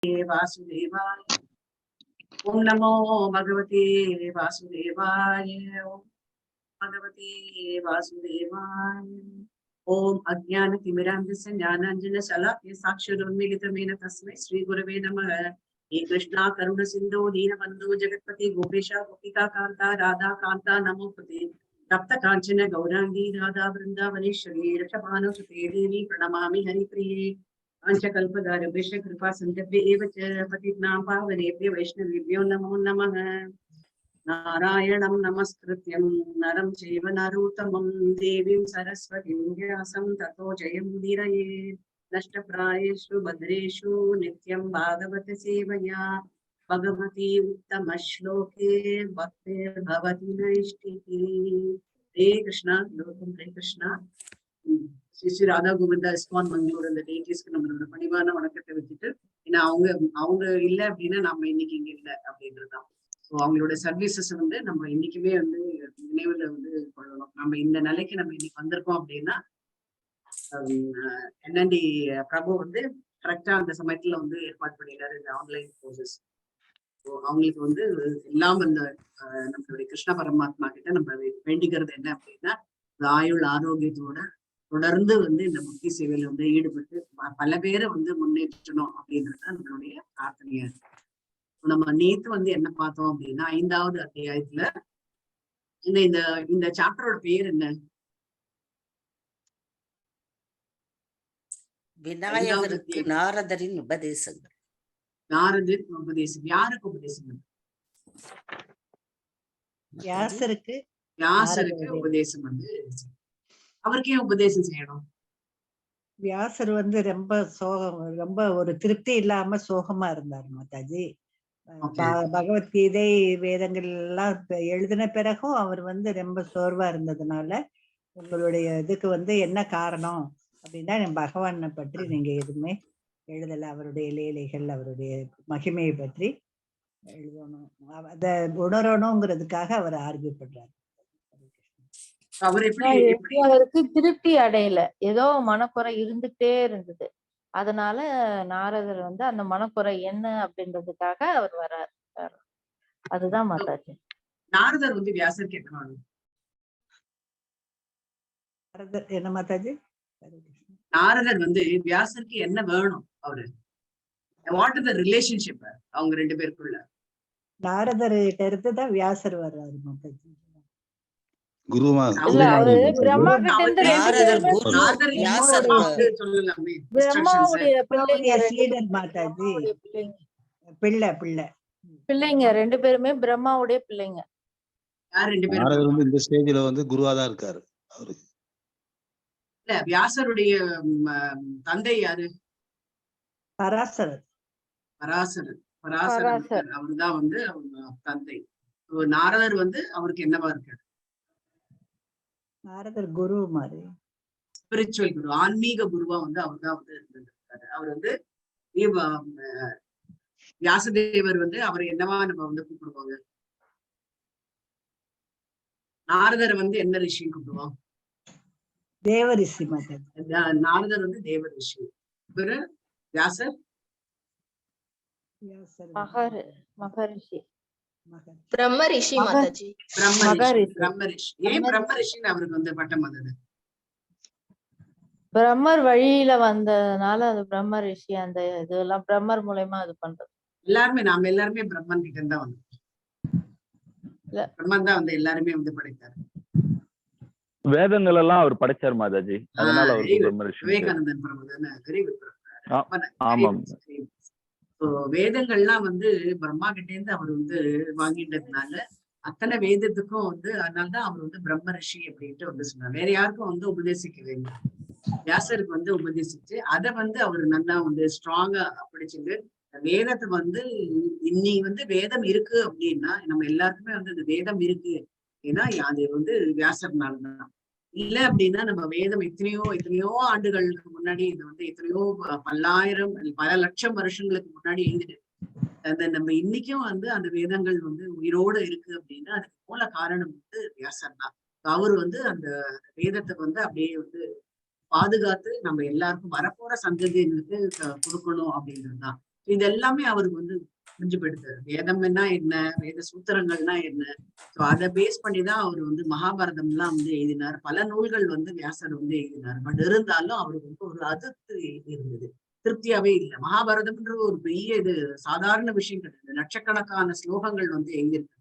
वासुदेवाय ओम नमो भगवते वासुदेवाय ओम भगवते वासुदेवाय ओम अज्ञानतिमिरान्धस्य ज्ञानाञ्जनशलाकया साक्षादुन्मीलितमेन तस्मै श्रीगुरवे नमः। हे कृष्णा करुण सिन्धो दीनबन्धो जगत्पते गोपेशा गोपिका कान्ता राधा कान्ता नमोस्तुते। तप्त काञ्चन गौरांगी राधा वृन्दावनेश्वरी रक्षमाणसुते देवी प्रणमामि हरिप्रिये। पंचकल्पदारुभ्यश्च कृपा सन्धभ्य एव च पतितानां पावनेभ्यो वैष्णवेभ्यो नमो नमः। नारायणं नमस्कृत्यं नरं चैव नरोत्तमं देवीं सरस्वतीं व्यासं ततो जयमुदीरयेत्। नष्टप्रायेषु भद्रेषु नित्यं भागवत सेवया भगवती उत्तमश्लोके भक्तिर्भवति नैष्टिकी। हरे कृष्णा लोकं हरे कृष्णा। ஸ்ரீ ஸ்ரீ ராதா கோவிந்தா இஸ்கான் மங்களூர் அந்த டேட்டிஸ்க்கு நம்மளோட பணிவான வணக்கத்தை வச்சுட்டு, ஏன்னா அவங்க இல்லை அப்படின்னா நம்ம இன்னைக்கு இங்க இல்லை அப்படின்றதுதான். ஸோ அவங்களோட சர்வீசஸ் வந்து நம்ம இன்னைக்குமே வந்து நினைவுல வந்து கொள்ளணும். நம்ம இந்த நிலைக்கு நம்ம இன்னைக்கு வந்திருக்கோம் அப்படின்னா என்னண்டி பிரபு வந்து கரெக்டா அந்த சமயத்துல வந்து ஏற்பாடு பண்ணிடுறாரு இந்த ஆன்லைன் கோர்சஸ். ஸோ அவங்களுக்கு வந்து எல்லாம் அந்த நம்மளுடைய கிருஷ்ண பரமாத்மா கிட்ட நம்ம வேண்டிக்கிறது என்ன அப்படின்னா, ஆயுள் ஆரோக்கியத்தோட தொடர்ந்து வந்து இந்த முக்தி சேவையில வந்து ஈடுபட்டு பல பேரை வந்து முன்னேற்றணும் அப்படின்றது நம்மளுடைய பிரார்த்தனையா இருக்கு. நம்ம நேத்து வந்து என்ன பார்த்தோம் அப்படின்னா 5வது அத்தியாயத்துல இந்த இந்த சாப்டரோட பேர் என்ன? விநாயகருக்கு நாரதரின் உபதேசங்கள். நாரதரின் உபதேசம் யாருக்கு உபதேசங்கள்? வியாசருக்கு உபதேசம் வந்து அவருக்கே உபதேசம் செய்யணும். வியாசர் வந்து ரொம்ப ஒரு திருப்தி இல்லாம சோகமா இருந்தார் மாதாஜி. பகவத்கீதை வேதங்கள் எல்லாம் எழுதின பிறகும் அவர் வந்து ரொம்ப சோர்வா இருந்ததுனால, உங்களுடைய இதுக்கு வந்து என்ன காரணம் அப்படின்னா, பகவானை பற்றி நீங்க எதுவுமே எழுதல, அவருடைய லீலைகள் அவருடைய மகிமையை பற்றி எழுதணும், அதை உணரணுங்கிறதுக்காக அவர் ஆர்கியூ பண்றாரு. அவருக்கு திருப்தி அடையல, ஏதோ மனக்குறை இருந்துட்டே இருந்தது. அதனால நாரதர் வந்து அந்த மனக்குறை என்ன அப்படின்றதுக்காக அவர் வர்றாரு. அதுதான் மாதாஜி. நாரதர் வந்து வியாசர் கேட்கணும். என்ன மாதாஜி? நாரதர் வந்து வியாசருக்கு என்ன வேணும்? அவரு வாட் இஸ் தி ரிலேஷன்ஷிப் அவங்க ரெண்டு பேருக்குள்ள? நாரதர் கிட்ட இருந்து தான் வியாசர் வர்றாரு மாதாஜி. பிரம்மா கிட்ட இருந்து பிள்ளைங்க 2 பேருமே பிரம்மாவுடைய பிள்ளைங்க. இந்த ஸ்டேஜ்ல வந்து குருவாதான் இருக்காரு அவரு. இல்ல, வியாசருடைய தந்தை யாரு? பராசரர். அவருதான் வந்து அவங்க தந்தை. நாரதர் வந்து அவருக்கு என்னவா இருக்காரு? நாரதர் குரு மாதிரி, ஸ்பிரிச்சுவல் குரு, ஆன்மீக குருவா வந்து அவர் தான் வந்து இருந்திருக்காரு. அவர் வந்து வியாசதேவர் வந்து அவர் என்னவா நம்ம வந்து கூப்பிடுவாங்க? நாரதர் வந்து என்ன ரிஷின்னு கூப்பிடுவோம்? தேவ ரிஷி. நாரதர் வந்து தேவ ரிஷி. இவரு வியாசர் மகரிஷி, பிரம்ம ரிஷி மாதாஜி. பிரம்ம ரிஷி. ஏன் பிரம்ம ரிஷின்னு அவருக்கு வந்து பட்டம் வந்தது? பிரம்மர் வழியில வந்ததுனால அது பிரம்ம ரிஷி. அந்த இதெல்லாம் பிரம்மர் மூலமா அது பண்றது. நாம எல்லாருமே பிரம்மன் கிட்ட இருந்தா வந்து பிரம்மன் தான் வந்து எல்லாருமே வந்து படைத்தாரு. வேதங்கள் எல்லாம் அவர் படைச்சார் மாதாஜி. அதனால அவர் பிரம்ம ரிஷி. விவேகானந்தன் பிரபு தானே? Very good. வேதங்கள்லாம் வந்து பிரம்மா கிட்டே இருந்து அவர் வந்து வாங்கிட்டதுனால அத்தனை வேதத்துக்கும் வந்து அதனாலதான் அவர் வந்து பிரம்ம ரிஷி அப்படின்ட்டு வந்து சொன்னார். வேற யாருக்கும் வந்து உபதேசிக்க வேண்டும். வியாசருக்கு வந்து உபதேசிச்சு அதை வந்து அவர் நல்லா வந்து ஸ்ட்ராங்கா படிச்சுட்டு வேதத்தை வந்து இன்னைக்கு வந்து வேதம் இருக்கு அப்படின்னா நம்ம எல்லாருக்குமே வந்து அந்த வேதம் இருக்கு. ஏன்னா அது வந்து வியாசர்னாலதான். இல்ல அப்படின்னா நம்ம வேதம் எத்தனையோ ஆண்டுகளுக்கு முன்னாடி இது வந்து எத்தனையோ பல லட்சம் வருஷங்களுக்கு முன்னாடி எழுதிட்டு அந்த நம்ம இன்னைக்கும் வந்து அந்த வேதங்கள் வந்து உயிரோட இருக்கு அப்படின்னா அதுக்கு மூல காரணம் வந்து வியாசர் தான். அவர் வந்து அந்த வேதத்தை வந்து அப்படியே வந்து பாதுகாத்து நம்ம எல்லாருக்கும் வரப்போற சந்ததியினருக்கு கொடுக்கணும் அப்படின்றதுதான். இது எல்லாமே அவருக்கு வந்து புரிஞ்சு போயிடுது. வேதம்னா என்ன, வேத சூத்திரங்கள்னா என்ன. சோ அதை பேஸ் பண்ணிதான் அவர் வந்து மகாபாரதம் எல்லாம் வந்து எழுதினார். பல நூல்கள் வந்து வியாசர் வந்து எழுதினார். பட் இருந்தாலும் அவருக்கு வந்து ஒரு அதிருப்தி இருந்தது, திருப்தியாவே இல்லை. மகாபாரதம்ன்றது ஒரு பெரிய இது சாதாரண விஷயம் கிடையாது. லட்சக்கணக்கான ஸ்லோகங்கள் வந்து எழுதியிருக்கு.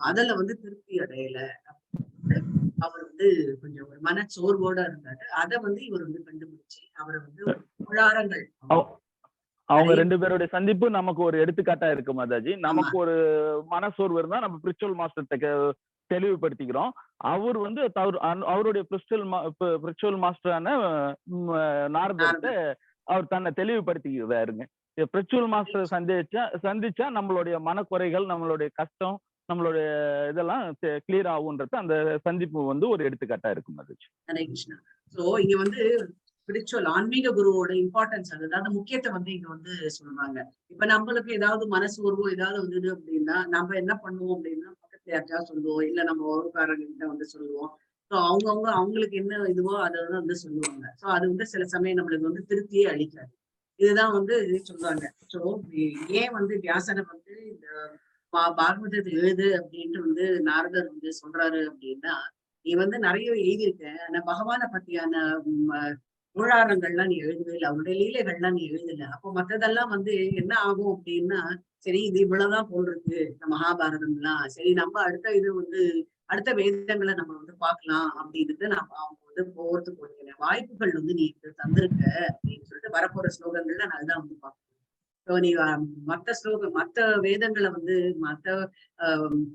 அதுல வந்து திருப்தி அடையல. அவர் வந்து கொஞ்சம் ஒரு மனச்சோர்வோட இருந்தாரு. அதை வந்து இவர் வந்து கண்டுபிடிச்சு அவரை வந்து புழாரங்கள் அவங்க 2 பேருடைய சந்திப்பு நமக்கு ஒரு எடுத்துக்காட்டா இருக்கு மாதாஜி. நமக்கு ஒரு மனசோர்வு இருந்தா நம்ம பிரிச்சுவல் மாஸ்டர் தெளிவுபடுத்திக்கிறோம். அவர் வந்து அவருடைய பிரிச்சுவல் மாஸ்டரான நாரதர்கிட்ட அவர் தன்னை தெளிவுபடுத்திக்கிறாருங்க. பிரிச்சுவல் மாஸ்டர் சந்திச்சா நம்மளுடைய மனக்குறைகள், நம்மளுடைய கஷ்டம், நம்மளுடைய இதெல்லாம் கிளியர் ஆகுன்றது அந்த சந்திப்பு வந்து ஒரு எடுத்துக்காட்டா இருக்கும் மாதாஜி. ஹரே கிருஷ்ணா. சோ இங்க வந்து ஸ்பிரிச்சுவல் ஆன்மீக குருவோட இம்பார்ட்டன்ஸ், அதாவது முக்கியத்தை வந்து இங்க வந்து சொல்றாங்க. இப்ப நம்மளுக்கு ஏதாவது மனசோர்வோ ஏதாவது வந்தது அப்படின்னா நம்ம என்ன பண்ணுவோம் அப்படின்னா, பக்கத்துல யார்ட்டாவது சொல்லுவோம், இல்ல நம்ம உறவுக்காரங்கிட்ட வந்து சொல்லுவோம். ஸோ அவங்களுக்கு என்ன இதுவோ அதை வந்து சொல்லுவாங்க. ஸோ அது வந்து சில சமயம் நம்மளுக்கு வந்து திருப்தியே அளிக்காது. இதுதான் வந்து சொல்றாங்க. ஸோ ஏன் வந்து வியாசனை வந்து இந்த பாகவதத்தை எழுது அப்படின்ட்டு வந்து நாரதர் வந்து சொல்றாரு அப்படின்னா, நீ வந்து நிறைய எழுதியிருக்க, ஆனா பகவானை பத்தியான புராணங்கள்லாம் நீ எழுதவே இல்லை, அவருடைய லீலைகள்லாம் நீ எழுதல. அப்போ மத்ததெல்லாம் வந்து என்ன ஆகும் அப்படின்னா, சரி இது இவ்வளவுதான் போல் இருக்கு இந்த மகாபாரதம்லாம், சரி நம்ம அடுத்த இது வந்து அடுத்த வேதங்களை நம்ம வந்து பார்க்கலாம் அப்படின்னு நம்ம அவங்க வந்து போறதுக்கு வாய்ப்புகள் வந்து நீ தந்திருக்க அப்படின்னு சொல்லிட்டு வரப்போற ஸ்லோகங்கள்ல நான் அதுதான் வந்து பார்க்கணும். நீ மத்த வேதங்களை வந்து மத்த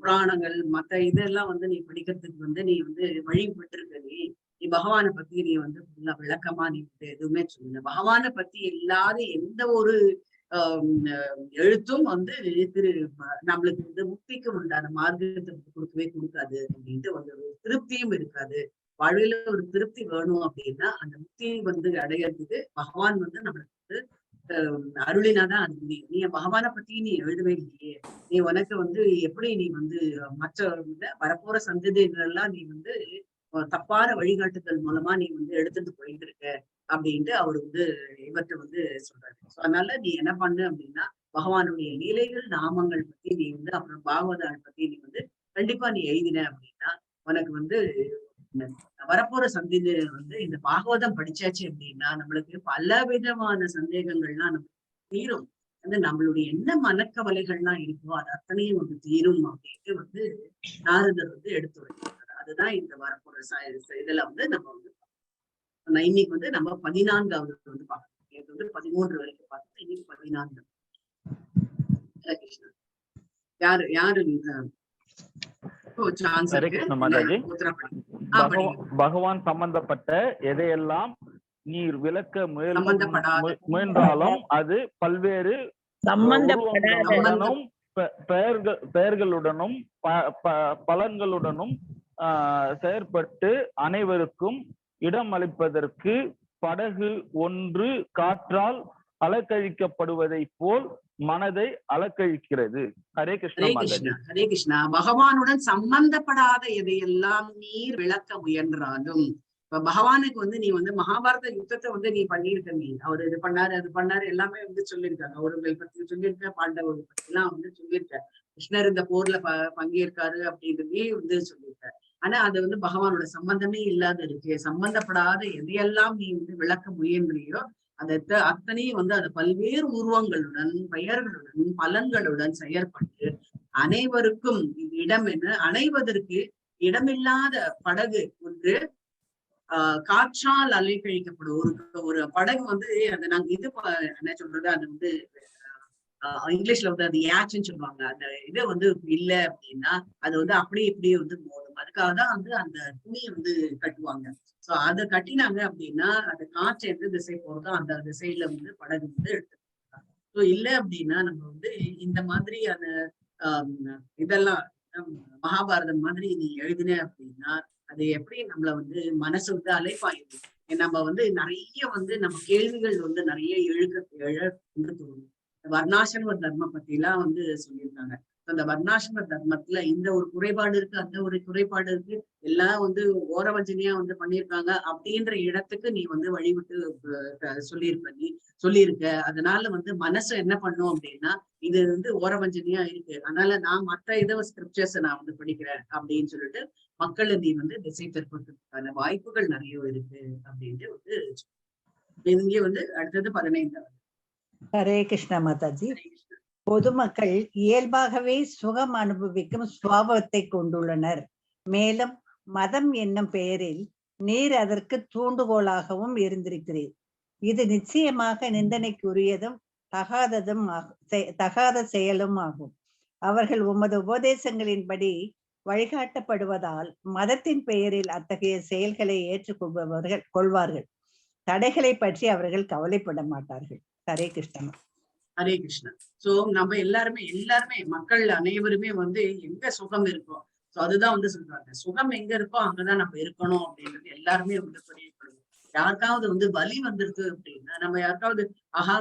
புராணங்கள் மத்த இதெல்லாம் வந்து நீ படிக்கிறதுக்கு வந்து நீ வந்து வழி விட்டுருக்க. நீ பகவானை பத்தி நீ வந்து விளக்கமா நீ வந்து எதுவுமே சொல்லுங்க. பகவானை பத்தி இல்லாத எந்த ஒரு எழுத்தும் வந்து நம்மளுக்கு வந்து முக்திக்கு உண்டான மார்க்கத்தை கொடுக்கவே கொடுக்காது அப்படின்ட்டு வந்து ஒரு திருப்தியும் இருக்காது. வாழ்வில ஒரு திருப்தி வேணும் அப்படின்னா அந்த முக்தியை வந்து அடையிறதுக்கு பகவான் வந்து நம்மளுக்கு வந்து அருளினாதான் அது முடியும். நீ பகவானை பத்தி நீ எழுதவே இல்லையே. நீ உனக்கு வந்து எப்படி நீ வந்து மற்ற வரப்போற சந்ததிகளெல்லாம் நீ வந்து தப்பான வழிகாட்டுதல் மூலமா நீ வந்து எடுத்துட்டு போயிட்டு இருக்க அப்படின்ட்டு அவர் வந்து இவர்கிட்ட வந்து சொல்றாரு. ஸோ அதனால நீ என்ன பண்ணு அப்படின்னா, பகவானுடைய லீலைகள் நாமங்கள் பத்தி நீ வந்து அப்புறம் பாகவதால் பத்தி நீ வந்து கண்டிப்பா நீ எழுதின அப்படின்னா உனக்கு வந்து வரப்போற சந்ததியில வந்து இந்த பாகவதம் படிச்சாச்சு அப்படின்னா நம்மளுக்கு பல விதமான சந்தேகங்கள்லாம் நமக்கு தீரும். வந்து நம்மளுடைய என்ன மனக்கவலைகள்லாம் இருக்கோ அது அத்தனையும் வந்து தீரும் அப்படின்ட்டு வந்து நாரதர் வந்து எடுத்து வைக்கிறார். அதுதான் இந்த வரப்போற இதுல வந்து நம்ம வந்து இன்னைக்கு வந்து நம்ம 14வது வந்து பார்க்கணும். இது வந்து 13 வரைக்கும் பார்த்தோம், இன்னைக்கு 14. யாரு பகவான் சம்பந்தப்பட்ட எதையெல்லாம் நீர் விளக்க முயன்றாலும் அது பல்வேறு பெயர்களுடனும் பலன்களுடனும் செயற்பட்டு அனைவருக்கும் இடம் அளிப்பதற்கு படகு ஒன்று காற்றால் அலக்கழிக்கப்படுவதை போல் மனதை அலக்கழிக்கிறது. ஹரே கிருஷ்ணா. ஹரே கிருஷ்ணா. பகவானுடன் சம்பந்தப்படாத எதையெல்லாம் நீர் விளக்க முயன்றாலும், இப்ப பகவானுக்கு வந்து நீ வந்து மகாபாரத யுத்தத்தை வந்து நீ பண்ணிருக்க. நீ அவர் இது பண்ணாரு அது பண்ணாரு எல்லாமே வந்து சொல்லியிருக்காங்க. அவர்களை பத்தி சொல்லியிருக்க, பாண்டவர்கள் பத்தி எல்லாம் வந்து சொல்லியிருக்க, கிருஷ்ணர் இந்த போர்ல பங்கேற்காரு அப்படின்றதே வந்து சொல்லியிருக்க. ஆனா அது வந்து பகவானோட சம்பந்தமே இல்லாத இருக்கு. சம்பந்தப்படாத எதையெல்லாம் நீ வந்து விளக்க முயன்றியோ அதை அத்தனையும் வந்து அது பல்வேறு உருவங்களுடன் பெயர்களுடன் பலன்களுடன் செயற்பட்டு அனைவருக்கும் இடம் என்ன அணைவதற்கு இடமில்லாத படகு ஒன்று காற்றால் அலைக்கழிக்கப்படும் ஒரு படகு வந்து அதை நாங்க இது என்ன சொல்றது, அது வந்து இங்கிலீஷ்ல வந்து அது யாச்சுன்னு சொல்லுவாங்க. அந்த இது வந்து இல்ல அப்படின்னா அது வந்து அப்படியே இப்படியே வந்து மோதும். அதுக்காக தான் வந்து அந்த துணியை வந்து கட்டுவாங்க. சோ அதை கட்டினாங்க அப்படின்னா அந்த காற்று எந்த திசை போறதோ அந்த திசையில வந்து படகு வந்து எடுத்துருக்காங்க. ஸோ இல்ல அப்படின்னா நம்ம வந்து இந்த மாதிரியான இதெல்லாம் மகாபாரதம் மாதிரி நீ எழுதின அப்படின்னா அது எப்படி நம்மள வந்து மனசு வந்து அலைப்பாயுது. நம்ம வந்து நிறைய வந்து நம்ம கேள்விகள் வந்து நிறைய எழு தோணும். வர்ணாசிரம தர்மம் பத்தி எல்லாம் வந்து சொல்லியிருக்காங்க. அந்த வர்ணாசிரம தர்மத்துல இந்த ஒரு குறைபாடு இருக்கு, அந்த ஒரு குறைபாடு இருக்கு, எல்லாம் வந்து ஓரவஞ்சனையா வந்து பண்ணியிருக்காங்க அப்படின்ற இடத்துக்கு நீ வந்து வழிவிட்டு நீ சொல்லியிருக்க. அதனால வந்து மனசு என்ன பண்ணும் அப்படின்னா, இது வந்து ஓரவஞ்சனையா இருக்கு, அதனால நான் மற்ற இத ஸ்கிரிப்சர்ஸ் நான் வந்து படிக்கிறேன் அப்படின்னு சொல்லிட்டு மக்களை நீ வந்து திசை திருப்பதற்கான வாய்ப்புகள் நிறைய இருக்கு அப்படின்ட்டு வந்து இங்கே வந்து அடுத்தது 15வது. ஹரே கிருஷ்ணா மாதாஜி. பொதுமக்கள் இயல்பாகவே சுகம் அனுபவிக்கும் சுவாபத்தை கொண்டுள்ளனர். மேலும் மதம் என்னும் பெயரில் நீர் அதற்கு தூண்டுகோலாகவும் இருந்திருக்கிறீர். இது நிச்சயமாக நிந்தனைக்குரியதும் தகாத செயலும் ஆகும். அவர்கள் உமது உபதேசங்களின்படி வழிகாட்டப்படுவதால் மதத்தின் பெயரில் அத்தகைய செயல்களை கொள்வார்கள். தடைகளை பற்றி அவர்கள் கவலைப்பட மாட்டார்கள். ஹரே கிருஷ்ணா. ஹரே கிருஷ்ணா. சோ நம்ம எல்லாருமே மக்கள் அனைவருமே வந்து எங்க சுகம் இருக்கோம், சோ அதுதான் வந்து சொல்றாங்க. சுகம் எங்க இருக்கோ அங்கதான் நம்ம இருக்கணும் அப்படின்றது எல்லாருமே வந்து புரியப்படுது. யாருக்காவது வந்து வலி வந்திருக்கு அப்படின்னா நம்ம யாருக்காவது ஆஹா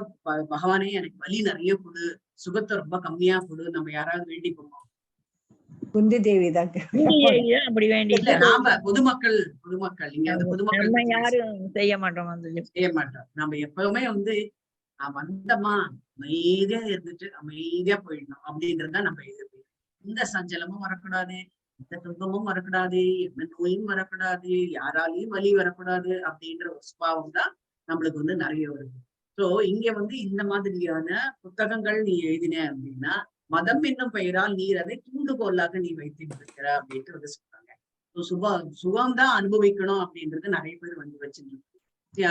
பகவானே எனக்கு வலி நிறைய கொடு, சுகத்தை ரொம்ப கம்மியா கொடு, நம்ம யாராவது வேண்டிப்போம்? குந்தி தேவி தான் அப்படி வேண்டிட்டு நாம பொதுமக்கள் இங்க வந்து பொதுமக்கள் யாரும் செய்ய மாட்டோம். நம்ம எப்பவுமே வந்து வந்தமா அமைதியா இருந்துட்டு அமைதியா போயிடணும் அப்படின்றதுதான் நம்ம எதிர்ப்பு. எந்த சஞ்சலமும் வரக்கூடாது, எந்த துன்பமும் வரக்கூடாது, எந்த நோயும் வரக்கூடாது, யாராலையும் வலி வரக்கூடாது அப்படின்ற ஒரு சுபாவம் தான் நம்மளுக்கு வந்து நிறைய வருது. சோ இங்க வந்து இந்த மாதிரியான புத்தகங்கள் நீ எழுதின அப்படின்னா மதம் என்னும் பெயரால் நீர் அதை தூண்டுகோலாக நீ வைத்திருக்கிற அப்படின்ட்டு வந்து சொல்றாங்க. சுகம் தான் அனுபவிக்கணும் அப்படின்றது நிறைய பேர் வந்து வச்சிருக்கு.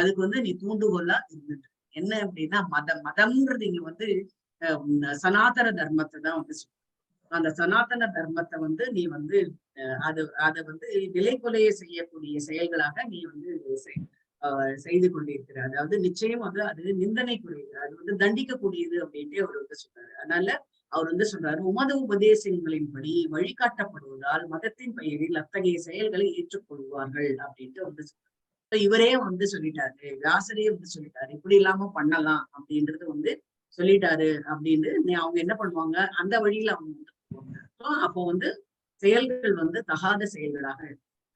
அதுக்கு வந்து நீ தூண்டுகோலா இருந்துட்டு என்ன அப்படின்னா மதம்ன்றது இங்க வந்து சனாதன தர்மத்தை தான் வந்து அந்த சனாதன தர்மத்தை வந்து நீ வந்து அதை வந்து விலை கொலைய செய்யக்கூடிய செயல்களாக நீ வந்து செய்து கொண்டிருக்கிற. அதாவது நிச்சயம் வந்து அது நிந்தனைக்குரியது, அது வந்து தண்டிக்கக்கூடியது அப்படின்ட்டு அவர் வந்து சொல்றாரு. அதனால அவர் வந்து சொல்றாரு, உமது உபதேசங்களின்படி வழிகாட்டப்படுவதால் மதத்தின் பெயரில் அத்தகைய செயல்களை ஏற்றுக்கொள்வார்கள் அப்படின்ட்டு வந்து சொல்றாரு. இவரே வந்து சொல்லிட்டாரு, வியாசரே வந்து சொல்லிட்டாரு, இப்படி இல்லாம பண்ணலாம் அப்படின்றது வந்து சொல்லிட்டாரு அப்படின்னு அவங்க என்ன பண்ணுவாங்க, அந்த வழியில அவங்க வந்து போவாங்க. அப்போ வந்து செயல்கள் வந்து தகாத செயல்களாக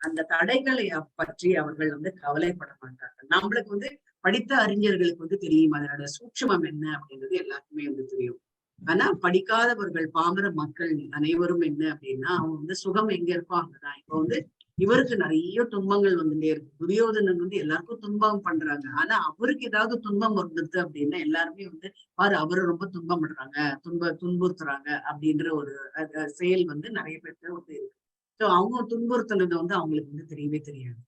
அந்த தடைகளை பற்றி அவர்கள் வந்து கவலைப்பட மாட்டார்கள். நம்மளுக்கு வந்து படித்த அறிஞர்களுக்கு வந்து தெரியும் அதனோட சூட்சுமம் என்ன அப்படின்றது எல்லாருக்குமே வந்து தெரியும். ஆனா படிக்காதவர்கள் பாமர மக்கள் அனைவரும் என்ன அப்படின்னா அவங்க வந்து சுகம் எங்க இருக்கோ அங்கதான். இப்போ வந்து இவருக்கு நிறைய துன்பங்கள் வந்துட்டே இருக்கு. துரியோதனன் வந்து எல்லாருக்கும் துன்பம் பண்றாங்க, ஆனா அவருக்கு ஏதாவது துன்பம் வந்துருது அப்படின்னா எல்லாருமே வந்து பாரு அவரு ரொம்ப துன்பம் பண்றாங்க, துன்புறுத்துறாங்க அப்படின்ற ஒரு செயல் வந்து நிறைய பேருக்கு வந்து இருக்கு. சோ அவங்க துன்புறுத்துனது வந்து அவங்களுக்கு வந்து தெரியவே தெரியாது.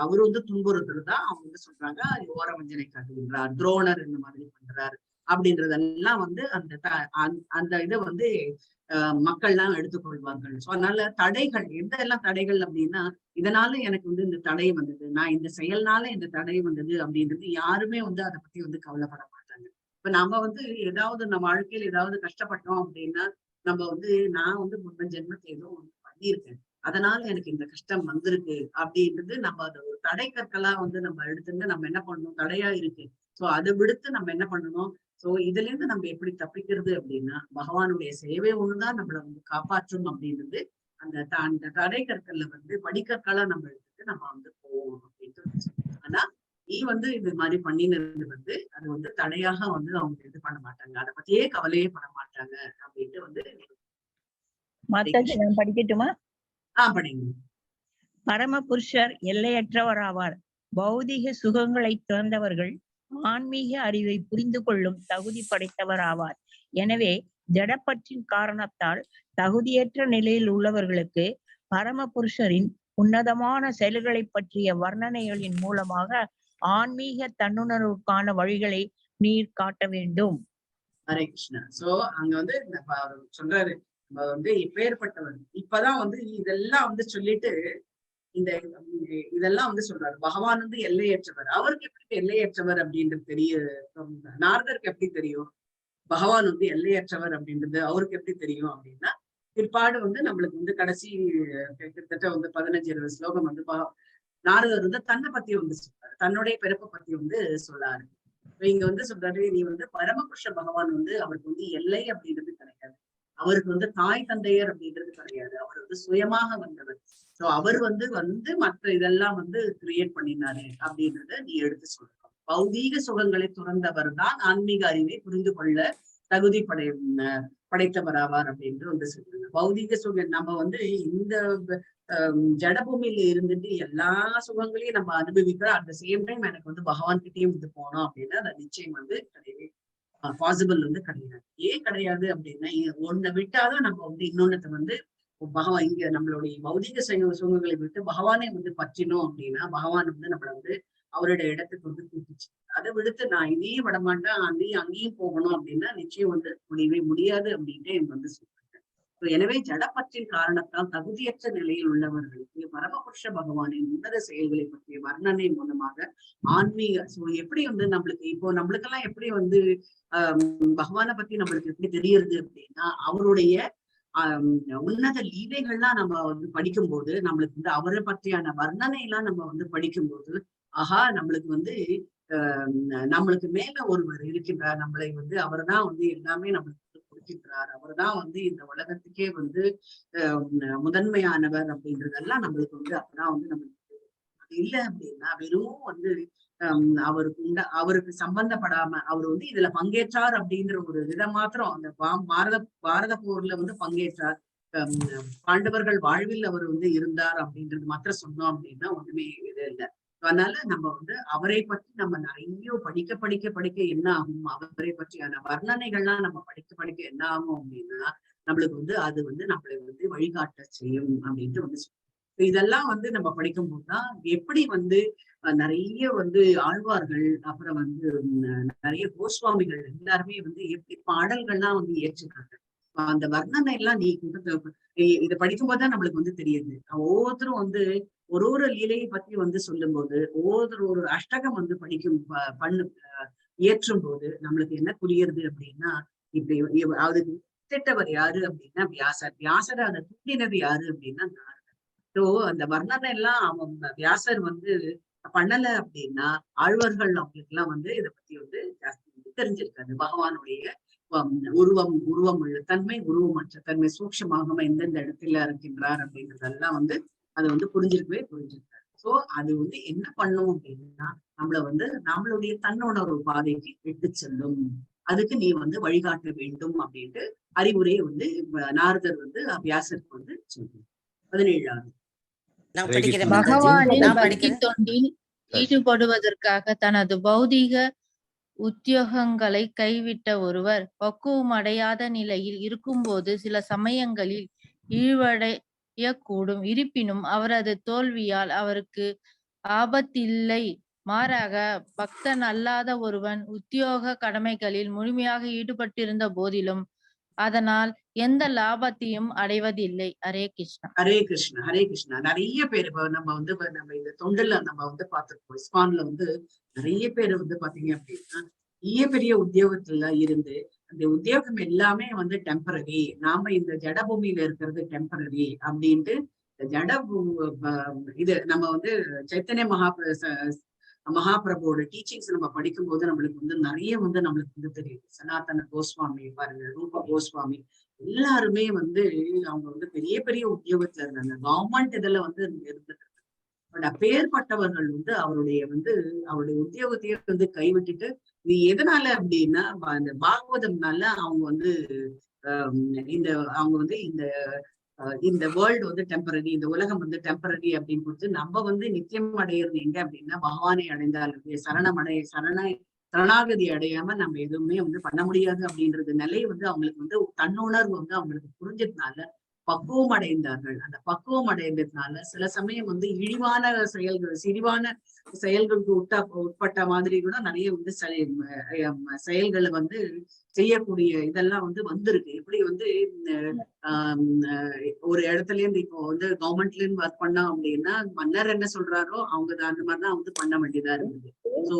அவரு வந்து துன்புறுத்துறதுதான் அவங்க வந்து சொல்றாங்க ஓர வஞ்சனை காட்டுகின்றார், துரோணர் இந்த மாதிரி பண்றாரு அப்படின்றதெல்லாம் வந்து அந்த இதை வந்து மக்கள்லாம் எடுத்துக்கொள்வார்கள். சோ அதனால தடைகள் எதெல்லாம் தடைகள் அப்படின்னா இதனால எனக்கு வந்து இந்த தடை வந்தது, நான் இந்த செயல்னால இந்த தடை வந்தது அப்படின்றது யாருமே வந்து அதை பத்தி வந்து கவலைப்பட மாட்டாங்க. இப்ப நம்ம வந்து ஏதாவது நம்ம வாழ்க்கையில ஏதாவது கஷ்டப்பட்டோம் அப்படின்னா நம்ம வந்து நான் வந்து முன்ன ஜென்மத்துல ஏதோ ஒண்ணு பண்ணியிருக்கேன், அதனால எனக்கு இந்த கஷ்டம் வந்திருக்கு அப்படின்றது நம்ம அதை ஒரு தடை கற்களா வந்து நம்ம எடுத்துட்டு நம்ம என்ன பண்ணணும், தடையா இருக்கு சோ அதை விடுத்து நம்ம என்ன பண்ணணும். சோ இதுல இருந்து நம்ம எப்படி தப்பிக்கிறது அப்படின்னா பகவானுடைய சேவை ஒண்ணுதான் நம்மளை வந்து காப்பாற்றும் அப்படின்றது அந்த தடை கற்கள்ல வந்து படிக்கற்களா நம்ம எடுத்துட்டு நம்ம வந்து போவோம் அப்படின்ட்டு. ஆனா நீ வந்து இது மாதிரி பண்ணினது வந்து அது வந்து தடையாக வந்து அவங்க இது பண்ண மாட்டாங்க, அதை பத்தியே கவலையே பட மாட்டாங்க அப்படின்ட்டு வந்து படிக்கட்டுமா? படிங்க. பரமபுருஷர் எல்லையற்றவர் ஆவார். பௌதிக சுகங்களை திறந்தவர்கள் ஆன்மீக அறிவை புரிந்து கொள்ளும் தகுதி படைத்தவர் ஆவார். எனவே ஜடப்பற்றின் காரணத்தால் தகுதியற்ற நிலையில் உள்ளவர்களுக்கு பரமபுருஷரின் உன்னதமான செயல்களை பற்றிய வர்ணனைகளின் மூலமாக ஆன்மீக தன்னுணர்வுக்கான வழிகளை நீர் காட்ட வேண்டும். ஹரே கிருஷ்ணா. சோ அங்க வந்து சொல்றாரு நம்ம வந்து இப்பேற்பட்டவர் இப்பதான் வந்து இதெல்லாம் வந்து சொல்லிட்டு இதெல்லாம் வந்து சொல்றாரு. பகவான் வந்து எல்லையற்றவர், அவருக்கு எப்படி எல்லையற்றவர் அப்படின்றது தெரியும், நாரதருக்கு எப்படி தெரியும் பகவான் வந்து எல்லையற்றவர் அப்படின்றது அவருக்கு எப்படி தெரியும் அப்படின்னா பிற்பாடு வந்து நம்மளுக்கு வந்து கடைசி கிட்டத்தட்ட வந்து 15-20 ஸ்லோகம் வந்து நாரதர் வந்து தன்னை பத்தி வந்து சொல்றாரு, தன்னுடைய பிறப்பை பத்தி வந்து சொல்லாரு. இங்க வந்து சொல்றாரு, நீ வந்து பரமபுருஷ பகவான் வந்து அவருக்கு வந்து எல்லை அப்படின்றது கிடையாது, அவருக்கு வந்து தாய் தந்தையர் அப்படின்றது கிடையாது. அவர் வந்து சுயமாக வந்தவர். சோ அவர் வந்து மற்ற இதெல்லாம் வந்து கிரியேட் பண்ணினாரு அப்படின்றத நீ எடுத்து சொல்லணும். பௌதீக சுகங்களை துறந்தவர் தான் ஆன்மீக அறிவை புரிந்து கொள்ள தகுதி படைத்தவராவார் அப்படின்னு வந்து சொல்றாங்க. பௌதீக சுகம் நம்ம வந்து இந்த ஜடபூமியில இருந்துட்டு எல்லா சுகங்களையும் நம்ம அனுபவிக்கிறோம். அட் த சேம் டைம் எனக்கு வந்து பகவான் கிட்டேயும் வந்து போனோம் அப்படின்னா அது நிச்சயம் வந்து கிடையவே பாசிபிள் வந்து கிடையாது. ஏன் கிடையாது அப்படின்னா ஒன்னை விட்டாதான் நம்ம வந்து இன்னொன்னத்தை வந்து பகவான் இங்க நம்மளுடைய பௌதிக சுகங்களை விட்டு பகவானே வந்து பற்றினோம் அப்படின்னா பகவான் வந்து நம்மளை வந்து அவருடைய இடத்துக்கு வந்து கூப்பிச்சு. அதை விடுத்து நான் இதையும் விடமாட்டேன் அங்கேயும் போகணும் அப்படின்னா நிச்சயம் வந்து முடியவே முடியாது அப்படின்ட்டு எனக்கு வந்து சொல்றாங்க. எனவே ஜடப்பற்றின் காரணத்தால் தகுதியற்ற நிலையில் உள்ளவர்களுக்கு பரமபுருஷ பகவானின் உன்னத செயல்களை பற்றிய வர்ணனை மூலமாக ஆன்மீக எப்படி வந்து நம்மளுக்கு இப்போ நம்மளுக்கெல்லாம் எப்படி வந்து பகவானை பத்தி நம்மளுக்கு எப்படி தெரியுது அப்படின்னா அவருடைய உன்னத லீலைகள்லாம் நம்ம வந்து படிக்கும்போது நம்மளுக்கு வந்து அவரை பற்றியான வர்ணனை எல்லாம் நம்ம வந்து படிக்கும்போது ஆஹா நம்மளுக்கு வந்து நம்மளுக்கு மேல ஒருவர் இருக்கின்றார். நம்மளை வந்து அவர் தான் வந்து எல்லாமே நம்மளுக்கு கொடுக்கின்றார். அவர் தான் வந்து இந்த உலகத்துக்கே வந்து முதன்மையானவர் அப்படின்றதெல்லாம் நம்மளுக்கு வந்து அப்பதான் வந்து நம்மளுக்கு அது இல்லை அப்படின்னா வெறும் வந்து அவருக்கு சம்பந்தப்படாம அவர் வந்து இதுல பங்கேற்றார் அப்படின்ற ஒரு இதை மாத்திரம் அந்த பாரத போர்ல வந்து பங்கேற்றார், பாண்டவர்கள் வாழ்வில் அவர் வந்து இருந்தார் அப்படின்றது மாத்திரம் சொன்னோம் அப்படின்னா ஒண்ணுமே இது இல்லை. அதனால நம்ம வந்து அவரை பற்றி நம்ம நிறைய படிக்க என்ன ஆகும், அவரை பற்றியான வர்ணனைகள்லாம் நம்ம படிக்க என்ன ஆகும் அப்படின்னா நம்மளுக்கு வந்து அது வந்து நம்மளை வந்து வழிகாட்ட செய்யும் அப்படின்ட்டு வந்து இதெல்லாம் வந்து நம்ம படிக்கும் போதுதான் எப்படி வந்து நிறைய வந்து ஆழ்வார்கள் அப்புறம் வந்து நிறைய கோஸ்வாமிகள் எல்லாருமே வந்து எப்படி பாடல்கள்லாம் வந்து இயற்றிருக்காங்க. அந்த வர்ணனை எல்லாம் நீ இதை படிக்கும் போதுதான் நம்மளுக்கு வந்து தெரியுது. ஒவ்வொருத்தரும் வந்து ஒரு லீலையை பத்தி வந்து சொல்லும் போது ஒவ்வொருத்தரும் ஒரு அஷ்டகம் வந்து இயற்றும் போது நம்மளுக்கு என்ன புரியுறது அப்படின்னா இப்படி அதுக்கு திட்டவர் யாரு அப்படின்னா வியாசரை அதை தூண்டினது யாரு அப்படின்னா ஸோ அந்த வர்ணனை எல்லாம் அவன் வியாசர் வந்து பண்ணல அப்படின்னா ஆழ்வார்கள் அவங்களுக்கு எல்லாம் வந்து இதை பத்தி வந்து ஜாஸ்தி தெரிஞ்சிருக்காது. பகவானுடைய உருவம் உள்ள தன்மை, உருவமற்ற தன்மை, சூக்ஷமாக எந்தெந்த இடத்துல இருக்கின்றார் அப்படின்றதெல்லாம் வந்து அதை வந்து புரிஞ்சிருக்காரு. சோ அது வந்து என்ன பண்ணும் அப்படின்னா நம்மள வந்து நம்மளுடைய தன்னுணர்வு பாதைக்கு விட்டு செல்லும். அதுக்கு நீ வந்து வழிகாட்ட வேண்டும் அப்படின்ட்டு அறிவுரையை வந்து நாரதர் வந்து வியாசருக்கு வந்து சொல்லுங்க. 17வது பகவானின் பக்தி தொண்டில் ஈடுபடுவதற்காக தனது பௌதீக உத்தியோகங்களை கைவிட்ட ஒருவர் பக்குவம் அடையாத நிலையில் இருக்கும்போது சில சமயங்களில் இழிவடையக்கூடும். இருப்பினும் அவரது தோல்வியால் அவருக்கு ஆபத்தில்லை. மாறாக பக்தன் அல்லாத ஒருவன் உத்தியோக கடமைகளில் முழுமையாக ஈடுபட்டிருந்த போதிலும் அதனால் எந்த லாபத்தையும் அடைவதில்லை. ஹரே கிருஷ்ணா. ஹரே கிருஷ்ணா. ஹரே கிருஷ்ணா. நிறைய பேர் நம்ம வந்து நம்ம இந்த தொண்டுல நம்ம வந்து பார்த்திருக்கோம். இஸ்கான்ல வந்து நிறைய பேர் வந்து பாத்தீங்க அப்படின்னா பெரிய உத்தியோகத்துல இருந்து அந்த உத்தியோகம் எல்லாமே வந்து டெம்பரரி, நாம இந்த ஜடபூமியில இருக்கிறது டெம்பரரி அப்படின்ட்டு ஜட இது நம்ம வந்து சைத்தன்ய மகாபிரபுவோட டீச்சிங்ஸ் நம்ம படிக்கும் போது நம்மளுக்கு வந்து நிறைய வந்து நம்மளுக்கு வந்து தெரியுது. சனாதன கோஸ்வாமி பாருங்க, ரூப கோஸ்வாமி எல்லாருமே வந்து அவங்க வந்து பெரிய உத்தியோகத்துல இருந்தாங்க. கவர்மெண்ட் இதுல வந்து இருந்துட்டு பட் அப்பேற்பட்டவர்கள் வந்து அவருடைய உத்தியோகத்தையே வந்து கைவிட்டுட்டு இது எதனால அப்படின்னா அந்த பாகவதம்னால அவங்க வந்து இந்த வேர்ல்டு வந்து டெம்பரரி, இந்த உலகம் வந்து டெம்பரரி அப்படின்னு கொடுத்து நம்ம வந்து நித்தியம் அடையிறது எங்க அப்படின்னா பகவானை அடைந்தால் சரணாகதி அடையாம நம்ம எதுவுமே வந்து பண்ண முடியாது அப்படின்றது நிலையை வந்து அவங்களுக்கு வந்து தன்னுணர்வு வந்து அவங்களுக்கு புரிஞ்சதுனால பக்குவம் அடைந்தார்கள். அந்த பக்குவம் அடைந்ததுனால சில சமயம் வந்து இழிவான சிறிவான செயல்களுக்கு உட்பட்ட மாதிரி கூட நிறைய வந்து செயல்களை வந்து செய்யக்கூடிய இதெல்லாம் வந்து வந்திருக்கு. எப்படி வந்து ஒரு இடத்துல இருந்து இப்போ வந்து கவர்மெண்ட்ல இருந்து ஒர்க் பண்ணோம் அப்படின்னா மன்னர் என்ன சொல்றாரோ அவங்க அந்த மாதிரிதான் வந்து பண்ண வேண்டியதா இருக்குது. சோ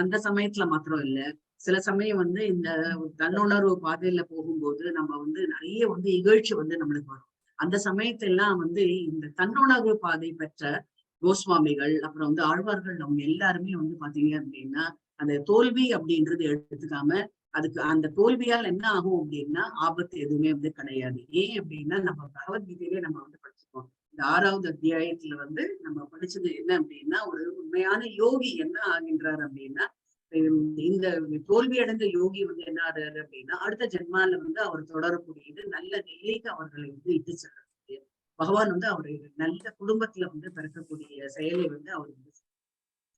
அந்த சமயத்துல மாத்திரம் இல்ல, சில சமயம் வந்து இந்த தன்னுணர்வு பாதையில போகும்போது நம்ம வந்து நிறைய வந்து இகழ்ச்சி வந்து நம்மளுக்கு வரும். அந்த சமயத்தெல்லாம் வந்து இந்த தன்னுணர்வு பாதை பெற்ற கோஸ்வாமிகள் அப்புறம் வந்து ஆழ்வார்கள் அவங்க எல்லாருமே வந்து பாத்தீங்க அப்படின்னா அந்த தோல்வி அப்படின்றது எடுத்துக்காம அதுக்கு அந்த தோல்வியால் என்ன ஆகும் அப்படின்னா ஆபத்து எதுவுமே வந்து கிடையாது. ஏன் அப்படின்னா நம்ம பகவத்கீதையிலே நம்ம வந்து படிச்சிருக்கோம். இந்த 6வது அத்தியாயத்துல வந்து நம்ம படிச்சது என்ன அப்படின்னா, ஒரு உண்மையான யோகி என்ன ஆகின்றார் அப்படின்னா, இந்த தோல்வி அடைந்த யோகி வந்து என்ன ஆறாரு அப்படின்னா, அடுத்த ஜென்மால வந்து அவர் தொடரக்கூடியது நல்ல நிலைக்கு அவர்களை வந்து இட்டு செல்லக்கூடிய பகவான் வந்து அவரு நல்ல குடும்பத்துல வந்து பிறக்கக்கூடிய செயலை வந்து அவர் வந்து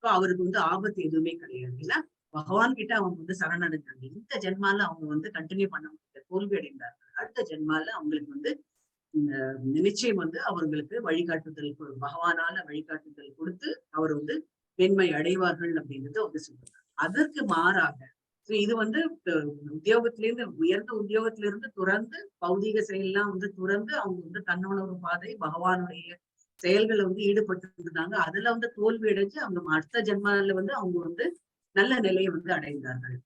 அவருக்கு வந்து ஆபத்து எதுவுமே கிடையாது. ஏன்னா பகவான் கிட்ட அவங்க வந்து சரணடைஞ்சாங்க. இந்த ஜென்மால அவங்க வந்து கண்டினியூ பண்ண முடியல, தோல்வி அடைந்தார்கள். அடுத்த ஜென்மால அவங்களுக்கு வந்து நிச்சயம் வந்து அவர்களுக்கு வழிகாட்டுதல் பகவானால வழிகாட்டுதல் கொடுத்து அவர் வந்து மேன்மை அடைவார்கள் அப்படின்றத வந்து சொல்றாங்க. அதற்கு மாறாக இது வந்து உத்தியோகத்திலிருந்து உயர்ந்த உத்தியோகத்திலிருந்து துறந்து பௌதிக செயல்லாம் வந்து துறந்து அவங்க வந்து தன்னுணர்வு பாதை பகவானுடைய செயல்களை வந்து ஈடுபட்டு இருந்தாங்க. அதுல வந்து தோல்வி அடைஞ்சு அவங்க அடுத்த ஜென்மால வந்து அவங்க வந்து நல்ல நிலையை வந்து அடைந்தார்கள்.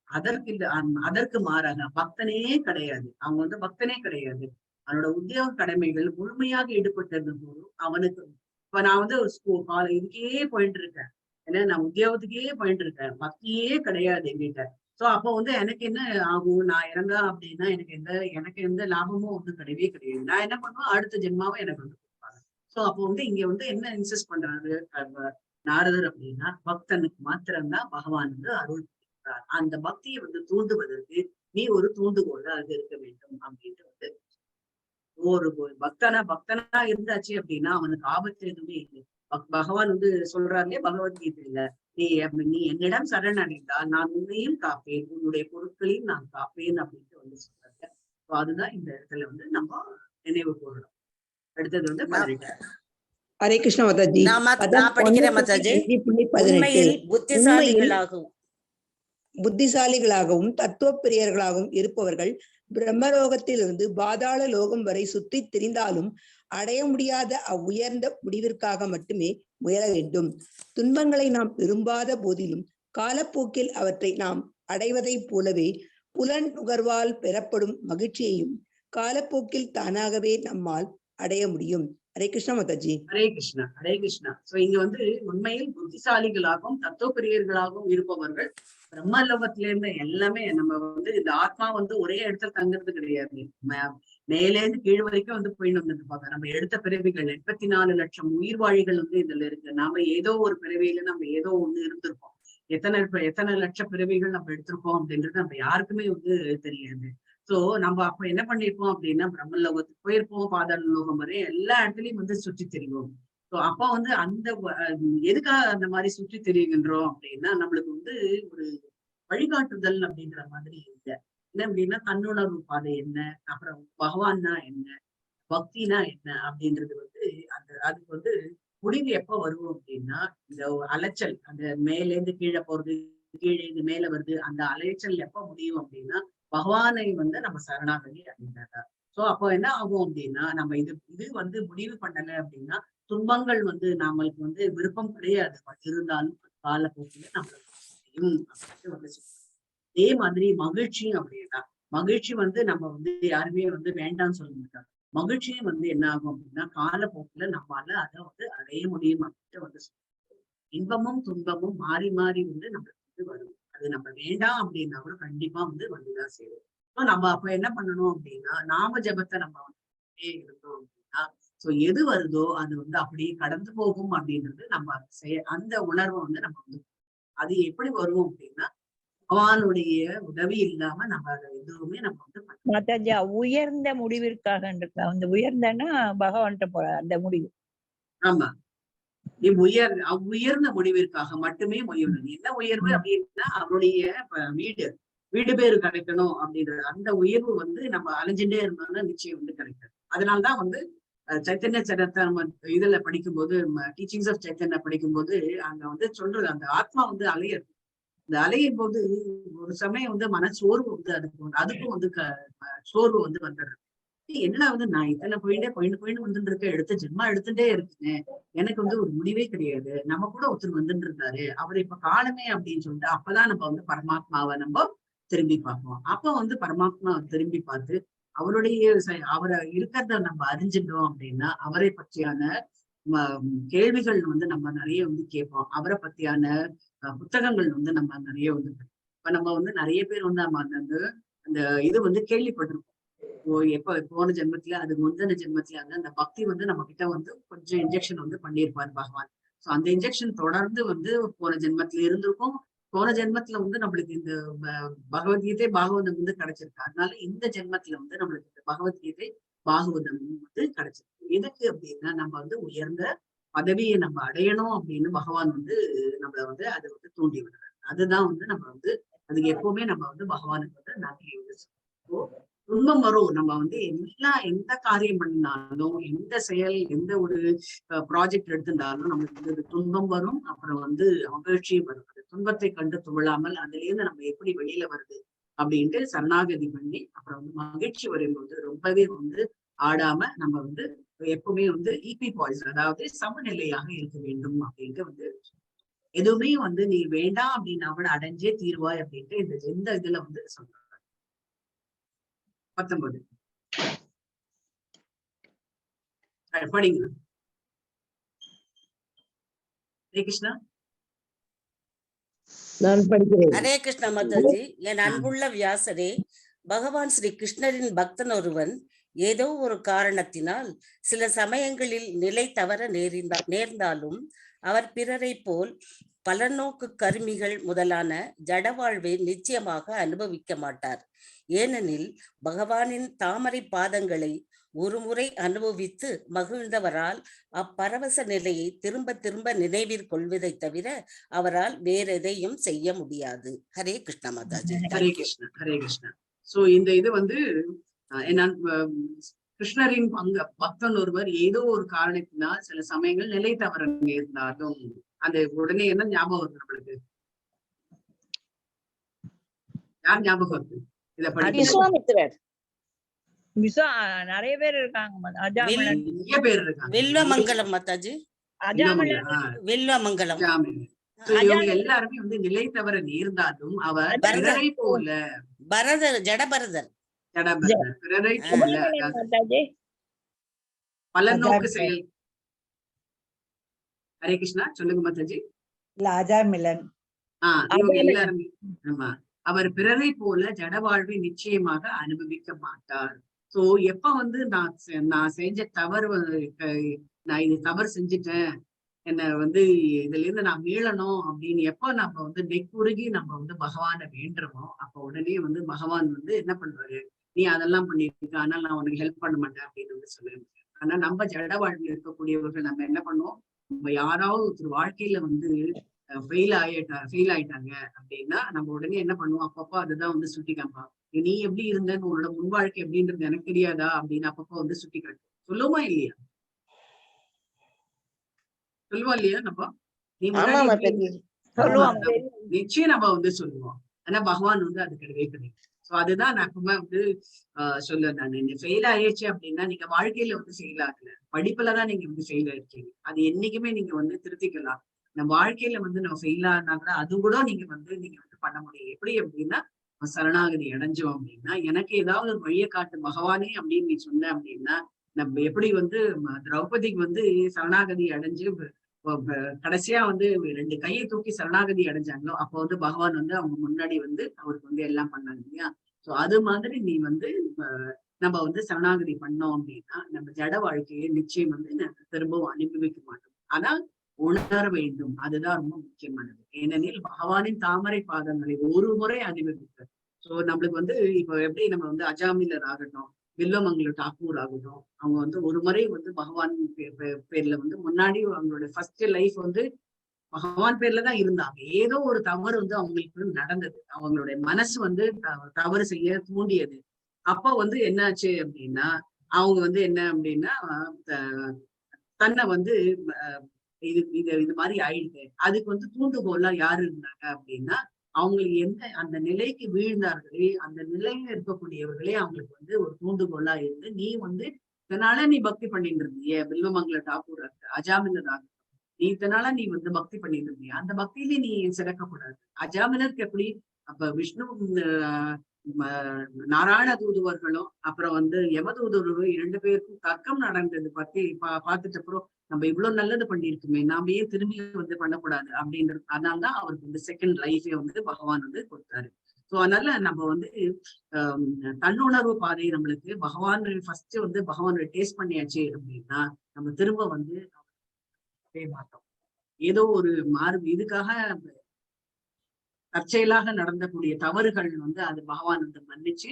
அதற்கு மாறாக பக்தனே கிடையாது, அவங்க வந்து பக்தனே கிடையாது. அவனோட உத்தியோக கடமைகள் முழுமையாக ஈடுபட்டிருந்த போதும் அவனுக்கு இப்ப நான் வந்து ஒரு இதுக்கே போயிட்டு இருக்கேன், ஏன்னா நான் உத்தியோகத்துக்கே போயிட்டு இருக்கேன், பக்தியே கிடையாது என்கிட்ட. சோ அப்போ வந்து எனக்கு என்ன ஆகும், நான் இறந்தா அப்படின்னா எனக்கு எந்த லாபமும் வந்து கிடையவே கிடையாது. நான் என்ன பண்ணுவேன், அடுத்த ஜென்மாவை எனக்கு வந்து கொடுப்பாங்க. சோ அப்போ வந்து இங்க வந்து என்ன இன்சிஸ்ட் பண்றாரு நாரதர் அப்படின்னா, பக்தனுக்கு மாத்திரம்தான் பகவான் வந்து அருள் கொடுக்கிறார். அந்த பக்தியை வந்து தூண்டுவதற்கு நீ ஒரு தூண்டுகோலாக இருக்க வேண்டும் அப்படின்ட்டு வந்து ஒரு பக்தனா இருந்தாச்சு அப்படின்னா அவனுக்கு ஆபத்து எதுவுமே இல்லை. பகவான் வந்து சொல்றாங்க பகவத்கீதையில, நீ என்னிடம் சரணடைந்தால் நான் உன்னையும் காப்பேன், உன்னுடைய பொருட்களையும் நான் காப்பேன் அப்படின்ட்டு வந்து சொல்றாங்க. அதுதான் இந்த இடத்துல வந்து நம்ம நினைவு கூறணும். அடுத்தது வந்து 18. ஹரே கிருஷ்ண மாதாஜி. நான் படிக்கிறேன் மாதாஜி. உண்மையில் புத்திசாலிகளாகவும் தத்துவ பிரியர்களாகவும் இருப்பவர்கள் பிரம்மலோகத்திலிருந்து பாதாள லோகம் வரை சுற்றி திரிந்தாலும் அடைய முடியாத அவ்வுயர்ந்த முடிவிற்காக மட்டுமே முயல வேண்டும். துன்பங்களை நாம் விரும்பாத போதிலும் காலப்போக்கில் அவற்றை நாம் அடைவதைப் போலவே புலன் நுகர்வால் பெறப்படும் மகிழ்ச்சியையும் காலப்போக்கில் தானாகவே நம்மால் அடைய முடியும். ஹரே கிருஷ்ண மாதாஜி. ஹரே கிருஷ்ணா, ஹரே கிருஷ்ணா. சோ இங்க வந்து உண்மையில் புத்திசாலிகளாகவும் தத்துவ பிரியர்களாகவும் இருப்பவர்கள் பிரம்மலோகத்தில இருந்து எல்லாமே நம்ம வந்து இந்த ஆத்மா வந்து ஒரே இடத்துல தங்குறது கிடையாது. மேலேருந்து கீழ் வரைக்கும் வந்து போயிட்டு வந்துட்டு இருப்பாங்க. நம்ம எடுத்த பிறவிகள் 84 லட்சம் உயிர்வாழிகள் வந்து இதுல இருக்கு. நாம ஏதோ ஒரு பிறவியில நம்ம ஏதோ ஒண்ணு இருந்திருப்போம். எத்தனை லட்சம் பிறவிகள் நம்ம எடுத்திருக்கோம் அப்படின்றது நம்ம யாருக்குமே வந்து தெரியாது. சோ நம்ம அப்ப என்ன பண்ணிருப்போம் அப்படின்னா, பிரம்மலோகத்துக்கு போயிருப்போம், பாதாள லோகம் வரை எல்லா இடத்துலயும் வந்து சுற்றி திரிவோம். சோ அப்ப வந்து அந்த எதுக்காக அந்த மாதிரி சுற்றி திரிகின்றோம் அப்படின்னா, நம்மளுக்கு வந்து ஒரு வழிகாட்டுதல் அப்படின்ற மாதிரி இல்லை. என்ன அப்படின்னா, தன்னுணர்வு பாதை என்ன, அப்புறம் பகவான்னா என்ன, பக்தினா என்ன அப்படின்றது வந்து அதுக்கு வந்து முடிவு எப்ப வரும் அப்படின்னா, இந்த அலைச்சல் அந்த மேல இருந்து கீழே போறது, கீழே இருந்து மேல வருது, அந்த அலைச்சல் எப்ப முடியும் அப்படின்னா பகவானை வந்து நம்ம சரணாகதி அடைந்தாங்க. சோ அப்போ என்ன ஆகும் அப்படின்னா, நம்ம இது வந்து முடிவு பண்ணல அப்படின்னா துன்பங்கள் வந்து நம்மளுக்கு வந்து விருப்பம் கிடையாது, இருந்தாலும் காலப்போக்கில நம்மளுக்கு முடியும் அப்படின்ட்டு வந்து அதே மாதிரி மகிழ்ச்சியும் அப்படியேதான். மகிழ்ச்சி வந்து நம்ம வந்து யாருமே வந்து வேண்டாம்னு சொல்ல மாட்டாங்க. மகிழ்ச்சியும் வந்து என்ன ஆகும் அப்படின்னா காலப்போக்கில நம்மளால அதை வந்து அடைய முடியும் அப்படின்ட்டு வந்து இன்பமும் துன்பமும் மாறி மாறி வந்து நம்மளுக்கு வந்து வரும். அது நம்ம வேண்டாம் அப்படின்னா கூட கண்டிப்பா வந்து வந்துதான் சேரும். நம்ம அப்ப என்ன பண்ணணும் அப்படின்னா, நாம ஜபத்தை நம்ம வந்து இருந்தோம் அப்படின்னா சோ எது வருதோ அது வந்து அப்படியே கடந்து போகும் அப்படின்றது நம்ம அந்த உணர்வை வந்து நம்ம வந்து அது எப்படி வரும் அப்படின்னா பகவானுடைய உதவி இல்லாம நம்ம அதை எதுவுமே நம்ம வந்து மாதாஜி உயர்ந்த முடிவிற்காக அந்த உயர்ந்தன்னா பகவான்கிட்ட போற அந்த முடிவு. ஆமா, உயர்ந்த முடிவிற்காக மட்டுமே முயலும். என்ன உயர்வு அப்படின்னா அவருடைய வீடு பேரு கிடைக்கணும் அப்படின்றது. அந்த உயர்வு வந்து நம்ம அலைஞ்சுட்டே இருந்தோம்னா நிச்சயம் வந்து கிடைக்காது. அதனால்தான் வந்து சைத்தன்ய சரித்திர இதுல படிக்கும்போது, டீச்சிங்ஸ் ஆஃப் சைத்தன்யா படிக்கும்போது அங்க வந்து சொல்றது, அந்த ஆத்மா வந்து அலையிறது. இந்த அலையும் போது ஒரு சமயம் வந்து மனச்சோர்வு வந்து அதுக்கும் வந்து சோர்வு வந்து வந்துடுறது. என்ன வந்து நான் இத்தனை போயிட்டு வந்துட்டு இருக்கேன், ஜென்மா எடுத்துட்டே இருக்கேன், எனக்கு வந்து ஒரு முடிவே கிடையாது. நம்ம கூட ஒருத்தர் வந்துட்டு இருந்தாரு, அவர் இப்ப காலமே அப்படின்னு சொல்லிட்டு அப்பதான் நம்ம வந்து பரமாத்மாவை நம்ம திரும்பி பார்ப்போம். அப்ப வந்து பரமாத்மா திரும்பி பார்த்து அவரை இருக்கிறத நம்ம அறிஞ்சிட்டோம் அப்படின்னா அவரை பற்றியான கேள்விகள் வந்து நம்ம நிறைய வந்து கேட்போம். அவரை பத்தியான புத்தகங்கள் வந்து நம்ம நிறைய வந்து இப்ப நம்ம வந்து நிறைய பேர் வந்து நம்ம அந்த இது வந்து கேள்விப்பட்டிருக்கோம். போன ஜென்மத்துல அது முந்தின ஜென்மத்துல அந்த பக்தி வந்து நம்ம கிட்ட வந்து கொஞ்சம் இன்ஜெக்ஷன் வந்து பண்ணியிருப்பாரு பகவான். சோ அந்த இன்ஜெக்ஷன் தொடர்ந்து வந்து போன ஜென்மத்துல இருந்திருக்கும். போன ஜென்மத்துல வந்து நம்மளுக்கு இந்த பகவத்கீதை பாகவதம் வந்து கிடைச்சிருக்கு. அதனால இந்த ஜென்மத்துல வந்து நம்மளுக்கு இந்த பகவத்கீதை பாகவதம் வந்து கிடைச்சிருக்கு. எதுக்கு அப்படின்னா நம்ம வந்து உயர்ந்த பதவியை நம்ம அடையணும் அப்படின்னு பகவான் வந்து நம்மள வந்து அதை வந்து தூண்டி விடுறாரு. அதுதான் வந்து நம்ம வந்து அதுக்கு எப்பவுமே நம்ம வந்து பகவானுக்கு வந்து நன்றி யோசிச்சோம். துன்பம் வரும். நம்ம வந்து எந்த காரியம் பண்ணினாலும், எந்த செயல், எந்த ஒரு ப்ராஜெக்ட் எடுத்திருந்தாலும் நம்மளுக்கு வந்து துன்பம் வரும். அப்புறம் வந்து மகிழ்ச்சியும் வரும். அந்த துன்பத்தை கண்டு துவளாமல் அதுல இருந்து நம்ம எப்படி வெளியில வருது அப்படின்ட்டு சரணாகதி பண்ணி அப்புறம் வந்து மகிழ்ச்சி வரும்போது ரொம்பவே வந்து ஆடாம நம்ம வந்து எப்பவுமே வந்து பாய்ஸ், அதாவது சமநிலையாக இருக்க வேண்டும் அப்படின்ட்டு வந்து எதுவுமே வந்து நீ வேண்டாம் அப்படின்னா கூட அடைஞ்சே தீர்வாய் அப்படின்ட்டு இந்த இதுல வந்து சொல்றாங்க. 19 படிங்க. ஹரே கிருஷ்ணா. நான் படிக்கிறேன். ஹரே கிருஷ்ணா மாதாஜி. என் அன்புள்ள வியாசரே, பகவான் ஸ்ரீ கிருஷ்ணரின் பக்தன் ஒருவன் ஏதோ ஒரு காரணத்தினால் சில சமயங்களில் நிலை தவற நேர்ந்தாலும் அவர் பிறரை போல் பலநோக்கு கருமிகள் முதலான ஜடவாழ்வை நிச்சயமாக அனுபவிக்க மாட்டார். ஏனெனில் பகவானின் தாமரை பாதங்களை ஒரு முறை அனுபவித்து மகிழ்ந்தவரால் அப்பரவச நிலையை திரும்ப திரும்ப நினைவில் கொள்வதை தவிர அவரால் வேற எதையும் செய்ய முடியாது. ஹரே கிருஷ்ணா மாதாஜி. ஹரே கிருஷ்ணா. ஹரே கிருஷ்ணா. சோ இந்த இது வந்து கிருஷ்ணரின் பக்தன் ஒருவர் ஏதோ ஒரு காரணத்தினால் சில சமயங்கள் நிலை தவற நேர்ந்தாலும் அந்த உடனே என்ன ஞாபகம் வருது நம்மளுக்கு? யார் ஞாபகம் வருது? இத விஸ்வாமித்திரர். நிறைய பேர் இருக்காங்க. நிறைய பேர் இருக்காங்க. வில்வமங்கலம் மாதாஜி. வில்வமங்கலம். இவங்க எல்லாருமே வந்து நிலை தவற நேர்ந்தாலும் அவர் பிறரை போல ஜடபரதர் பிறரை போல பலநோக்கு செயல். ஹரே கிருஷ்ணா. சொல்லுங்க மாதாஜி. இவங்க எல்லாருமே ஆமா, அவர் பிறரை போல ஜடவாழ்வை நிச்சயமாக அனுபவிக்க மாட்டார். சோ எப்ப வந்து நான் செஞ்ச தவறு, நான் இது தவறு செஞ்சுட்டேன், என்ன வந்து இதுல இருந்து நான் மீளணும் அப்படின்னு எப்ப நம்ம வந்து நெக்குருகி நம்ம வந்து பகவானை வேண்டுறோமோ அப்ப உடனே வந்து பகவான் வந்து என்ன பண்றாரு, நீ அதெல்லாம் பண்ணிருக்க, ஆனால் நான் உனக்கு ஹெல்ப் பண்ண மாட்டேன் அப்படின்னு வந்து சொல்லுங்க. ஆனா நம்ம ஜட வாழ்வில் இருக்கக்கூடியவர்கள் நம்ம என்ன பண்ணுவோம், நம்ம யாராவது ஒருத்தர் வாழ்க்கையில வந்து ஃபெயில் ஆயிட்டாங்க அப்படின்னா நம்ம உடனே என்ன பண்ணுவோம், அப்பப்போ அதுதான் வந்து சுட்டி காமிப்போம். நீ எப்படி இருந்தன்னு, உன்னோட முன் வாழ்க்கை எப்படின்றது எனக்கு தெரியாதா அப்படின்னு அப்பப்போ வந்து சுட்டி காட்டு சொல்லுமா இல்லையா? சொல்லுவோம் இல்லையா? நம்ம நீ நிச்சயம் நம்ம வந்து சொல்லுவோம். ஆனா பகவான் வந்து அது கிடையவே கிடையாது. சோ அதுதான் நான் எப்பவுமே வந்து சொல்லுவேன். நான் நீங்க ஃபெயில் ஆயிடுச்சு அப்படின்னா நீங்க வாழ்க்கையில வந்து ஃபெயில் ஆகல, படிப்புலதான் நீங்க வந்து ஃபெயில் ஆயிருக்கீங்க. அது என்னைக்குமே நீங்க வந்து திருத்திக்கலாம். நம்ம வாழ்க்கையில வந்து நம்ம ஃபெயில் ஆனா கூட அது கூட நீங்க வந்து பண்ண முடியும். எப்படி அப்படின்னா சரணாகதி அடைஞ்சோம் அப்படின்னா, எனக்கு ஏதாவது ஒரு வழியை காட்டு பகவானே அப்படின்னு நீ சொன்ன அப்படின்னா, நம்ம எப்படி வந்து திரௌபதிக்கு வந்து சரணாகதி அடைஞ்சு கடைசியா வந்து 2 கையை தூக்கி சரணாகதி அடைஞ்சாங்களோ அப்போ வந்து பகவான் வந்து அவங்க முன்னாடி வந்து அவருக்கு வந்து எல்லாம் பண்ணாங்க இல்லையா? சோ அது மாதிரி நீ வந்து நம்ம வந்து சரணாகதி பண்ணோம் அப்படின்னா நம்ம ஜட வாழ்க்கையை நிச்சயம் வந்து திரும்பவும் அனுபவிக்க மாட்டோம். ஆனா உணர வேண்டும். அதுதான் ரொம்ப முக்கியமானது. ஏனெனில் பகவானின் தாமரை பாதங்களை ஒரு முறை அனுபவித்தார். சோ நம்மளுக்கு வந்து இப்ப எப்படி நம்ம வந்து அஜாமிலர் ஆகட்டும், வில்வமங்கல டாக்கூர் ஆகட்டும், அவங்க வந்து ஒரு முறை வந்து பகவான் பேர்ல வந்து முன்னாடி அவங்களோட ஃபர்ஸ்ட் லைஃப் வந்து பகவான் பேர்ல தான் இருந்தாங்க. ஏதோ ஒரு தவறு வந்து அவங்களுக்கு நடந்தது, அவங்களுடைய மனசு வந்து தவறு செய்ய தூண்டியது. அப்ப வந்து என்னாச்சு அப்படின்னா அவங்க வந்து என்ன அப்படின்னா தன்னை வந்து இது மாதிரி ஆயிடுது. அதுக்கு வந்து தூண்டுகோலா யாரு இருந்தாங்க அப்படின்னா அவங்களுக்கு அந்த நிலைக்கு வீழ்ந்தார்களே, அந்த நிலையில இருக்கக்கூடியவர்களே அவங்களுக்கு வந்து ஒரு தூண்டுகோலா இருந்து, நீ வந்து இதனால நீ பக்தி பண்ணிட்டு இருந்திய வில்வமங்கல டாக்கூர் அஜாமிலர் நீ இதனால நீ வந்து பக்தி பண்ணிட்டு இருந்திய, அந்த பக்தியிலே நீ சிறக்கக்கூடாது. அஜாமிலருக்கு எப்படி அப்ப விஷ்ணு நாராயண தூதுவர்களும் அப்புறம் வந்து யமதூதுவர்களும் 2 பேருக்கும் தர்க்கம் நடந்தது பத்தி பார்த்துட்ட அப்புறம் நம்ம இவ்வளவு நல்லது பண்ணிருக்குமே, நாம ஏன் திரும்பி வந்து பண்ணக்கூடாது அப்படின்றது. அதனாலதான் அவருக்கு வந்து செகண்ட் லைஃபே வந்து பகவான் வந்து கொடுத்தாரு. சோ அதனால நம்ம வந்து தன்னுணர்வு பாதை நம்மளுக்கு பகவான் ஃபர்ஸ்ட் வந்து பகவான் டேஸ்ட் பண்ணியாச்சு அப்படின்னா நம்ம திரும்ப வந்து மாட்டோம். ஏதோ ஒரு இதுக்காக தற்செயலாக நடந்தக்கூடிய தவறுகள் வந்து அது பகவான் வந்து மன்னிச்சு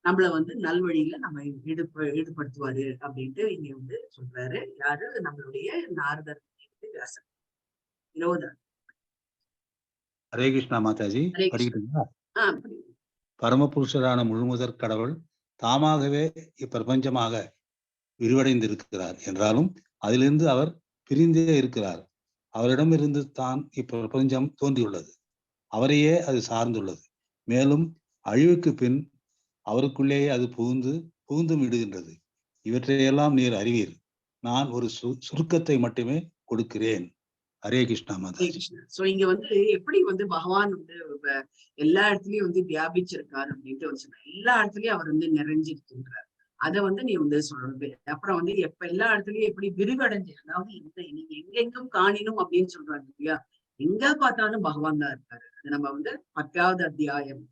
நம்மள வந்து நல்வழியில நம்ம ஈடுபடுத்துவாரு அப்படின்ட்டு இங்க வந்து சொல்றாரு. யாரு? நம்மளுடைய நாரதர் வியாசர். 20. ஹரே கிருஷ்ணா மாதாஜி. படிக்கிட்டீங்களா? பரமபுருஷரான முழுமுதற் கடவுள் தாமாகவே இப்பிரபஞ்சமாக விரிவடைந்திருக்கிறார் என்றாலும் அதிலிருந்து அவர் பிரிந்தே இருக்கிறார். அவரிடமிருந்து தான் இப்பிரபஞ்சம் தோன்றியுள்ளது. அவரையே அது சார்ந்துள்ளது. மேலும் அழிவுக்கு பின் அவருக்குள்ளேயே அது புகுந்தும் விடுகின்றது. இவற்றையெல்லாம் நீர் அறிவீர். நான் ஒரு சுருக்கத்தை மட்டுமே கொடுக்கிறேன். ஹரே கிருஷ்ணா மாதாஜி. சோ இங்க வந்து எப்படி வந்து பகவான் வந்து எல்லா இடத்துலயும் வந்து வியாபிச்சிருக்காரு அப்படின்ட்டு வந்து சொன்னார். எல்லா இடத்துலயும் அவர் வந்து நிறைஞ்சிருக்கின்றார். அதை வந்து நீ வந்து சொல்றது. அப்புறம் வந்து எல்லா இடத்துலயும் எப்படி விரிவடைஞ்சு, அதாவது நீங்க எங்கெங்கும் காணினும் அப்படின்னு சொல்றாங்க இல்லையா, எங்க பார்த்தாலும் பகவான் தான் இருக்காரு. அது நம்ம வந்து 10வது அத்தியாயம்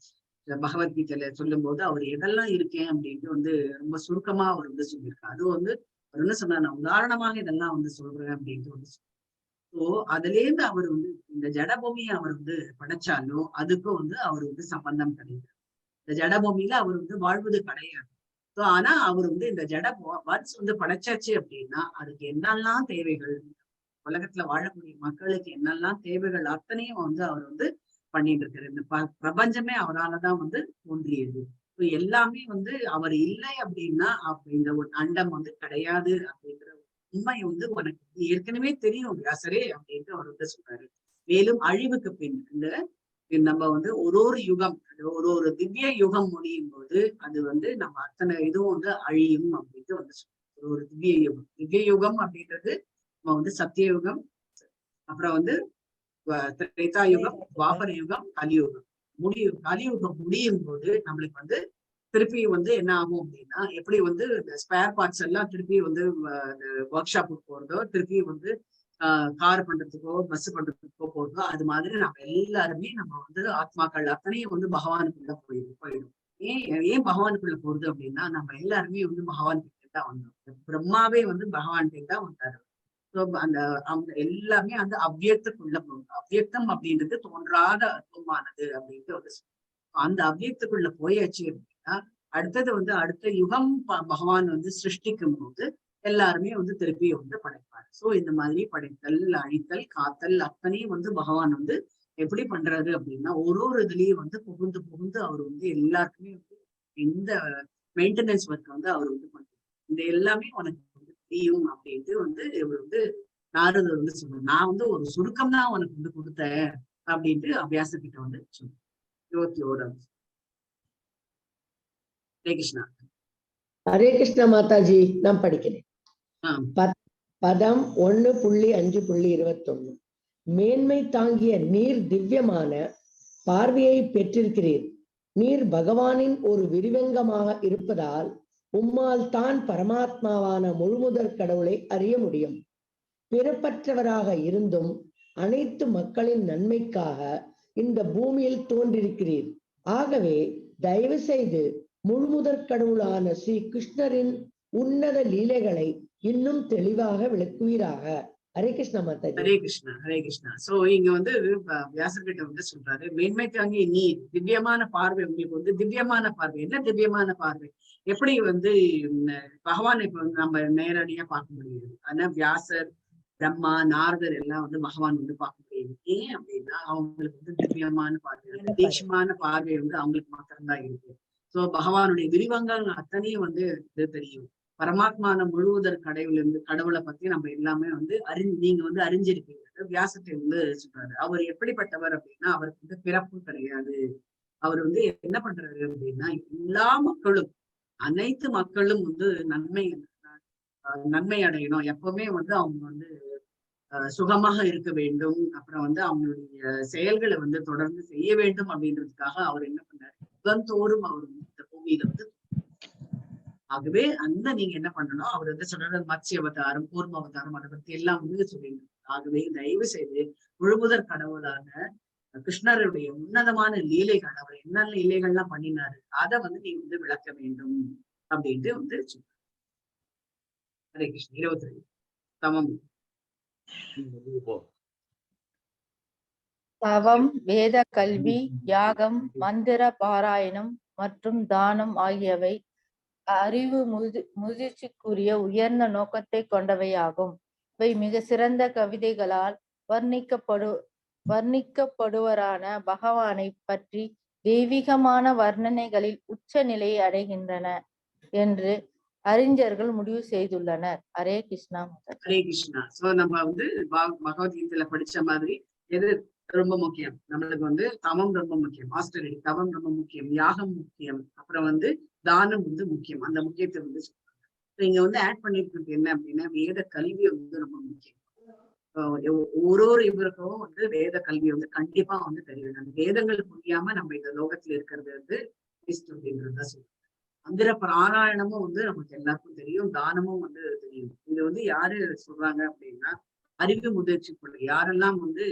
பகவத்கீதையில சொல்லும் போது அவர் எதெல்லாம் இருக்கேன் அப்படின்ட்டு வந்து ரொம்ப சுருக்கமா அவர் வந்து சொல்லியிருக்காரு. அது வந்து அவர் என்ன சொன்னார், நான் உதாரணமாக இதெல்லாம் வந்து சொல்றேன் அப்படின்ட்டு வந்து. ஸோ அதுல இருந்து அவர் வந்து இந்த ஜடபூமியை அவர் வந்து படைச்சாலும் அதுக்கும் வந்து அவர் வந்து சம்பந்தம் கிடையாது. இந்த ஜடபூமியில அவர் வந்து வாழ்வது கிடையாது. ஸோ ஆனா அவர் வந்து இந்த ஒன்ஸ் வந்து படைச்சாச்சு அப்படின்னா அதுக்கு என்னெல்லாம் தேவைகள், உலகத்துல வாழக்கூடிய மக்களுக்கு என்னெல்லாம் தேவைகள் அத்தனையும் வந்து அவர் வந்து பண்ணிட்டு இருக்காரு. இந்த பிரபஞ்சமே அவராலதான் வந்து தோன்றியது. எல்லாமே வந்து அவர் இல்லை அப்படின்னா இந்த ஒரு அண்டம் வந்து கிடையாது அப்படிங்கிற உண்மை வந்து உனக்கு ஏற்கனவே தெரியும் வியாசரே அப்படின்ட்டு அவர் வந்து சொல்றாரு. மேலும் அழிவுக்கு பின் நம்ம வந்து ஒரு யுகம், ஒரு திவ்ய யுகம் முடியும் போது அது வந்து நம்ம அத்தனை இதுவும் வந்து அழியும் அப்படின்ட்டு வந்து சொல்றோம். ஒரு திவ்ய யுகம். திவ்ய யுகம் அப்படின்றது நம்ம வந்து சத்தியயுகம், அப்புறம் வந்து திரேதா யுகம், துவாபர யுகம், கலியுகம். கலியுகம் முடியும் போது நம்மளுக்கு வந்து திருப்பி வந்து என்ன ஆகும் அப்படின்னா, எப்படி வந்து இந்த ஸ்பேர் பார்ட்ஸ் எல்லாம் திருப்பி வந்து ஒர்க் ஷாப்புக்கு போறதோ, திருப்பி வந்து கார் பண்றதுக்கோ பஸ் பண்றதுக்கோ போறதோ, அது மாதிரி நம்ம எல்லாருமே நம்ம வந்து ஆத்மாக்கள் அத்தனையும் வந்து பகவானுக்குள்ள போயிடும். ஏன் பகவானுக்குள்ள போறது அப்படின்னா, நம்ம எல்லாருமே வந்து பகவான் கிட்ட தான் வந்தோம். பிரம்மாவே வந்து பகவான் கிட்ட தான் வந்தாரு. அவங்க எல்லாமே அந்த அவ்வியத்துக்குள்ள போகும். அவ்வியக்தம் அப்படின்றது தோன்றாத அர்த்தமானது அப்படின்ட்டு வந்து அந்த அவ்வியத்துக்குள்ள போயாச்சு அப்படின்னா அடுத்தது வந்து அடுத்த யுகம் பகவான் வந்து சிருஷ்டிக்கும் போது எல்லாருமே வந்து திருப்பி வந்து படைப்பாரு. சோ இந்த மாதிரி படைத்தல், அழித்தல், காத்தல் அத்தனையும் வந்து பகவான் வந்து எப்படி பண்றாரு அப்படின்னா ஒரு இதுலயும் வந்து புகுந்து அவர் வந்து எல்லாருக்குமே வந்து இந்த மெயின்டெனன்ஸ் ஒர்க் வந்து அவர் வந்து பண்றாரு. இந்த எல்லாமே உனக்கு வந்து தெரியும் அப்படின்ட்டு வந்து இவர் வந்து நாரதர் வந்து சொல்றாரு. நான் வந்து ஒரு சுருக்கம் தான் உனக்கு வந்து கொடுத்தேன் அப்படின்ட்டு அபியாசக்கிட்ட வந்து சொன்னேன். 21. ஹரே கிருஷ்ணா. ஹரே கிருஷ்ணா மாதாஜி. நான் படிக்கிறேன். பதம் 1.5.21. மேன்மை தாங்கிய நீர் திவ்யமான பார்வையை பெற்றிருக்கிறீர். நீர் பகவானின் ஒரு விரிவங்கமாக இருப்பதால் உம்மால் தான் பரமாத்மாவான முழுமுதற் கடவுளை அறிய முடியும். பிறப்பற்றவராக இருந்தும் அனைத்து மக்களின் நன்மைக்காக இந்த பூமியில் தோன்றிருக்கிறீர். ஆகவே தயவு செய்து முழுமுதற் கடவுளான ஸ்ரீ கிருஷ்ணரின் உன்னத லீலைகளை இன்னும் தெளிவாக விளக்குவீராக. ஹரே கிருஷ்ணா மாதாஜி. ஹரே கிருஷ்ணா. ஹரே கிருஷ்ணா. சோ இங்க வந்து வியாசர்கிட்ட வந்து சொல்றாரு, மேன்மை தாங்கிய நீர் திவ்யமான பார்வை. உங்களுக்கு வந்து திவ்யமான பார்வை. என்ன திவ்யமான பார்வை? எப்படி வந்து பகவான் இப்ப நம்ம நேரடியா பார்க்க முடியாது. ஆனா வியாசர், பிரம்மா, நாரதர் எல்லாம் வந்து பகவான் வந்து பார்க்க முடியாது. ஏன் அப்படின்னா அவங்களுக்கு வந்து திவ்யமான பார்வை, தீட்சமான பார்வை வந்து அவங்களுக்கு மாத்திரம்தான் இருக்கு. சோ பகவானுடைய விரிவங்கள் அத்தனையும் வந்து தெரியும். பரமாத்மான முழுவதற் கடவுளை பத்தி நம்ம எல்லாமே வந்து நீங்க வந்து அறிஞ்சிருக்கீங்க. வியாசத்தை வந்து சொல்றாரு. அவர் எப்படிப்பட்டவர் அப்படின்னா அவருக்கு வந்து பிறப்பு கிடையாது. அவர் வந்து என்ன பண்றாரு அப்படின்னா எல்லா மக்களும், அனைத்து மக்களும் வந்து நன்மை அடையணும். எப்பவுமே வந்து அவங்க வந்து சுகமாக இருக்க வேண்டும். அப்புறம் வந்து அவங்களுடைய செயல்களை வந்து தொடர்ந்து செய்ய வேண்டும் அப்படின்றதுக்காக அவர் என்ன பண்ணாரு, யுகந்தோறும் அவர் இந்த பூமியில வந்து ஆகவே அந்த நீங்க என்ன பண்ணணும், அவர் வந்து சொல்றது மத்ஸ்ய அவதாரம், கூர்ம அவதாரம், அதை பத்தி எல்லாம் வந்து சொல்லிங்க. ஆகவே தயவு செய்து முழுமுதற் கடவுளான கிருஷ்ணருடைய உன்னதமான லீலைகள், அவர் என்ன லீலைகள்லாம் பண்ணினாரு அதை வந்து நீ வந்து விளக்க வேண்டும் அப்படின்ட்டு வந்து சொல்ற. ஹரே கிருஷ்ண. 22 தவம். தவம், வேத கல்வி, யாகம், மந்திர பாராயணம் மற்றும் தானம் ஆகியவை அறிவு முதிர்ச்சிக்குரிய உயர்ந்த நோக்கத்தை கொண்டவையாகும். இவை மிக சிறந்த கவிதைகளால் வர்ணிக்கப்படுவரான பகவானை பற்றி தெய்வீகமான வர்ணனைகளில் உச்ச நிலையை அடைகின்றன என்று அறிஞர்கள் முடிவு செய்துள்ளனர். ஹரே கிருஷ்ணா. ஹரே கிருஷ்ணா. சோ நம்ம வந்து பகவத்கீதையில படிச்ச மாதிரி எது ரொம்ப முக்கியம், நம்மளுக்கு வந்து தவம் ரொம்ப முக்கியம், ஆஸ்திரேலியா தவம் ரொம்ப முக்கியம், யாகம் முக்கியம், அப்புறம் வந்து தானம் வந்து முக்கியம். அந்த முக்கியத்தை வந்து இங்க வந்து ஆட் பண்ணிட்டு இருக்கு என்ன அப்படின்னா வேத கல்வி வந்து ரொம்ப முக்கியம். ஒரு இவருக்கும் வந்து வேத கல்வி வந்து கண்டிப்பா வந்து தெரியும். அந்த வேதங்கள் புரியாம நம்ம இந்த லோகத்துல இருக்கிறது வந்து அப்படின்றதுதான் சொல்லுவோம். மந்திர பாராயணமும் வந்து நமக்கு எல்லாருக்கும் தெரியும், தானமும் வந்து தெரியும். இது வந்து யாரு சொல்றாங்க அப்படின்னா அறிவு முதிர்ச்சி கொள்ள யாரெல்லாம் வந்து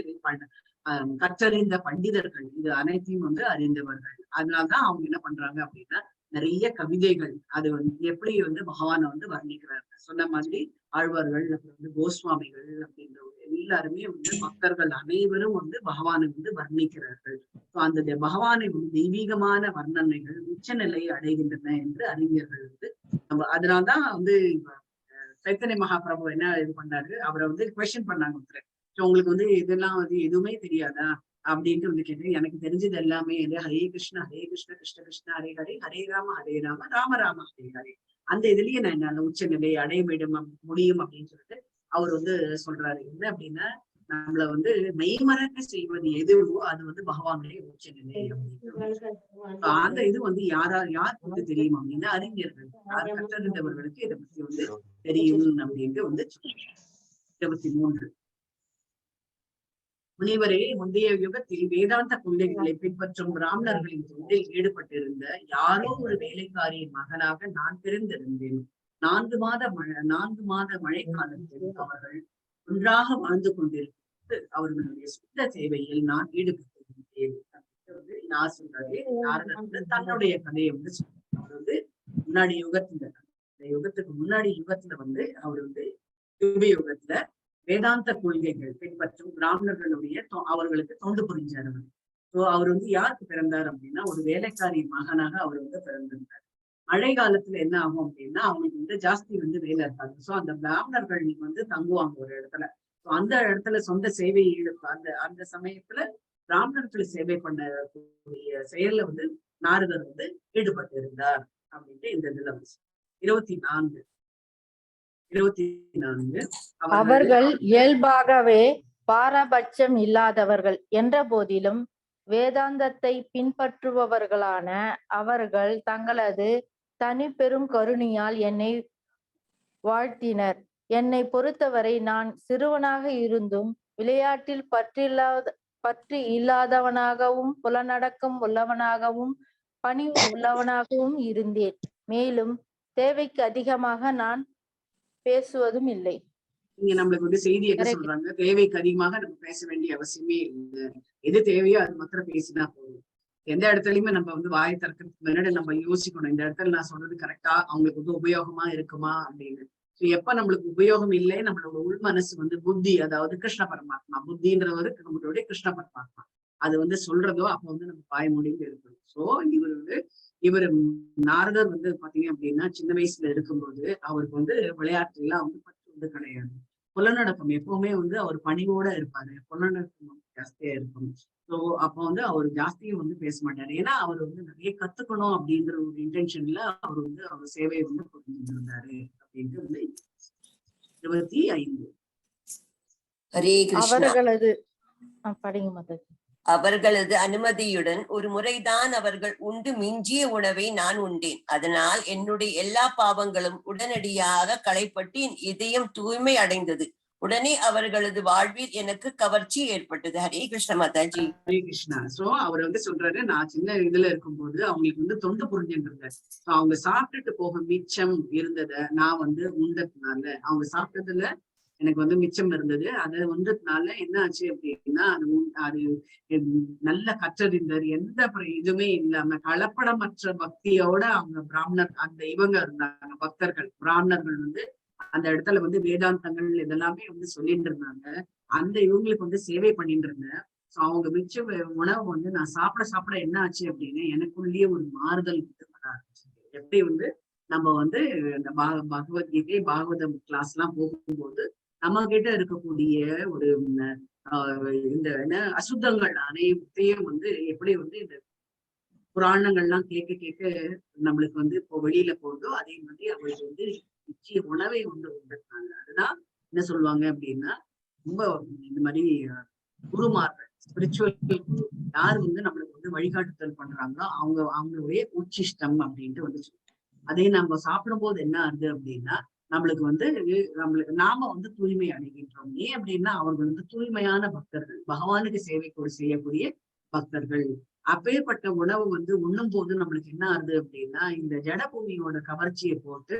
கற்றறிந்த பண்டிதர்கள், இது அனைத்தையும் வந்து அறிந்தவர்கள். அதனால்தான் அவங்க என்ன பண்றாங்க அப்படின்னா நிறைய கவிதைகள் அது வந்து எப்படி வந்து பகவானை வந்து வர்ணிக்கிறாங்க. சொன்ன மாதிரி ஆழ்வார்கள், அப்புறம் வந்து கோஸ்வாமிகள் அப்படின்ற எல்லாருமே வந்து பக்தர்கள் அனைவரும் வந்து பகவானை வந்து வர்ணிக்கிறார்கள். அந்த பகவானை வந்து தெய்வீகமான வர்ணனைகள் உச்சநிலையை அடைகின்றன என்று அறிஞர்கள் வந்து அதனால்தான் வந்து சைத்தன்ய மகாபிரபு என்ன இது பண்ணாரு, அவரை வந்து கொஸ்டின் பண்ணாங்க ஒருத்தர், உங்களுக்கு வந்து இதெல்லாம் வந்து எதுவுமே தெரியாதா அப்படின்ட்டு வந்து கேட்டேன். எனக்கு தெரிஞ்சது எல்லாமே ஹரே கிருஷ்ணா கிருஷ்ண கிருஷ்ண ஹரே ஹரே, ஹரே ராம ராம ராம ஹரே ஹரே, அந்த இதுலயே நான் என்ன உச்ச நிலையை அடைய முடியும் அப்படின்னு சொல்லிட்டு அவர் வந்து சொல்றாரு. என்ன அப்படின்னா நம்மள வந்து மெய்மறக்க செய்வது எதுவோ அது வந்து பகவானுடைய உச்ச நிலை அப்படின்னு. அந்த இது வந்து யாருக்கு வந்து தெரியும் அப்படின்னா அறிஞர்கள், யார் கற்றறிந்தவர்களுக்கு இதை பத்தி வந்து தெரியும் அப்படின்ட்டு வந்து 23 முனிவரே, முந்தைய யுகத்தில் வேதாந்த கொள்கைகளை பின்பற்றும் பிராமணர்களின் தொண்டில் ஈடுபட்டிருந்த யாரோ ஒரு வேலைக்காரியின் மகனாக நான் பிறந்திருந்தேன். 4 மாத மழை காலத்தில் அவர்கள் ஒன்றாக வாழ்ந்து கொண்டிருக்கிறது அவர்களுடைய சுத்த சேவையில் நான் ஈடுபட்டிருந்தேன். நான் சொல்றேன் நாரதர் தன்னுடைய கதையை வந்து சொல்றாரு. அவர் வந்து முன்னாடி யுகத்துக்கு முன்னாடி யுகத்துல வந்து அவர் வந்து யுகத்துல வேதாந்த கொள்கைகள் பின்பற்றும் பிராமணர்களுடைய அவர்களுக்கு தொண்டு புரிஞ்சார். அவர் வந்து யாருக்கு பிறந்தார் அப்படின்னா ஒரு வேலைக்காரி மகனாக அவர் வந்து பிறந்திருந்தார். மழை காலத்துல என்ன ஆகும் அப்படின்னா அவங்களுக்கு வந்து ஜாஸ்தி வந்து வேலை இருக்காது. சோ அந்த பிராமணர்கள் வந்து தங்குவாங்க ஒரு இடத்துல. அந்த இடத்துல சொந்த சேவையை அந்த சமயத்துல பிராமணர்கள் சேவை பண்ணக்கூடிய செயல்ல வந்து நாரதர் வந்து ஈடுபட்டு இருந்தார் அப்படின்ட்டு இந்த இதுல வந்து 24 அவர்கள் இயல்பாகவே பாரபட்சம் இல்லாதவர்கள் என்ற போதிலும் வேதாந்தத்தை பின்பற்றுபவர்களான அவர்கள் தங்களது தனி பெரும் கருணையால் என்னை வாழ்த்தினர். என்னை பொறுத்தவரை நான் சிறுவனாக இருந்தும் விளையாட்டில் பற்று இல்லாதவனாகவும் புலனடக்கம் உள்ளவனாகவும் பணிவு உள்ளவனாகவும் இருந்தேன். மேலும் தேவைக்கு அதிகமாக நான் பேசுவதும் இல்லை. இங்க நம்மளுக்கு வந்து செய்தி என்ன சொல்றாங்க, தேவைக்கு அதிகமாக நம்ம பேச வேண்டிய அவசியமே இல்லை, எது தேவையோ அது மாத்திரம் பேசினா போதும். எந்த இடத்துலயுமே நம்ம வந்து வாயை திறக்கிறதுக்கு முன்னாடி நம்ம யோசிக்கணும், இந்த இடத்துல நான் சொல்றது கரெக்டா அவங்களுக்கு வந்து உபயோகமா இருக்குமா அப்படின்னு. எப்ப நம்மளுக்கு உபயோகம் இல்லை, நம்மளோட உள் மனசு வந்து புத்தி, அதாவது கிருஷ்ண பரமாத்மா புத்தின்றவர் நம்மளுடைய கிருஷ்ண பரமாத்மா அது வந்து சொல்றதோ அப்ப வந்து நம்ம வாய் முடிந்து இருக்கணும். சோ இவர் நாரதர் வந்து பாத்தீங்க அப்படின்னா சின்ன வயசுல இருக்கும்போது அவருக்கு வந்து விளையாட்டு எல்லாம் வந்து பற்று வந்து கிடையாது. புலனடக்கம் எப்பவுமே வந்து அவர் பணிவோட இருப்பாரு, புலனடக்கம் ஜாஸ்தியா இருக்கும். ஸோ அப்போ வந்து அவர் ஜாஸ்தியும் வந்து பேச மாட்டாரு. ஏன்னா அவர் வந்து நிறைய கத்துக்கணும் அப்படிங்கிற ஒரு இன்டென்ஷன்ல அவர் வந்து அவர் சேவையை வந்து புரிஞ்சுட்டு இருந்தாரு அப்படின்ட்டு வந்து 25 ஹரே கிருஷ்ணா. அவர்களது அனுமதியுடன் ஒரு முறைதான் அவர்கள் உண்டு மிஞ்சிய உணவை நான் உண்டேன். அதனால் என்னுடைய எல்லா பாவங்களும் உடனடியாக களைப்பட்டு என் இதயம் தூய்மை அடைந்தது. உடனே அவர்களது வாழ்வில் எனக்கு கவர்ச்சி ஏற்பட்டது. ஹரே கிருஷ்ண மாதாஜி. ஹரே கிருஷ்ணா. சோ அவர் வந்து சொல்றாரு, நான் சின்ன இதுல இருக்கும்போது அவங்களுக்கு வந்து தொண்டு புரிஞ்சுட்டு இருந்தேன். அவங்க சாப்பிட்டுட்டு போக மிச்சம் இருந்தத நான் வந்து உண்டதுனால, அவங்க சாப்பிட்டதுல எனக்கு வந்து மிச்சம் இருந்தது. அது வந்ததுனால என்ன ஆச்சு அப்படின்னா, அது நல்ல கற்றறிந்தர், எந்த இதுவுமே இல்லாம கலப்படமற்ற பக்தியோட அவங்க பிராமணர் அந்த இவங்க இருந்தாங்க, பக்தர்கள் பிராமணர்கள் வந்து அந்த இடத்துல வந்து வேதாந்தங்கள் இதெல்லாமே வந்து சொல்லிட்டு இருந்தாங்க. அந்த இவங்களுக்கு வந்து சேவை பண்ணிட்டு இருந்தேன். சோ அவங்க மிச்ச உணவு வந்து நான் சாப்பிட என்ன ஆச்சு அப்படின்னு எனக்குள்ளேயே ஒரு மாறுதல் வந்து வர ஆரம்பிச்சது. எப்படி வந்து நம்ம வந்து இந்த பகவத்கீதை பாகவதம் கிளாஸ் எல்லாம் போகும்போது நம்ம கிட்ட இருக்கக்கூடிய ஒரு இந்த என்ன அசுத்தங்கள் அனைத்தையும் வந்து எப்படி வந்து இந்த புராணங்கள்லாம் கேட்க நம்மளுக்கு வந்து இப்போ வெளியில போகுதோ அதே மாதிரி அவங்களுக்கு வந்து நிச்சய உணவை வந்து உண்டாங்க. அதுதான் என்ன சொல்லுவாங்க அப்படின்னா, ரொம்ப இந்த மாதிரி குருமார்கள் ஸ்பிரிச்சுவல் குரு யார் வந்து நம்மளுக்கு வந்து வழிகாட்டுதல் பண்றாங்களோ அவங்களுடைய உச்சிஷ்டம் அப்படின்ட்டு வந்து சொல்லுவாங்க. அதே நம்ம சாப்பிடும் போது என்ன ஆகுது அப்படின்னா, நம்மளுக்கு வந்து நாம வந்து தூய்மை அடைகின்றோம். ஏன் அப்படின்னா அவர்கள் வந்து தூய்மையான பக்தர்கள், பகவானுக்கு சேவை செய்யக்கூடிய பக்தர்கள். அப்பேற்பட்ட உணவு வந்து உண்ணும் போது நம்மளுக்கு என்ன ஆகுது அப்படின்னா, இந்த ஜடபூமியோட கவர்ச்சியை போட்டு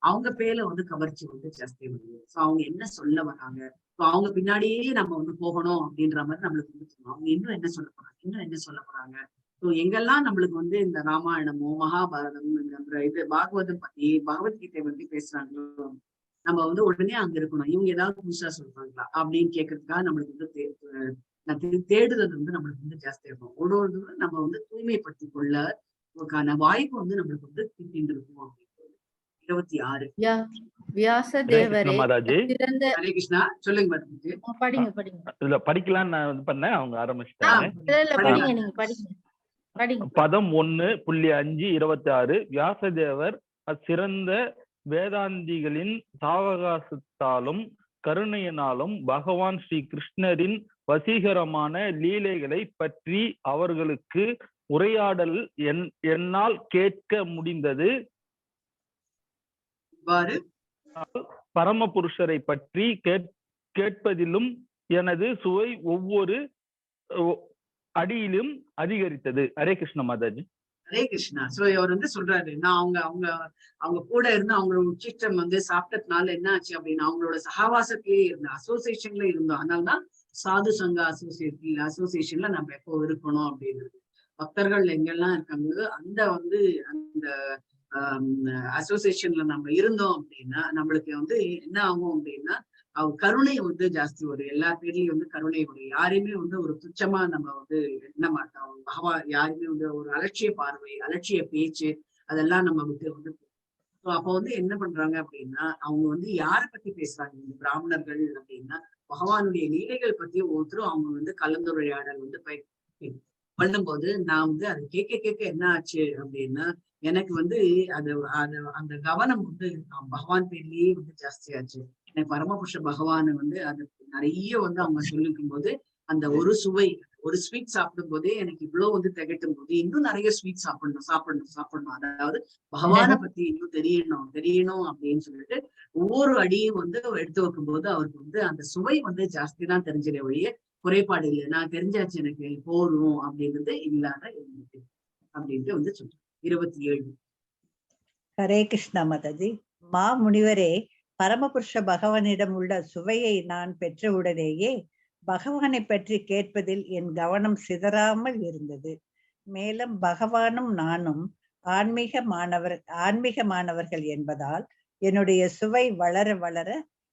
அவங்க பேர்ல வந்து கவர்ச்சி வந்து ஜாஸ்தி வருது. சோ அவங்க என்ன சொல்ல வராங்க, அவங்க பின்னாடியே நம்ம வந்து போகணும் அப்படின்ற மாதிரி நம்மளுக்கு வந்து தோணும். அவங்க இன்னும் என்ன சொல்ல போறாங்க. ஸோ எங்கெல்லாம் நம்மளுக்கு வந்து இந்த ராமாயணமோ மகாபாரதம் இது பாகவதம் பத்தி பகவத்கீதை பத்தி பேசுறாங்களோ நம்ம வந்து உடனே அங்க இருக்கணும். இவங்க ஏதாவது புதுசா சொல்றாங்களா அப்படின்னு கேட்கறதுக்காக நம்மளுக்கு வந்து தேடுதல் வந்து நம்மளுக்கு வந்து ஜாஸ்தியா இருக்கும். ஒரு நம்ம வந்து தூய்மைப்படுத்தி கொள்ளக்கான வாய்ப்பு வந்து நம்மளுக்கு வந்து கிட்டின்னு இருக்கும் அப்படின்னு. 26 வியாசதேவரே சிறந்த ஹரே கிருஷ்ணா. சொல்லுங்க மாதாஜி. படிங்க. இல்ல படிக்கலாம்னு நான் இது பண்ணேன், அவங்க ஆரம்பிச்சிட்டாங்க. பதம் 1.5 26. வியாசதேவர் அச்சிறந்த வேதாந்திகளின் சாவகாசத்தாலும் கருணையினாலும் பகவான் ஸ்ரீ கிருஷ்ணரின் வசீகரமான லீலைகளை பற்றி அவர்களுக்கு உரையாடல் என்னால் கேட்க முடிந்தது. பரமபுருஷரை பற்றி கேட்பதிலும் எனது சுவை ஒவ்வொரு அடியிலும் அதிகரித்தது. ஹரே கிருஷ்ண மாதாஜி. ஹரே கிருஷ்ணா. சோ அவர் வந்து சொல்றாரு, நான் அவங்க கூட இருந்து அவங்களோட உச்சிஷ்டம் வந்து சாப்பிட்டதுனால என்ன ஆச்சு அப்படின்னா, அவங்களோட சகவாசத்திலேயே இருந்தோம், அசோசியேஷன்ல இருந்தோம். அதனாலதான் சாது சங்க அசோசியேஷன்ல நம்ம எப்போ இருக்கணும் அப்படின்றது. பக்தர்கள் எங்கெல்லாம் இருக்காங்களோ அந்த வந்து அந்த அசோசியேஷன்ல நம்ம இருந்தோம் அப்படின்னா நம்மளுக்கு வந்து என்ன ஆகும் அப்படின்னா, கருணை வந்து ஜாஸ்தி வரும். எல்லா பேர்லயும் வந்து கருணை வரும். யாரையுமே வந்து ஒரு துச்சமா நம்ம வந்து எண்ண மாட்டோம். யாருமே வந்து ஒரு அலட்சிய பார்வை, அலட்சிய பேச்சு அதெல்லாம் நம்ம வந்து அப்போ வந்து என்ன பண்றாங்க அப்படின்னா, அவங்க வந்து யாரை பத்தி பேசுறாங்க இந்த பிராமணர்கள் அப்படின்னா, பகவானுடைய லீலைகள் பத்தி ஒவ்வொருத்தரும் அவங்க வந்து கலந்துரையாடல் வந்து பண்ணும்போது நான் வந்து அதை கேட்க என்ன ஆச்சு அப்படின்னா, எனக்கு வந்து அந்த கவனம் வந்து பகவான் பேர்லயே வந்து ஜாஸ்தியாச்சு. எனக்கு பரமபுருஷ பகவான் வந்து அது நிறைய வந்து அவங்க சொல்லிக்கும் போது அந்த ஒரு சுவை, ஒரு ஸ்வீட் சாப்பிடும் போதே எனக்கு இவ்வளவு வந்து திகட்டும் போது இன்னும் நிறைய ஸ்வீட் சாப்பிடணும். அதாவது பகவானை பத்தி இன்னும் தெரியணும் அப்படின்னு சொல்லிட்டு ஒவ்வொரு அடியும் வந்து எடுத்து வைக்கும் போது அவருக்கு வந்து அந்த சுவை வந்து ஜாஸ்தி தான் தெரிஞ்சிட ஒழிய குறைபாடு இல்லை. நான் தெரிஞ்சாச்சு எனக்கு போரும் அப்படின்றது இல்லாத இருந்துச்சு அப்படின்ட்டு வந்து சொல்றேன். 27. ஹரே கிருஷ்ணா மாதாஜி. மா முனிவரே, பரமபுருஷ பகவானிடம் உள்ள சுவையை நான் பெற்றவுடனேயே பகவானை பற்றி கேட்பதில் என் கவனம் சிதறாமல் இருந்தது. மேலும் பகவானும் நானும் ஆன்மீக மாணவர்கள் என்பதால் என்னுடைய சுவை வளர வளர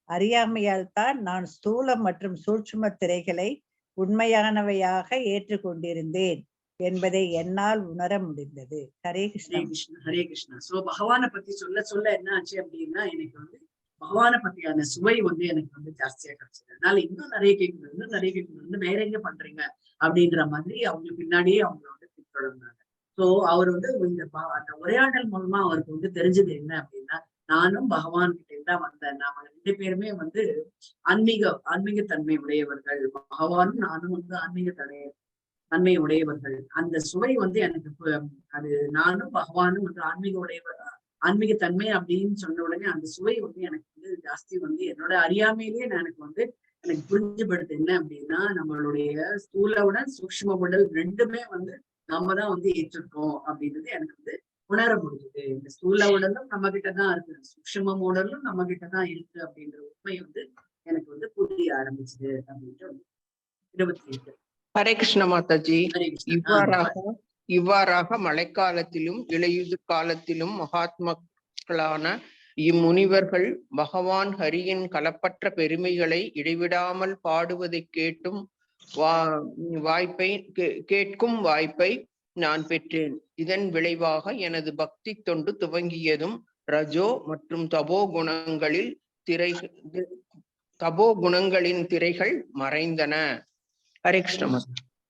அறியாமையால் தான் நான் ஸ்தூல மற்றும் சூட்சும திரைகளை உண்மையானவையாக ஏற்றுக்கொண்டிருந்தேன் என்பதை என்னால் உணர முடிந்தது. ஹரே கிருஷ்ணா. ஹரே கிருஷ்ணா. சோ பகவானை பத்தி சொல்ல என்ன ஆச்சு அப்படின்னா, எனக்கு வந்து பகவானை பத்தியான சுவை வந்து எனக்கு வந்து ஜாஸ்தியா கிடைச்சது. அதனால இன்னும் நிறைய கேட்கணும் வேற எங்க பண்றீங்க அப்படின்ற மாதிரி அவங்க பின்னாடியே அவங்க வந்து பின்தொடர்ந்தாங்க. சோ அவர் வந்து அந்த உரையாடல் மூலமா அவருக்கு வந்து தெரிஞ்சது என்ன அப்படின்னா, நானும் பகவான் கிட்ட தான் வந்தேன். நாம 2 பேருமே வந்து ஆன்மீக தன்மை உடையவர்கள். பகவானும் நானும் வந்து தன்மை உடையவர்கள். அந்த சுவை வந்து எனக்கு அது நானும் பகவானும் வந்து ஆன்மீக தன்மை அப்படின்னு சொன்ன உடனே அந்த சுவை வந்து எனக்கு வந்து ஜாஸ்தி வந்து என்னோட அறியாமையிலேயே எனக்கு புரிஞ்சுபடுது என்ன அப்படின்னா, நம்மளுடைய ஸ்தூல உடல் சூக்ஷ்ம உடல் ரெண்டுமே வந்து நம்ம தான் வந்து ஏற்றிருக்கோம் அப்படின்றது எனக்கு வந்து உணர முடியுது. இந்த ஸ்தூல உடலும் நம்ம கிட்டதான் இருக்கு, சூக்ஷ்ம உடலும் நம்ம கிட்டதான் இருக்கு அப்படின்ற உண்மை வந்து எனக்கு வந்து புரிய ஆரம்பிச்சுது அப்படின்ட்டு 28. ஹரே கிருஷ்ண மாதாஜி. இவ்வாறாக மழைக்காலத்திலும் இலையுதிர் காலத்திலும் மகாத்மாக்களான இம்முனிவர்கள் பகவான் ஹரியின் களப்பற்ற பெருமைகளை இடைவிடாமல் பாடுவதை கேட்கும் வாய்ப்பை நான் பெற்றேன். இதன் விளைவாக எனது பக்தி தொண்டு துவங்கியதும் ரஜோ மற்றும் தபோ குணங்களின் திரைகள் மறைந்தன. ஹரே கிருஷ்ணா.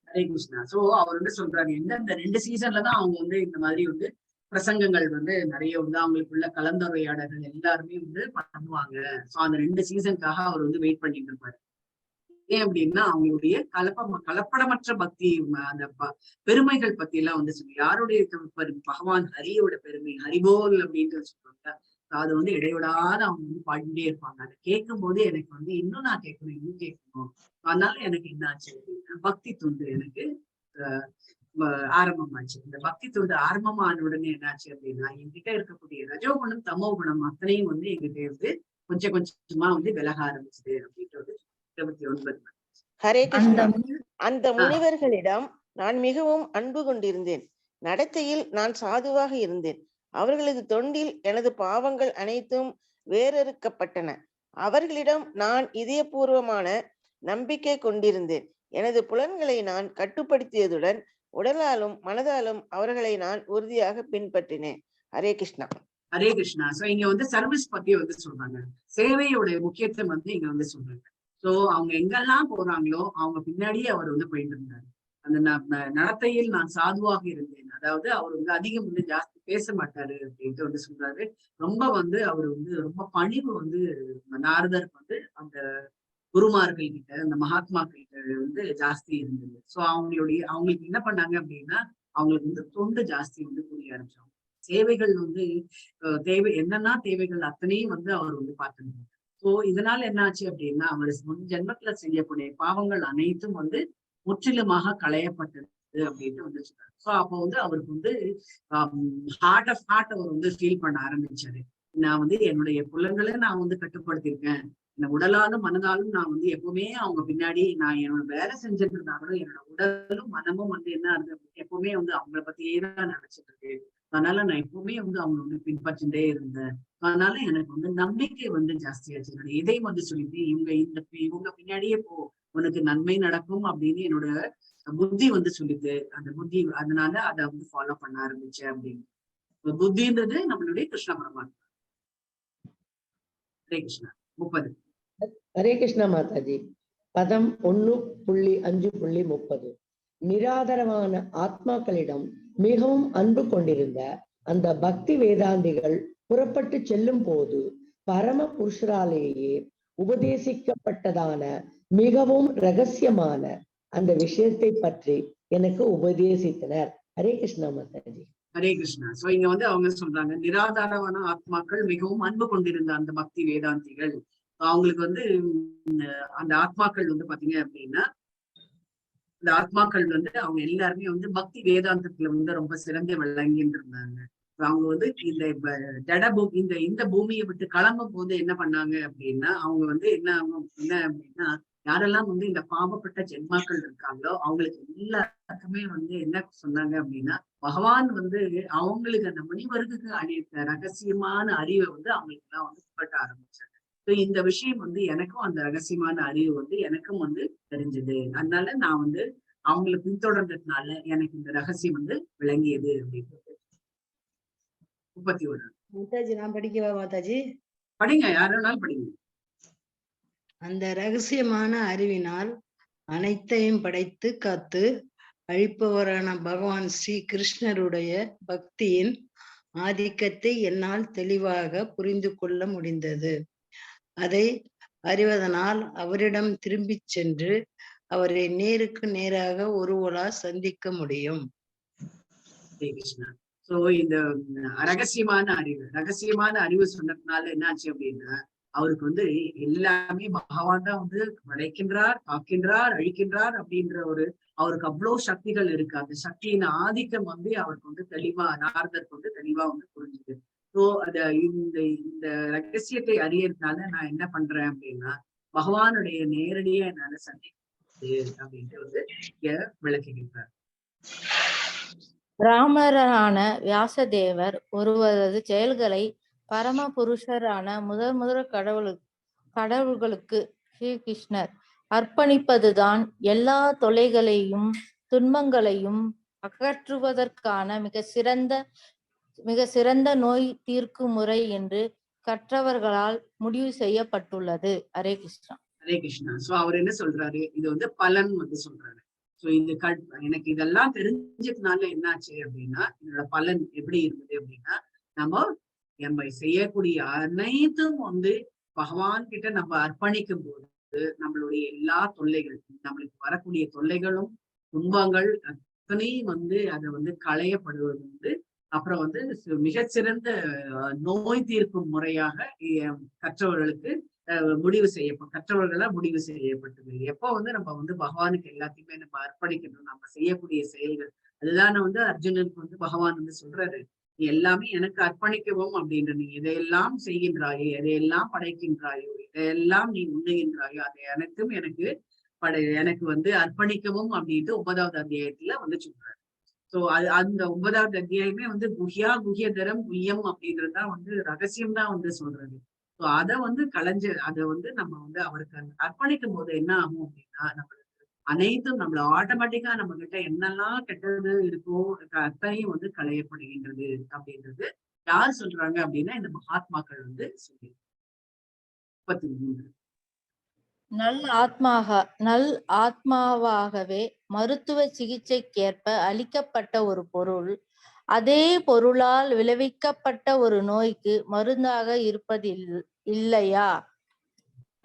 ஹரே கிருஷ்ணா. சோ அவர் வந்து சொல்றாரு, இந்த 2 சீசன்ல தான் அவங்க வந்து இந்த மாதிரி வந்து பிரசங்கங்கள் வந்து நிறைய வந்து அவங்களுக்குள்ள கலந்துரையாடல்கள் எல்லாருமே வந்து பண்ணுவாங்க. சோ அந்த 2 சீசனுக்காக அவர் வந்து வெயிட் பண்ணிட்டு இருப்பாரு. ஏன் அப்படின்னா அவங்களுடைய கலப்படமற்ற பக்தி, அந்த பெருமைகள் பத்தி எல்லாம் வந்து சொல்லி யாருடைய பகவான் ஹரியோட பெருமை, ஹரிபோல் அப்படின்ட்டு சொல்றாங்க. அது வந்து இடைவிடாத அவங்க வந்து பாடிட்டே இருப்பாங்க. அதை கேட்கும் போது எனக்கு வந்து இன்னும் நான் கேட்கணும், இன்னும் கேட்கணும். அதனால எனக்கு என்ன ஆச்சு அப்படின்னா பக்தி துண்டு எனக்கு ஆரம்பமாச்சு. இந்த பக்தி தொண்டு ஆரம்பமான உடனே என்னாச்சு அப்படின்னா என்கிட்ட இருக்கக்கூடிய ரஜோகுணம் தமோ குணம் அத்தனையும் வந்து எங்கிட்ட இருந்து கொஞ்சம் கொஞ்சமா வந்து விலக ஆரம்பிச்சது அப்படின்ட்டு வந்து 29. ஹரே கிருஷ்ணா. அந்த முனிவர்களிடம் நான் மிகவும் அன்பு கொண்டிருந்தேன். நடத்தையில் நான் சாதுவாக இருந்தேன். அவர்களது தொண்டில் எனது பாவங்கள் அனைத்தும் வேறறுக்கப்பட்டன. அவர்களிடம் நான் இதயபூர்வமான நம்பிக்கை கொண்டிருந்தேன். எனது புலன்களை நான் கட்டுப்படுத்தியதுடன் உடலாலும் மனதாலும் அவர்களை நான் உறுதியாக பின்பற்றினேன். ஹரே கிருஷ்ணா. ஹரே கிருஷ்ணா. சோ இங்க வந்து சர்வீஸ் பத்தி வந்து சொல்றாங்க, சேவையோட முக்கியத்துவம் வந்து இங்க வந்து சொல்றாங்க. சோ அவங்க எங்கெல்லாம் போறாங்களோ அவங்க பின்னாடியே அவர் வந்து போயிட்டு இருந்தாரு. அந்த நடத்தையில் நான் சாதுவாக இருந்தேன். அதாவது அவர் வந்து அதிகம் வந்து ஜாஸ்தி பேச மாட்டாரு அப்படின்ட்டு வந்து சொல்றாரு. ரொம்ப வந்து அவர் வந்து ரொம்ப பணிவு வந்து நாரதருக்கு வந்து அந்த குருமார்கள் கிட்ட, அந்த மகாத்மாக்கள் கிட்ட வந்து ஜாஸ்தி இருந்தது. சோ அவங்களுக்கு என்ன பண்ணாங்க அப்படின்னா அவங்களுக்கு வந்து தொண்டு ஜாஸ்தி வந்து புரிய ஆரம்பிச்சாங்க. சேவைகள் வந்து என்னன்னா தேவைகள் அத்தனையும் வந்து அவர் வந்து பார்த்துருந்தாங்க. சோ இதனால என்ன ஆச்சு அப்படின்னா அவர் முன் ஜென்மத்துல செய்யக்கூடிய பாவங்கள் அனைத்தும் வந்து முற்றிலுமாக களையப்பட்டது அப்படின்ட்டு வந்து சொல்றாரு. சோ அப்போ வந்து அவருக்கு வந்து ஹார்ட் ஆஃப் ஹார்ட் அவர் வந்து ஃபீல் பண்ண ஆரம்பிச்சாரு. நான் வந்து என்னுடைய புலன்களை நான் வந்து கட்டுப்படுத்திருக்கேன். இந்த உடலாலும் மனதாலும் நான் வந்து எப்பவுமே அவங்க பின்னாடி நான் என்னோட வேலை செஞ்சுட்டு இருந்தாலும் என்னோட உடலும் மனமும் வந்து என்ன இருந்தது எப்பவுமே வந்து அவங்கள பத்தியே தான் நினைச்சிட்டு இருக்கு. அதனால நான் எப்பவுமே வந்து அவங்க வந்து பின்பற்றிட்டே இருந்தேன். அதனால எனக்கு வந்து நம்பிக்கை வந்து ஜாஸ்தியாச்சு. என்னோட இதையும் வந்து சொல்லிட்டு இவங்க பின்னாடியே போ, உனக்கு நன்மை நடக்கும் அப்படின்னு என்னோட புத்தி வந்து சொல்லிட்டு அந்த புத்தி அதனால அதை வந்து ஃபாலோ பண்ண ஆரம்பிச்சேன் அப்படின்னு. புத்தின்றது நம்மளுடைய கிருஷ்ண பரமாத்மா. ஹரே கிருஷ்ணா. 30. ஹரே கிருஷ்ணா மாதாஜி. பதம் 1.5.30. நிராதரவான ஆத்மாக்களிடம் மிகவும் அன்பு கொண்டிருந்த அந்த பக்தி வேதாந்திகள் புறப்பட்டு செல்லும் போது பரம புருஷராலேயே உபதேசிக்கப்பட்டதான மிகவும் ரகசியமான அந்த விஷயத்தை பற்றி எனக்கு உபதேசித்தனர். ஹரே கிருஷ்ணா மாதாஜி. ஹரே கிருஷ்ணா. சோ இங்க வந்து அவங்க சொல்றாங்க நிராதாரமான ஆத்மாக்கள் மிகவும் அன்பு கொண்டிருந்த அந்த பக்தி வேதாந்திகள். அவங்களுக்கு வந்து அந்த ஆத்மாக்கள் வந்து பாத்தீங்க அப்படின்னா இந்த ஆத்மாக்கள் வந்து அவங்க எல்லாருமே வந்து பக்தி வேதாந்தத்துல வந்து ரொம்ப சிறந்து விளங்கிட்டு இருந்தாங்க. அவங்க வந்து இந்த பூமியை விட்டு கிளம்பும் போது என்ன பண்ணாங்க அப்படின்னா அவங்க வந்து என்ன அப்படின்னா யாரெல்லாம் வந்து இந்த பாவப்பட்ட ஜென்மாக்கள் இருக்காங்களோ அவங்களுக்கு எல்லாருக்குமே வந்து என்ன சொன்னாங்க அப்படின்னா பகவான் வந்து அவங்களுக்கு அந்த முனிவருக்கு அளித்த ரகசியமான அறிவை வந்து அவங்களுக்கு எல்லாம் வந்து புகட்ட ஆரம்பிச்சாங்க. இந்த விஷயம் வந்து எனக்கும் அந்த ரகசியமான அறிவு வந்து எனக்கும் வந்து தெரிஞ்சது. அதனால நான் வந்து அவங்களை பின்தொடர்ந்ததுனால எனக்கு இந்த ரகசியம் வந்து விளங்கியது அப்படின்றது. 31. மாதாஜி நான் படிக்கவா மாதாஜி? படிங்க, யாருனாலும் படிங்க. அந்த ரகசியமான அறிவினால் அனைத்தையும் படைத்து காத்து அழிப்பவரான பகவான் ஸ்ரீ கிருஷ்ணருடைய பக்தியின் ஆதிக்கத்தை என்னால் தெளிவாக புரிந்து கொள்ள முடிந்தது. அதை அறிவதனால் அவரிடம் திரும்பி சென்று அவரை நேருக்கு நேராக ஒருவரா சந்திக்க முடியும். சோ இந்த ரகசியமான அறிவு சொன்னதுனால என்னாச்சு அப்படின்னா அவருக்கு வந்து எல்லாமே பகவான் தான் வந்து படைக்கின்றார், காக்கின்றார், அழிக்கின்றார் அப்படின்ற அவருக்கு அவ்வளவு சக்திகள் இருக்கு. அந்த சக்தியின் ஆதிக்கம் வந்து அவருக்கு வந்து தெளிவா நாரதருக்கு வந்து தெளிவா வந்து புரிஞ்சுது. ஸோ இந்த இந்த ரகசியத்தை அறியறதுனால நான் என்ன பண்றேன் அப்படின்னா, பகவானுடைய நேரடியா என்னால சந்திக்கிறது அப்படின்ட்டு வந்து இங்க விளக்குகின்றார். ராமரான வியாசதேவர் ஒருவரது செயல்களை பரம புருஷரான முதல் கடவுள்களுக்கு ஸ்ரீகிருஷ்ணர் அர்ப்பணிப்பதுதான் எல்லா தொல்லைகளையும் துன்பங்களையும் அகற்றுவதற்கான மிக சிறந்த நோய் தீர்க்கும் முறை என்று கற்றவர்களால் முடிவு செய்யப்பட்டுள்ளது. ஹரே கிருஷ்ணா. ஹரே கிருஷ்ணா. சோ அவர் என்ன சொல்றாரு, இது வந்து பலன் வந்து சொல்றாரு. சோ இது எனக்கு இதெல்லாம் தெரிஞ்சதுனால என்னாச்சு அப்படின்னா, இதோட பலன் எப்படி இருந்தது அப்படின்னா, நம்ம செய்யக்கூடிய அனைத்தும் வந்து பகவான் கிட்ட நம்ம அர்ப்பணிக்கும் போது நம்மளுடைய எல்லா தொல்லைகள், நம்மளுக்கு வரக்கூடிய தொல்லைகளும் துன்பங்கள் அத்தனையும் வந்து அதை வந்து களையப்படுவது வந்து அப்புறம் வந்து மிகச்சிறந்த நோய் தீர்க்கும் முறையாக கற்றவர்களால் முடிவு செய்யப்பட்டது. எப்போ வந்து நம்ம வந்து பகவானுக்கு எல்லாத்தையுமே நம்ம அர்ப்பணிக்கணும், நம்ம செய்யக்கூடிய செயல்கள் அதுதான் வந்து அர்ஜுனனுக்கு வந்து பகவான் வந்து சொல்றாரு, நீ எல்லாமே எனக்கு அர்ப்பணிக்கவும் அப்படின்ற, நீ எதையெல்லாம் செய்கின்றாயோ, எதையெல்லாம் படைக்கின்றாயோ, எதையெல்லாம் நீ உண்ணுகின்றாயோ அதை அனைத்தும் எனக்கு வந்து அர்ப்பணிக்கவும் அப்படின்ட்டு 9வது அத்தியாயத்துல வந்து சொல்றாரு. சோ அந்த 9வது அத்தியாயமே வந்து குஹ்யதரம் குஹ்யம் அப்படின்றதுதான் வந்து ரகசியம் தான் வந்து சொல்றது. சோ அதை வந்து அதை வந்து நம்ம வந்து அவருக்கு அர்ப்பணிக்கும் போது என்ன ஆகும் அப்படின்னா, நம்மளுக்கு அனைத்தும் நம்மள ஆட்டோமேட்டிக்கா நம்ம கிட்ட என்னெல்லாம் கெட்டது இருக்கோ அத்தனையும் வந்து களையப்படுகின்றது அப்படின்றது யார் சொல்றாங்க அப்படின்னா, இந்த மகாத்மாக்கள் வந்து சொல்லி 33. நல் ஆத்மாவாகவே மருத்துவ சிகிச்சைக்கேற்ப அளிக்கப்பட்ட ஒரு பொருள் அதே பொருளால் விளைவிக்கப்பட்ட ஒரு நோய்க்கு மருந்தாக இருப்பது இல்லையா?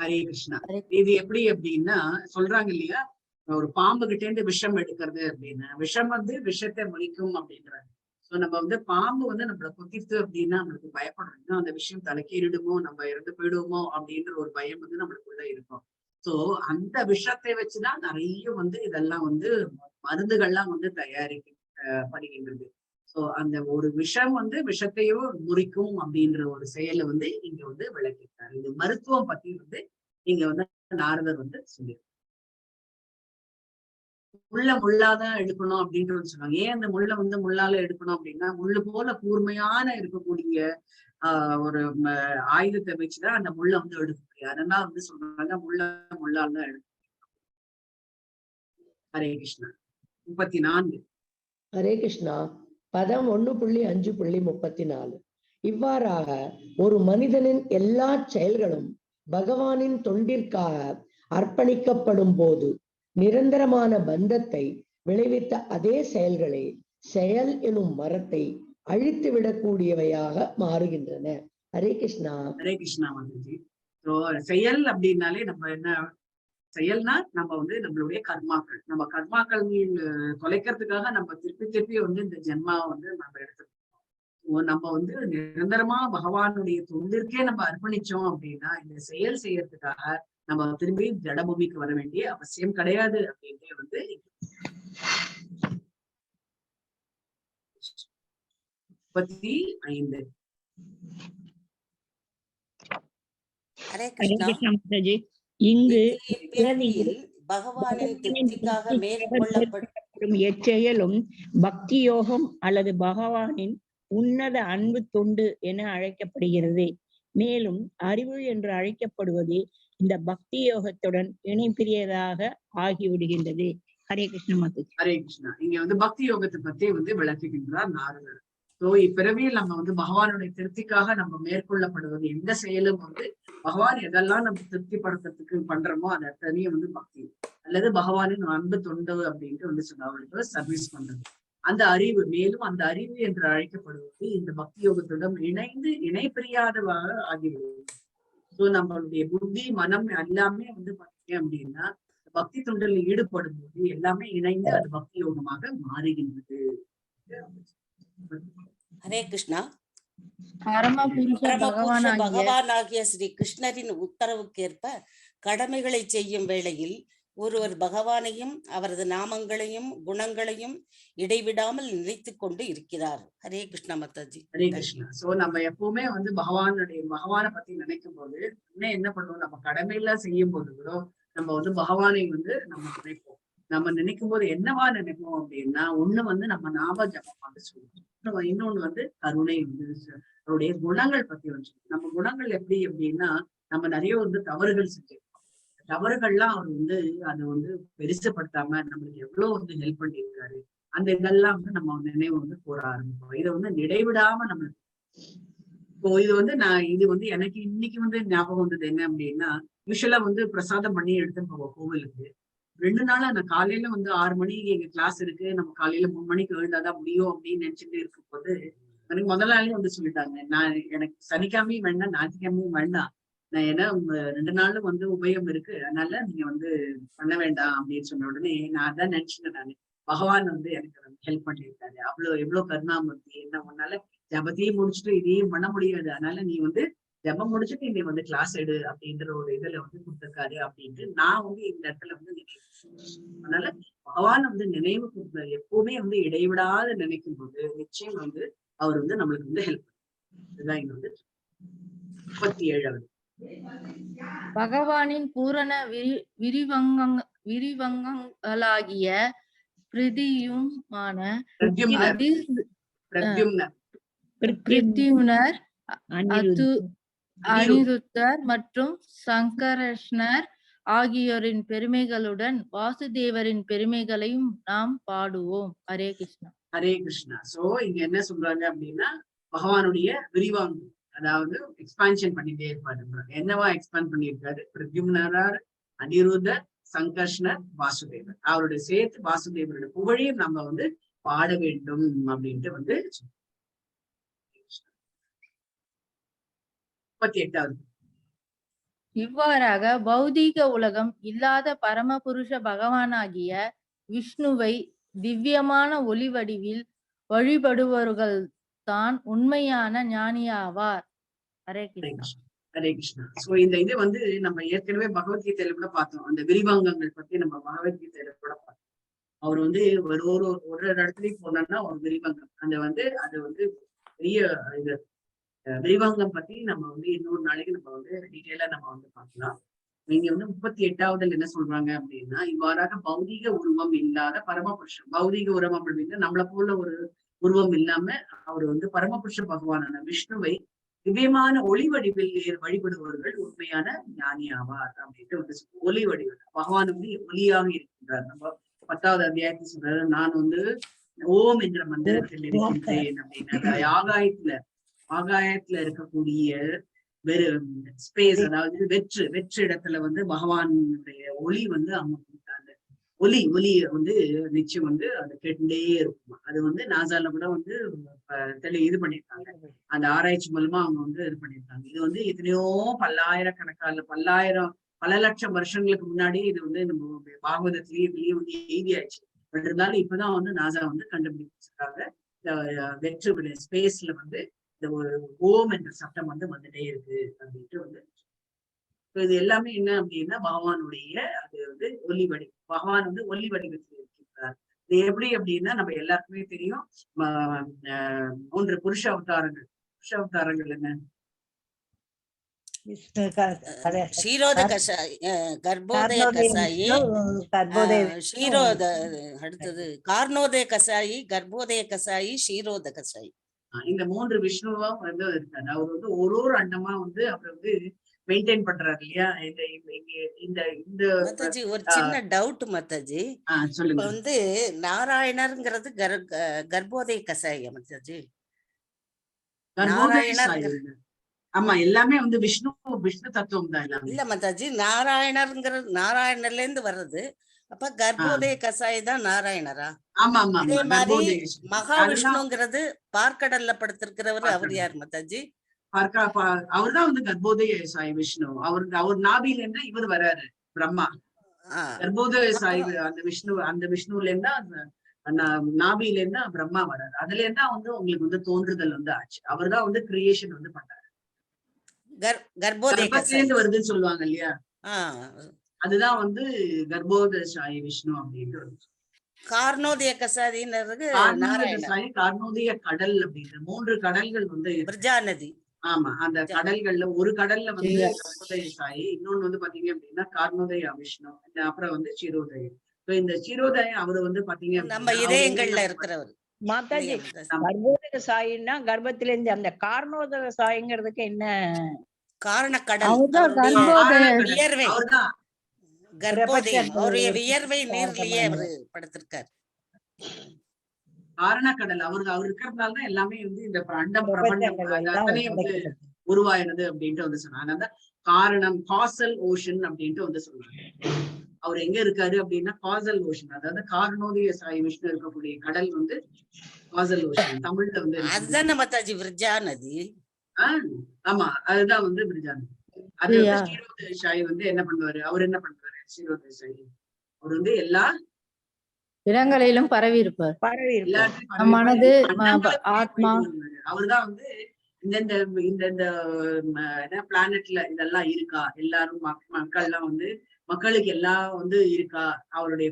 ஹரே கிருஷ்ணா. இது எப்படி அப்படின்னா சொல்றாங்க இல்லையா, ஒரு பாம்பு கிட்டே இருந்து விஷம் எடுக்கிறது அப்படின்னா, விஷம் வந்து விஷத்தை மொழிக்கும் அப்படின்றாங்க. சோ நம்ம வந்து பாம்பு வந்து நம்மளை கொத்திட்டு அப்படின்னா நம்மளுக்கு பயப்படுறோம், அந்த விஷயம் தலைக்கேறிடுமோ, நம்ம இறந்து போயிடுவோமோ அப்படின்ற ஒரு பயம் வந்து நம்மளுக்குள்ள இருக்கும். சோ அந்த விஷத்தை வச்சுதான் நிறைய வந்து இதெல்லாம் வந்து மருந்துகள்லாம் வந்து தயாரிக்கப்படுகின்றது. சோ அந்த ஒரு விஷம் வந்து விஷத்தையோ முறிக்கும் அப்படின்ற ஒரு செயலை வந்து இங்க வந்து விளக்கிட்டாரு. இந்த மருத்துவம் பத்தி வந்து இங்க வந்து நாரதர் வந்து சொல்லியிருக்காரு. முள்ளாதான் எடுக்கணும் அப்படின்றது சொன்னாங்க. ஏன் அந்த வந்து முள்ளால எடுக்கணும் அப்படின்னா, முள்ளு போல கூர்மையான இருக்கக்கூடிய ஒரு ஆயுதத்தை வச்சுதான் அந்த முள்ளை வந்து எடுக்க முடியும். அதெல்லாம் வந்து சொல்றாங்க முள்ளால் தான் எடுக்க. ஹரே கிருஷ்ணா. 34. ஹரே கிருஷ்ணா. பதம் 1.5.34. இவ்வாறாக ஒரு மனிதனின் எல்லா செயல்களும் பகவானின் தொண்டிற்காக அர்ப்பணிக்கப்படும் போது நிரந்தரமான பந்தத்தை விளைவித்த அதே செயல்களே செயல் எனும் மரத்தை அழித்து விடக்கூடியவையாக மாறுகின்றன. ஹரே கிருஷ்ணா. ஹரே கிருஷ்ணா. மாதாஜி. செயல் அப்படின்னாலே நம்ம என்ன செயல்னா, நம்ம வந்து நம்மளுடைய கர்மாக்கள், நம்ம கர்மாக்கள் தொலைக்கிறதுக்காக நம்ம திருப்பி வந்து இந்த ஜென்மாவை வந்து நம்ம எடுத்துருக்கோம். நம்ம வந்து நிரந்தரமா பகவானுடைய தொண்டிற்கே நம்ம அர்ப்பணிச்சோம் அப்படின்னா, இந்த செயல் செய்யறதுக்காக நம்ம திரும்பி ஜடபூமிக்கு வர வேண்டிய அவசியம் கிடையாது அப்படின்ட்டு வந்து 35. ஹரே கிருஷ்ணா. இங்கு பிறவியில் பகவானின் திருப்திக்காக மேற்கொள்ளப்படும் எச்செயலும் பக்தி யோகம் அல்லது பகவானின் உன்னத அன்பு தொண்டு என அழைக்கப்படுகிறது. மேலும் அறிவு என்று அழைக்கப்படுவது இந்த பக்தி யோகத்துடன் இணைப்பிரியதாக ஆகிவிடுகின்றது. ஹரே கிருஷ்ண மாதாஜி. ஹரே கிருஷ்ணா. இங்க வந்து பக்தி யோகத்தை பத்தி வந்து விளக்குகின்றார் நாரதர். இப்பிறவியில் நம்ம வந்து பகவானுடைய திருப்திக்காக நம்ம மேற்கொள்ளப்படுவது எந்த செயலும் வந்து பகவான் எதெல்லாம் நம்ம திருப்திப்படுத்துறதுக்கு பண்றோமோ அது அத்தனையும் வந்து பக்தி அல்லது பகவானின் அன்பு தொண்டு அப்படின்ட்டு வந்து சொன்னவர்களுக்கு சர்வீஸ் பண்றது. அந்த அறிவு, மேலும் அந்த அறிவு என்று அழைக்கப்படுவது இந்த பக்தி யோகத்துடன் இணைப்பிரியாதவாக ஆகிவிடுவது. நம்மளுடைய புத்தி மனம் எல்லாமே வந்து பார்த்தீங்க அப்படின்னா பக்தி தொண்டில் ஈடுபடும் போது எல்லாமே இணைந்து அது பக்தி யோகமாக மாறுகின்றது. ஹரே கிருஷ்ணா. பரமபுருஷ பகவானாகிய ஸ்ரீ கிருஷ்ணரின் உத்தரவுக்கேற்ப கடமைகளை செய்யும் வேளையில் ஒருவர் பகவானையும் அவரது நாமங்களையும் குணங்களையும் இடைவிடாமல் நினைத்து கொண்டு இருக்கிறார். ஹரே கிருஷ்ணா மாதாஜி. ஹரே கிருஷ்ணா. சோ நம்ம எப்பவுமே வந்து பகவானை பத்தி நினைக்கும் போது என்ன பண்ணுவோம், நம்ம கடமையில செய்யும் போது கூட நம்ம வந்து பகவானை வந்து நம்ம நினைப்போம். நம்ம நினைக்கும் போது என்னவா நினைப்போம் அப்படின்னா, ஒண்ணு வந்து நம்ம நாம ஜபம் வந்து சொல்லுவோம், இன்னொன்னு வந்து கருணை வந்து அவருடைய குணங்கள் பத்தி வந்து நம்ம குணங்கள் எப்படி அப்படின்னா, நம்ம நிறைய வந்து தவறுகள் செஞ்சிருக்கோம். தவறுகள்லாம் அவர் வந்து அதை வந்து பெருசுப்படுத்தாம நம்மளுக்கு எவ்வளவு வந்து ஹெல்ப் பண்ணியிருக்காரு, அந்த இதெல்லாம் வந்து நம்ம நினைவு வந்து கூற ஆரம்பிப்போம். இதை வந்து நினைவிடாம நம்மளுக்கு இப்போ இது வந்து இது வந்து எனக்கு இன்னைக்கு வந்து ஞாபகம் வந்தது என்ன அப்படின்னா, யூஸ்வலா வந்து பிரசாதம் பண்ணி எடுத்துன்னு போவோம் கோவிலுக்கு. 2 நாளா நான் காலையில வந்து 6 மணிக்கு எங்க கிளாஸ் இருக்கு, நம்ம காலையில 3 மணிக்கு எழுந்தாதான் முடியும் அப்படின்னு நினைச்சிட்டு இருக்கும் போது எனக்கு முதல் நாளே வந்து சொல்லிட்டாங்க, எனக்கு சனிக்கிழமையும் வேண்டாம் ஞாயிற்றுக்கிழமையும் வேண்டாம், நான் ஏன்னா 2 நாளும் வந்து உபயம் இருக்கு, அதனால நீங்க வந்து பண்ண வேண்டாம் அப்படின்னு சொன்ன உடனே நான் அதான் நினைச்சுட்டேன். நான் பகவான் வந்து எனக்கு வந்து ஹெல்ப் பண்ணியிருக்காரு, எவ்வளவு கருணாமூர்த்தி, என்ன உன்னால ஜபத்தையும் முடிச்சுட்டு இதையும் பண்ண முடியாது, அதனால நீ வந்து ஜபம் முடிச்சுட்டு நீ வந்து கிளாஸ் எடு அப்படின்ற ஒரு இதுல வந்து கொடுத்திருக்காரு அப்படின்ட்டு நான் வந்து இந்த இடத்துல வந்து நினைவு. அதனால பகவான் வந்து நினைவு கொடுத்தாரு, எப்பவுமே வந்து இடைவிடாத நினைக்கும் போது நிச்சயம் வந்து அவர் வந்து நம்மளுக்கு வந்து ஹெல்ப் பண்ணுவார். இதுதான் இங்க வந்து 37வது. பகவானின் பூரண விரிவங்கங்களாகிய பிரதியுமான பிரத்யும்னர், அனிருத்தர் மற்றும் சங்கரஷ்ணர் ஆகியோரின் பெருமைகளுடன் வாசுதேவரின் பெருமைகளையும் நாம் பாடுவோம். ஹரே கிருஷ்ணா. ஹரே கிருஷ்ணா. சோ இங்க என்ன சொல்றாங்க அப்படின்னா, பகவானுடைய விரிவாங்கம், அதாவது எக்ஸ்பான்ஷன் பண்ணிட்டே இருப்பாரு. என்னவா எக்ஸ்பாண்ட் பண்ணியிருக்காரு, பிரத்யும்னரார், அனிருத்தர், சங்கர்ஷ்ணர், வாசுதேவர், அவருடைய சேர்த்து வாசுதேவருடைய புகழையும் நம்ம வந்து பாட வேண்டும் அப்படின்ட்டு வந்து 38வது. இவ்வாறாக பௌதீக உலகம் இல்லாத பரமபுருஷ பகவானாகிய விஷ்ணுவை திவ்யமான ஒளி வடிவில் வழிபடுபவர்கள் தான் உண்மையான ஞானியாவார். ஹரே கிருஷ்ணா. ஹரே கிருஷ்ணா. சோ இந்த இது வந்து நம்ம ஏற்கனவே பகவத்கீதையில கூட பார்த்தோம், அந்த விரிவாங்கங்கள் பத்தி நம்ம பகவத்கீதையில கூட பார்த்தோம். அவர் வந்து ஒரு இடத்துலயும் போனோம்னா ஒரு விரிவாங்கம், அது வந்து பெரிய இது விரிவாங்கம் பத்தி நம்ம வந்து இன்னொரு நாளைக்கு நம்ம வந்து டீட்டெயிலா நம்ம வந்து பார்க்கலாம். நீங்க வந்து 38வது என்ன சொல்றாங்க அப்படின்னா, இவ்வாறாக பௌதீக உருவம் இல்லாத பரமபுருஷன், பௌதீக உருவம் அப்படின்னா நம்மளை போல ஒரு உருவம் இல்லாம அவர் வந்து பரமபுருஷ பகவானான விஷ்ணுவை திவ்யமான ஒளி வடிவில் வழிபடுபவர்கள் உண்மையான ஞானி ஆவார் அப்படின்ட்டு வந்து ஒளி வடிவில் பகவான் வந்து ஒளியாக இருக்கின்றார். நம்ம 10வது அத்தியாயத்தை சொல்றாரு, நான் வந்து ஓம் என்ற மந்திரத்தில் இருக்கின்றேன் அப்படின்னா, ஆகாயத்துல இருக்கக்கூடிய ஸ்பேஸ், அதாவது வெற்று இடத்துல வந்து பகவானுடைய ஒளி வந்து அவங்க அந்த ஒலி வந்து நிச்சயம் வந்து அது கேட்டுட்டே இருக்கும். அது வந்து நாசால கூட வந்து இது பண்ணிருக்காங்க, அந்த ஆராய்ச்சி மூலமா அவங்க வந்து இது பண்ணிருக்காங்க. இது வந்து எத்தனையோ பல லட்சம் வருஷங்களுக்கு முன்னாடி இது வந்து நம்ம பாகவதத்திலேயே வந்து எழுதியாச்சு. பட் இருந்தாலும் இப்பதான் வந்து நாசா வந்து கண்டுபிடிச்சிருக்காங்க, இந்த வெற்று ஸ்பேஸ்ல வந்து இந்த ஒரு ஓம் என்ற சட்டம் வந்து வந்துட்டே இருக்கு அப்படின்ட்டு வந்து. இது எல்லாமே என்ன அப்படின்னா பகவானுடைய அது வந்து பகவான் வந்து ஒலி வடிவத்தில் இருக்கின்றார். இது எப்படி அப்படின்னா நம்ம எல்லாருக்குமே தெரியும், 3 புருஷ அவதாரங்கள் என்ன, ஷீரோத கஷாயி, கர்ப்போதய கஷாயி, ஷீரோத, அடுத்தது கார்ணோதய கஷாயி, கர்ப்போதய கஷாயி, ஷீரோத கஷாயி. இந்த 3 விஷ்ணுவா வந்து இருக்காரு. அவர் வந்து ஒரு அண்டமா வந்து அவர் வந்து மெயின்டைன் பண்றாரு இல்லையா. இந்த மாதாஜி ஒரு சின்ன டவுட் மாதாஜி, இப்ப வந்து நாராயணர்ங்கிறது கர்ப்போதய கஷாயம் மாதாஜி. ஆமா, எல்லாமே வந்து விஷ்ணு தத்துவம் தான். இல்ல மாதாஜி, நாராயணர்ல இருந்து வர்றது, அப்ப கர்ப்போதய கஷாயம் தான் நாராயணரா? ஆமா. அதே மாதிரி மகாவிஷ்ணுங்கிறது பார்க்கடல்ல படுத்திருக்கிறவர், அவர் யார் மாதாஜி? அவர்தான் வந்து கர்ப்போதய சாய் விஷ்ணு. அவர் நாபில இருந்தா இவர் வராரு பிரம்மா. கர்ப்போதய சாய் அந்த விஷ்ணுல இருந்தா நாபில இருந்தா பிரம்மா வர்றாரு. அதுல இருந்தா வந்து உங்களுக்கு வந்து தோன்றுதல் வந்து ஆச்சு. அவர் தான் வந்து கிரியேஷன் வந்து பண்றாரு. கர்ப்பத்திலேருந்து வருதுன்னு சொல்லுவாங்க இல்லையா, அதுதான் வந்து கர்ப்போதசாயி விஷ்ணு அப்படின்ட்டு. கார்ணோதய கசாதின்றது கார்ணோதய கடல் அப்படின்ற 3 கடல்கள் வந்து விர்ஜா நதி. ஆமா, அந்த கடல்கள்ல ஒரு கடல்ல வந்து கர்ப்போதய சாயி, இன்னொன்னு வந்து பாத்தீங்க அப்படின்னா கார்ணோதய விஷ்ணு, அப்புறம் வந்து சிரோதயம். இந்த சிரோதயம் அவரு வந்து பாத்தீங்க நம்ம இதயங்கள்ல இருக்கிறவர். மாதாஜி, கர்ப்போதக சாயின்னா கர்ப்பத்தில இருந்து அந்த கார்ணோதக சாயிங்கிறதுக்கு என்ன காரணக்கடல்? வியர்வை, கர்ப்போதயம், அவருடைய வியர்வை நீர்லயே அவரு படுத்திருக்காரு. காரணக்கடல் அவர் இருக்கிறதுனால தான் எல்லாமே வந்து இந்த அண்டம் பிரபஞ்சம் அத்தனையும் வந்து உருவாயினது அப்படின்ட்டு வந்து சொன்னாங்க. காரணம் காசல் ஓஷன் அப்படின்ட்டு வந்து சொல்றாங்க. அவர் எங்க இருக்காரு அப்படின்னா காசல் ஓஷன், அதாவது கார்ணோதய சாயி விஷ்ணு இருக்கக்கூடிய கடல் வந்து காசல் ஓஷன். தமிழ்ல வந்து அதுதான் மத்தாஜி விர்ஜா நதி. ஆமா, அதுதான் வந்து விர்ஜா நதி. அது வந்து ஸ்ரீரோதய சாயி வந்து என்ன பண்ணுவாரு, அவர் என்ன பண்ணுவாரு, ஸ்ரீரோதய சாயி அவர் வந்து எல்லா இடங்களிலும் பரவி இருப்பார். மனது ஆத்மா அவர்தான் வந்து இந்த பிளானட்ல இதெல்லாம் இருக்கா, எல்லாரும் மக்கள்லாம் வந்து மக்களுக்கு எல்லாம் வந்து இருக்கா, அவருடைய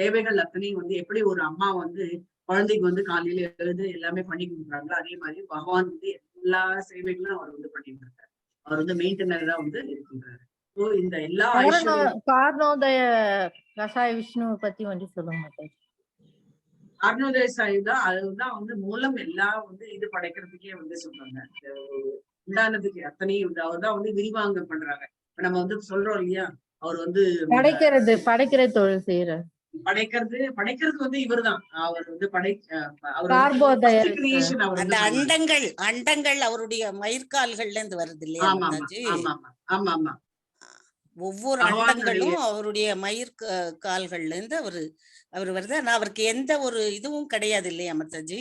தேவைகள் அத்தனையும் வந்து எப்படி ஒரு அம்மா வந்து குழந்தைக்கு வந்து காலையில எழுது எல்லாமே பண்ணி கொடுக்குறாங்களோ, அதே மாதிரி பகவான் வந்து எல்லா சேவைகளும் அவர் வந்து பண்ணிட்டு இருக்காரு. அவர் வந்து மெயின்டெனரா வந்து இருக்கின்றாரு. இந்த எல்லா கார்ணோதய கசாய விஷ்ணுவை பத்தி வந்து சொல்ல மாட்டேன். கார்ணோதய சாயி தான், அதுதான் வந்து மூலம் எல்லாம் வந்து இது படைக்கிறதுக்கே வந்து சொல்றாங்க. உண்டானதுக்கு அத்தனையும் உண்டு. அவர் தான் வந்து விரிவாங்க பண்றாங்க. இப்ப நம்ம வந்து சொல்றோம் இல்லையா, அவர் வந்து படைக்கிற தொழில் செய்யறாரு. படைக்கிறது வந்து இவர் தான். அவர் வந்து அண்டங்கள் அவருடைய மயிர்கால்கள்ல இருந்து வருது இல்லையா? ஆமா ஆமா, ஒவ்வொரு அண்டங்களும் அவருடைய கால்கள்ல இருந்து அவர் வருது. ஆனா அவருக்கு எந்த ஒரு இதுவும் கிடையாது இல்லையா மத்தாஜி?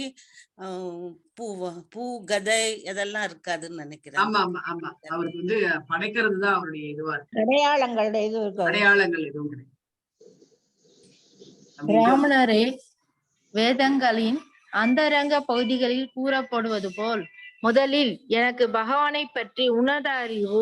பூ கதை இதெல்லாம் இருக்காதுன்னு நினைக்கிறேன். ஆமா ஆமா ஆமா, அவருக்கு வந்து படைக்கிறது தான் அவருடைய இதுவா இருக்கு. அடையாளங்கள் எதுவும் கிடையாது. பிராமணரே வேதங்களின் அந்தரங்க பகுதிகளில் கூறப்படுவது போல் முதலில் எனக்கு பகவானை பற்றி உன்னத அறிவு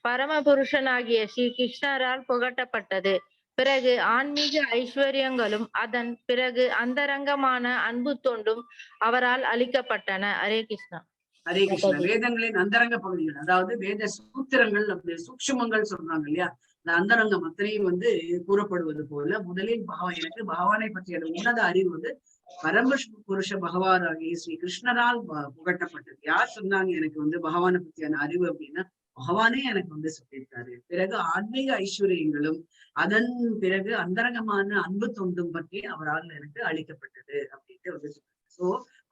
பரமபுருஷனாகிய ஸ்ரீ கிருஷ்ணரால் புகட்டப்பட்டது. பிறகு ஆன்மீக ஐஸ்வர்யங்களும் அதன் பிறகு அந்தரங்கமான அன்பு தொண்டும் அவரால் அளிக்கப்பட்டன. ஹரே கிருஷ்ணா. ஹரே கிருஷ்ணா. வேதங்களின் அந்தரங்க பகுதிகள், அதாவது வேத சூத்திரங்கள் அப்படி சூக்ஷ்மங்கள் சொல்றாங்க இல்லையா, இந்த அந்தரங்கம் அத்தனையும் வந்து கூறப்படுவது போல முதலில் எனக்கு பகவானை பற்றிய உன்னத அறிவு வந்து பரமபுருஷ பகவானாகிய ஸ்ரீ கிருஷ்ணரால் புகட்டப்பட்டது. யார் சொன்னாங்க எனக்கு வந்து பகவானை பற்றியான அறிவு அப்படின்னா, பகவானே எனக்கு வந்து சொல்லியிருக்காரு. பிறகு ஆன்மீக ஐஸ்வர்யங்களும் அதன் பிறகு அந்தரங்கமான அன்பு தொண்டும் பற்றி அவரால் எனக்கு அளிக்கப்பட்டது அப்படின்ட்டு வந்து சொல்றாரு. சோ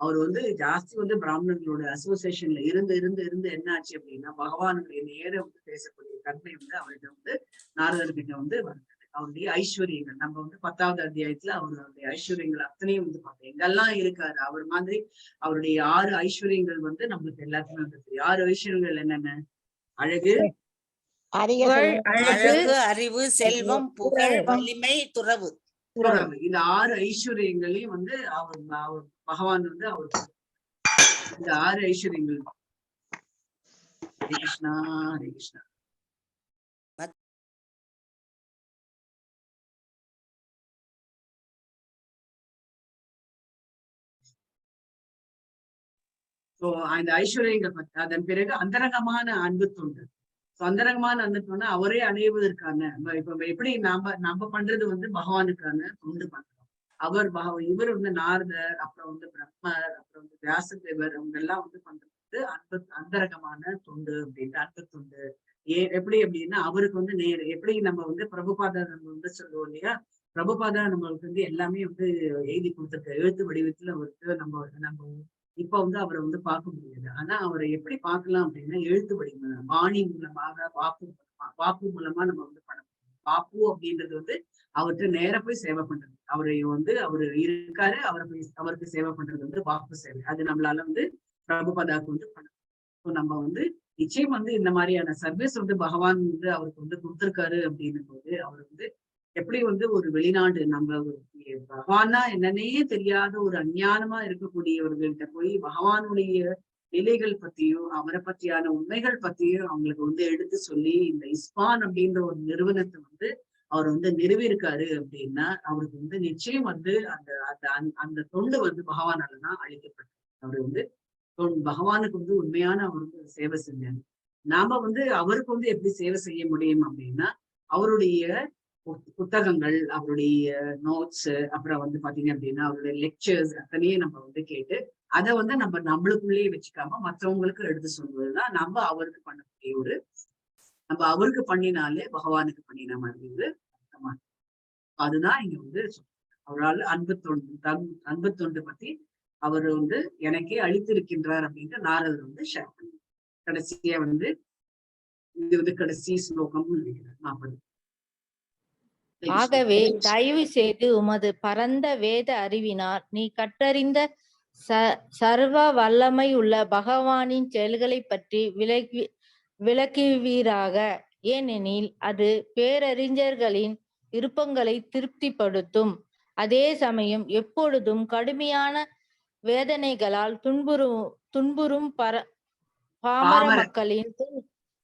அவர் வந்து ஜாஸ்தி வந்து பிராமணர்களோட அசோசியேஷன்ல இருந்து என்ன ஆச்சு அப்படின்னா, பகவானுடைய நேரம் வந்து பேசக்கூடிய தன்மை வந்து அவர்கிட்ட வந்து நாரதர்கிட்ட வந்து வந்தது. அவருடைய ஐஸ்வர்யங்கள் நம்ம வந்து 10வது அத்தியாயத்துல அவருடைய ஐஸ்வர்யங்கள் அத்தனையும் வந்து பார்த்தோம். எங்கெல்லாம் இருக்காரு அவர் மாதிரி அவருடைய 6 ஐஸ்வர்யங்கள் வந்து நம்மளுக்கு எல்லாத்துக்குமே வந்து தெரியும். 6 ஐஸ்வர்யங்கள் என்னென்ன? அழகு, அறிவு, செல்வம், புகழ், வலிமை, துறவு. இந்த 6 ஐஸ்வர்யங்களையும் வந்து அவர் பகவான் வந்து அவர் இந்த 6 ஐஸ்வர்யங்கள். ஹரே கிருஷ்ணா ஹரே கிருஷ்ணா. அந்த ஐஸ்வர்யங்கள் பற்றி அதன் பிறகு அந்தரங்கமான அன்பு தொண்டு. அந்தரங்கமான அன்பு தொண்டு அவரே அடைவதற்கான இப்ப எப்படி நம்ம பண்றது வந்து பகவானுக்கான தொண்டு பண்றோம். இவர் வந்து நாரதர், அப்புறம் வந்து பிரம்மர், அப்புறம் வந்து வியாசதேவர், அவங்க எல்லாம் வந்து பண்றது அந்தரங்கமான தொண்டு அப்படின்ட்டு அன்பு தொண்டு. எப்படி அப்படின்னா அவருக்கு வந்து எப்படி நம்ம வந்து பிரபுபாதா நம்ம வந்து சொல்லுவோம் இல்லையா, பிரபுபாதா நம்மளுக்கு வந்து எல்லாமே வந்து எழுதி கொடுத்துருக்க எழுத்து வடிவத்துல அவருக்கு நம்ம இப்ப வந்து அவரை வந்து பார்க்க முடியாது. ஆனா அவரை எப்படி பார்க்கலாம் அப்படின்னா எழுத்து வடிவம், வாணி மூலமாக, வாக்கு மூலமா நம்ம வந்து பண்ண முடியும். வாக்கு அப்படின்றது வந்து அவர்கிட்ட நேர போய் சேவை பண்றது. அவரை வந்து அவரு இருக்காரு, அவருக்கு சேவை பண்றது வந்து வாக்கு சேவை. அது நம்மளால வந்து பிரபுபாதாக்கு வந்து பண்ண. நம்ம வந்து நிச்சயம் வந்து இந்த மாதிரியான சர்வீஸ் வந்து பகவான் வந்து அவருக்கு வந்து கொடுத்திருக்காரு அப்படின்னும் போது அவர் வந்து எப்படி வந்து ஒரு வெளிநாடு நம்ம பகவான்னா என்னன்னே தெரியாத ஒரு அஞ்ஞானமா இருக்கக்கூடியவர்கள்ட்ட போய் பகவானுடைய நிலைகள் பத்தியும் அவரை பத்தியான உண்மைகள் பத்தியும் அவங்களுக்கு வந்து எடுத்து சொல்லி இந்த ISKCON அப்படின்ற ஒரு நிறுவனத்தை வந்து அவர் வந்து நிறுவியிருக்காரு அப்படின்னா அவருக்கு வந்து நிச்சயம் வந்து அந்த அந்த அந்த தொண்டு வந்து பகவானாலதான் அளிக்கப்பட்டது. அவர் வந்து பகவானுக்கு வந்து உண்மையான அவருக்கு சேவை செஞ்சாரு. நாம வந்து அவருக்கு வந்து எப்படி சேவை செய்ய முடியும் அப்படின்னா அவருடைய புத்தகங்கள், அவருடைய நோட்ஸ், அப்புறம் வந்து பாத்தீங்க அப்படின்னா அவருடைய லெக்சர்ஸ் அத்தனையே நம்ம வந்து கேட்டு அதை வந்து நம்ம நம்மளுக்குள்ளேயே வச்சுக்காம மற்றவங்களுக்கு எடுத்து சொல்வதுதான் நம்ம அவருக்கு பண்ணக்கூடிய ஒரு நம்ம அவருக்கு பண்ணினாலே பகவானுக்கு பண்ணின மாதிரி ஒரு அர்த்தமா. அதுதான் இங்க வந்து அவரால் அன்பு தொண்டு பத்தி அவர் வந்து எனக்கே அளித்திருக்கின்றார் அப்படின்ட்டு நாரதர் வந்து ஷேர் பண்ணி கடைசியா வந்து இது வந்து கடைசி ஸ்லோகம் நினைக்கிறேன் 40. ஆகவே தயவு செய்து உமது பரந்த வேத அறிவினார் நீ கற்றறிந்த சர்வ வல்லமை உள்ள பகவானின் செயல்களை பற்றி விளக்குவீராக. ஏனெனில் அது பேரறிஞர்களின் விருப்பங்களை திருப்திப்படுத்தும். அதே சமயம் எப்பொழுதும் கடுமையான வேதனைகளால் துன்புறும்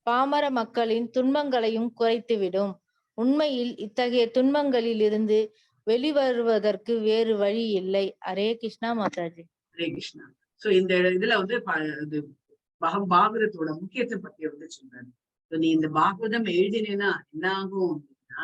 பாமர மக்களின் துன்பங்களையும் குறைத்துவிடும். உண்மையில் இத்தகைய துன்பங்களில் இருந்து வெளிவருவதற்கு வேறு வழி இல்லை. ஹரே கிருஷ்ணா மாதாஜி. ஹரே கிருஷ்ணா. சோ இந்த இதுல வந்து பாகவதத்தோட முக்கியத்துவம் பத்தி வந்து சொல்றாரு. நீ இந்த பாகவதம் எழுதினேன்னா என்ன ஆகும் அப்படின்னா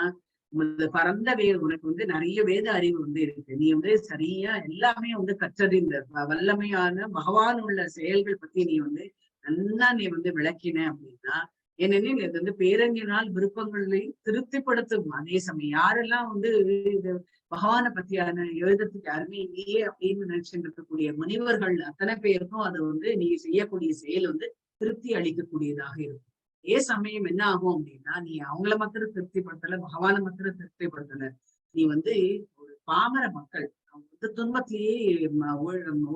பரந்த உனக்கு வந்து நிறைய வேத அறிவு வந்து இருக்கு. நீ வந்து சரியா எல்லாமே வந்து கற்றறிந்த வல்லமையான பகவான் உள்ள செயல்கள் பத்தி நீ வந்து நல்லா நீ வந்து விளக்கின அப்படின்னா ஏனெனில் இது வந்து பேரங்கினால் விருப்பங்களை திருப்திப்படுத்தும். அதே சமயம் யாரெல்லாம் வந்து இது பகவானை பத்தியான எழுதுறதுக்கு யாருமே இல்லையே அப்படின்னு நினைச்சுட்டு இருக்கக்கூடிய முனிவர்கள் அத்தனை பேருக்கும் அது வந்து நீ செய்யக்கூடிய செயல் வந்து திருப்தி அளிக்கக்கூடியதாக இருக்கும். அதே சமயம் என்ன ஆகும் அப்படின்னா நீ அவங்கள மாத்திரம் திருப்திப்படுத்தல, பகவானை மாத்திரம் திருப்திப்படுத்தல, நீ வந்து ஒரு பாமர மக்கள் அவங்க வந்து துன்பத்திலேயே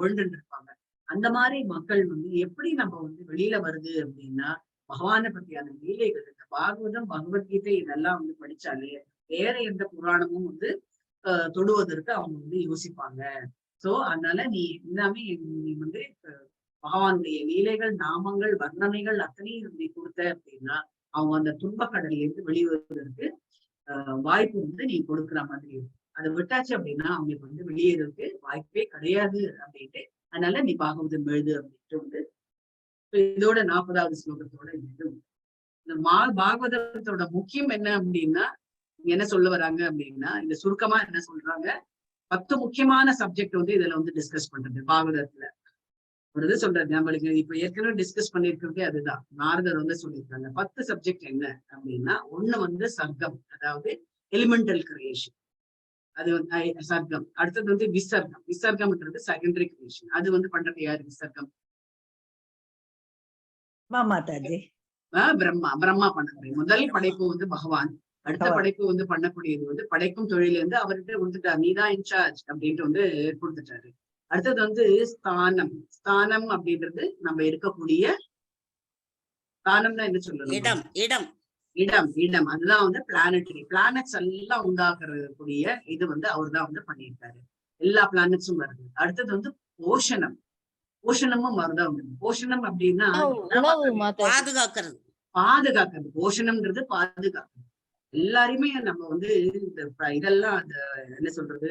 உழண்டு இருப்பாங்க. அந்த மாதிரி மக்கள் வந்து எப்படி நம்ம வந்து வெளியில வருது அப்படின்னா பகவானை பத்தியான லீலைகள், இந்த பாகவதம், பகவத்கீதை இதெல்லாம் வந்து படிச்சாலே வேற எந்த புராணமும் வந்து தொடுவதற்கு அவங்க வந்து யோசிப்பாங்க. சோ அதனால நீ எல்லாமே நீ வந்து பகவானுடைய லீலைகள், நாமங்கள், வர்ணனைகள் அத்தனையும் நீ கொடுத்த அப்படின்னா அவங்க அந்த துன்பக்கடல இருந்து வெளிவருவதற்கு வாய்ப்பு வந்து நீ கொடுக்குற மாதிரி இருக்கும். அதை விட்டாச்சு அப்படின்னா அவங்களுக்கு வந்து வெளியேறதுக்கு வாய்ப்பே கிடையாது அப்படின்ட்டு. அதனால நீ பாகவதம் எழுது அப்படின்ட்டு வந்து இதோட 40வது ஸ்லோகத்தோட இந்த பாகவதத்தோட முக்கியம் என்ன அப்படின்னா என்ன சொல்ல வராங்க அப்படின்னா இந்த சுருக்கமா என்ன சொல்றாங்க 10 முக்கியமான சப்ஜெக்ட் வந்து இதுல வந்து டிஸ்கஸ் பண்றது பாகவதத்துல. ஒரு இது சொல்றது நம்மளுக்கு இப்ப ஏற்கனவே டிஸ்கஸ் பண்ணிருக்கிறதே அதுதான். நாரதர் வந்து சொல்லியிருக்காங்க 10 சப்ஜெக்ட் என்ன அப்படின்னா ஒண்ணு வந்து சர்க்கம், அதாவது எலிமெண்டல் கிரியேஷன், அது வந்து சர்க்கம். அடுத்தது வந்து விசர்க்கம். விசர்க்கம்ன்றது செகண்டரி கிரியேஷன். அது வந்து பண்றது யாரு? விசர்க்கம் மாதாஜி. பிரம்மா பண்ணக்கூடிய முதல் படைப்பு வந்து பகவான். அடுத்த படைப்பு வந்து பண்ணக்கூடியது வந்து படைக்கும் தொழில இருந்து அவர்கிட்ட கொடுத்துட்டாரு, நீதான் இன்சார்ஜ் அப்படின்ட்டு வந்து கொடுத்துட்டாரு. அடுத்தது வந்து ஸ்தானம். ஸ்தானம் அப்படின்றது நம்ம இருக்கக்கூடிய ஸ்தானம்னா என்ன சொல்லணும்? இடம். இடம் இடம் இடம் அதுதான் வந்து பிளானட்டரி. பிளானட்ஸ் எல்லாம் உண்டாக்குறக்கூடிய இது வந்து அவர் தான் வந்து பண்ணியிருக்காரு. எல்லா பிளானட்ஸும் வருது. அடுத்தது வந்து போஷணம். போஷணமும் மருதான் உண்டு. போஷணம் அப்படின்னா பாதுகாக்கிறது. பாதுகாக்கிறது. போஷணம்ன்றது பாதுகாக்கிறது. எல்லாருமே நம்ம வந்து இந்த இதெல்லாம் அந்த என்ன சொல்றது,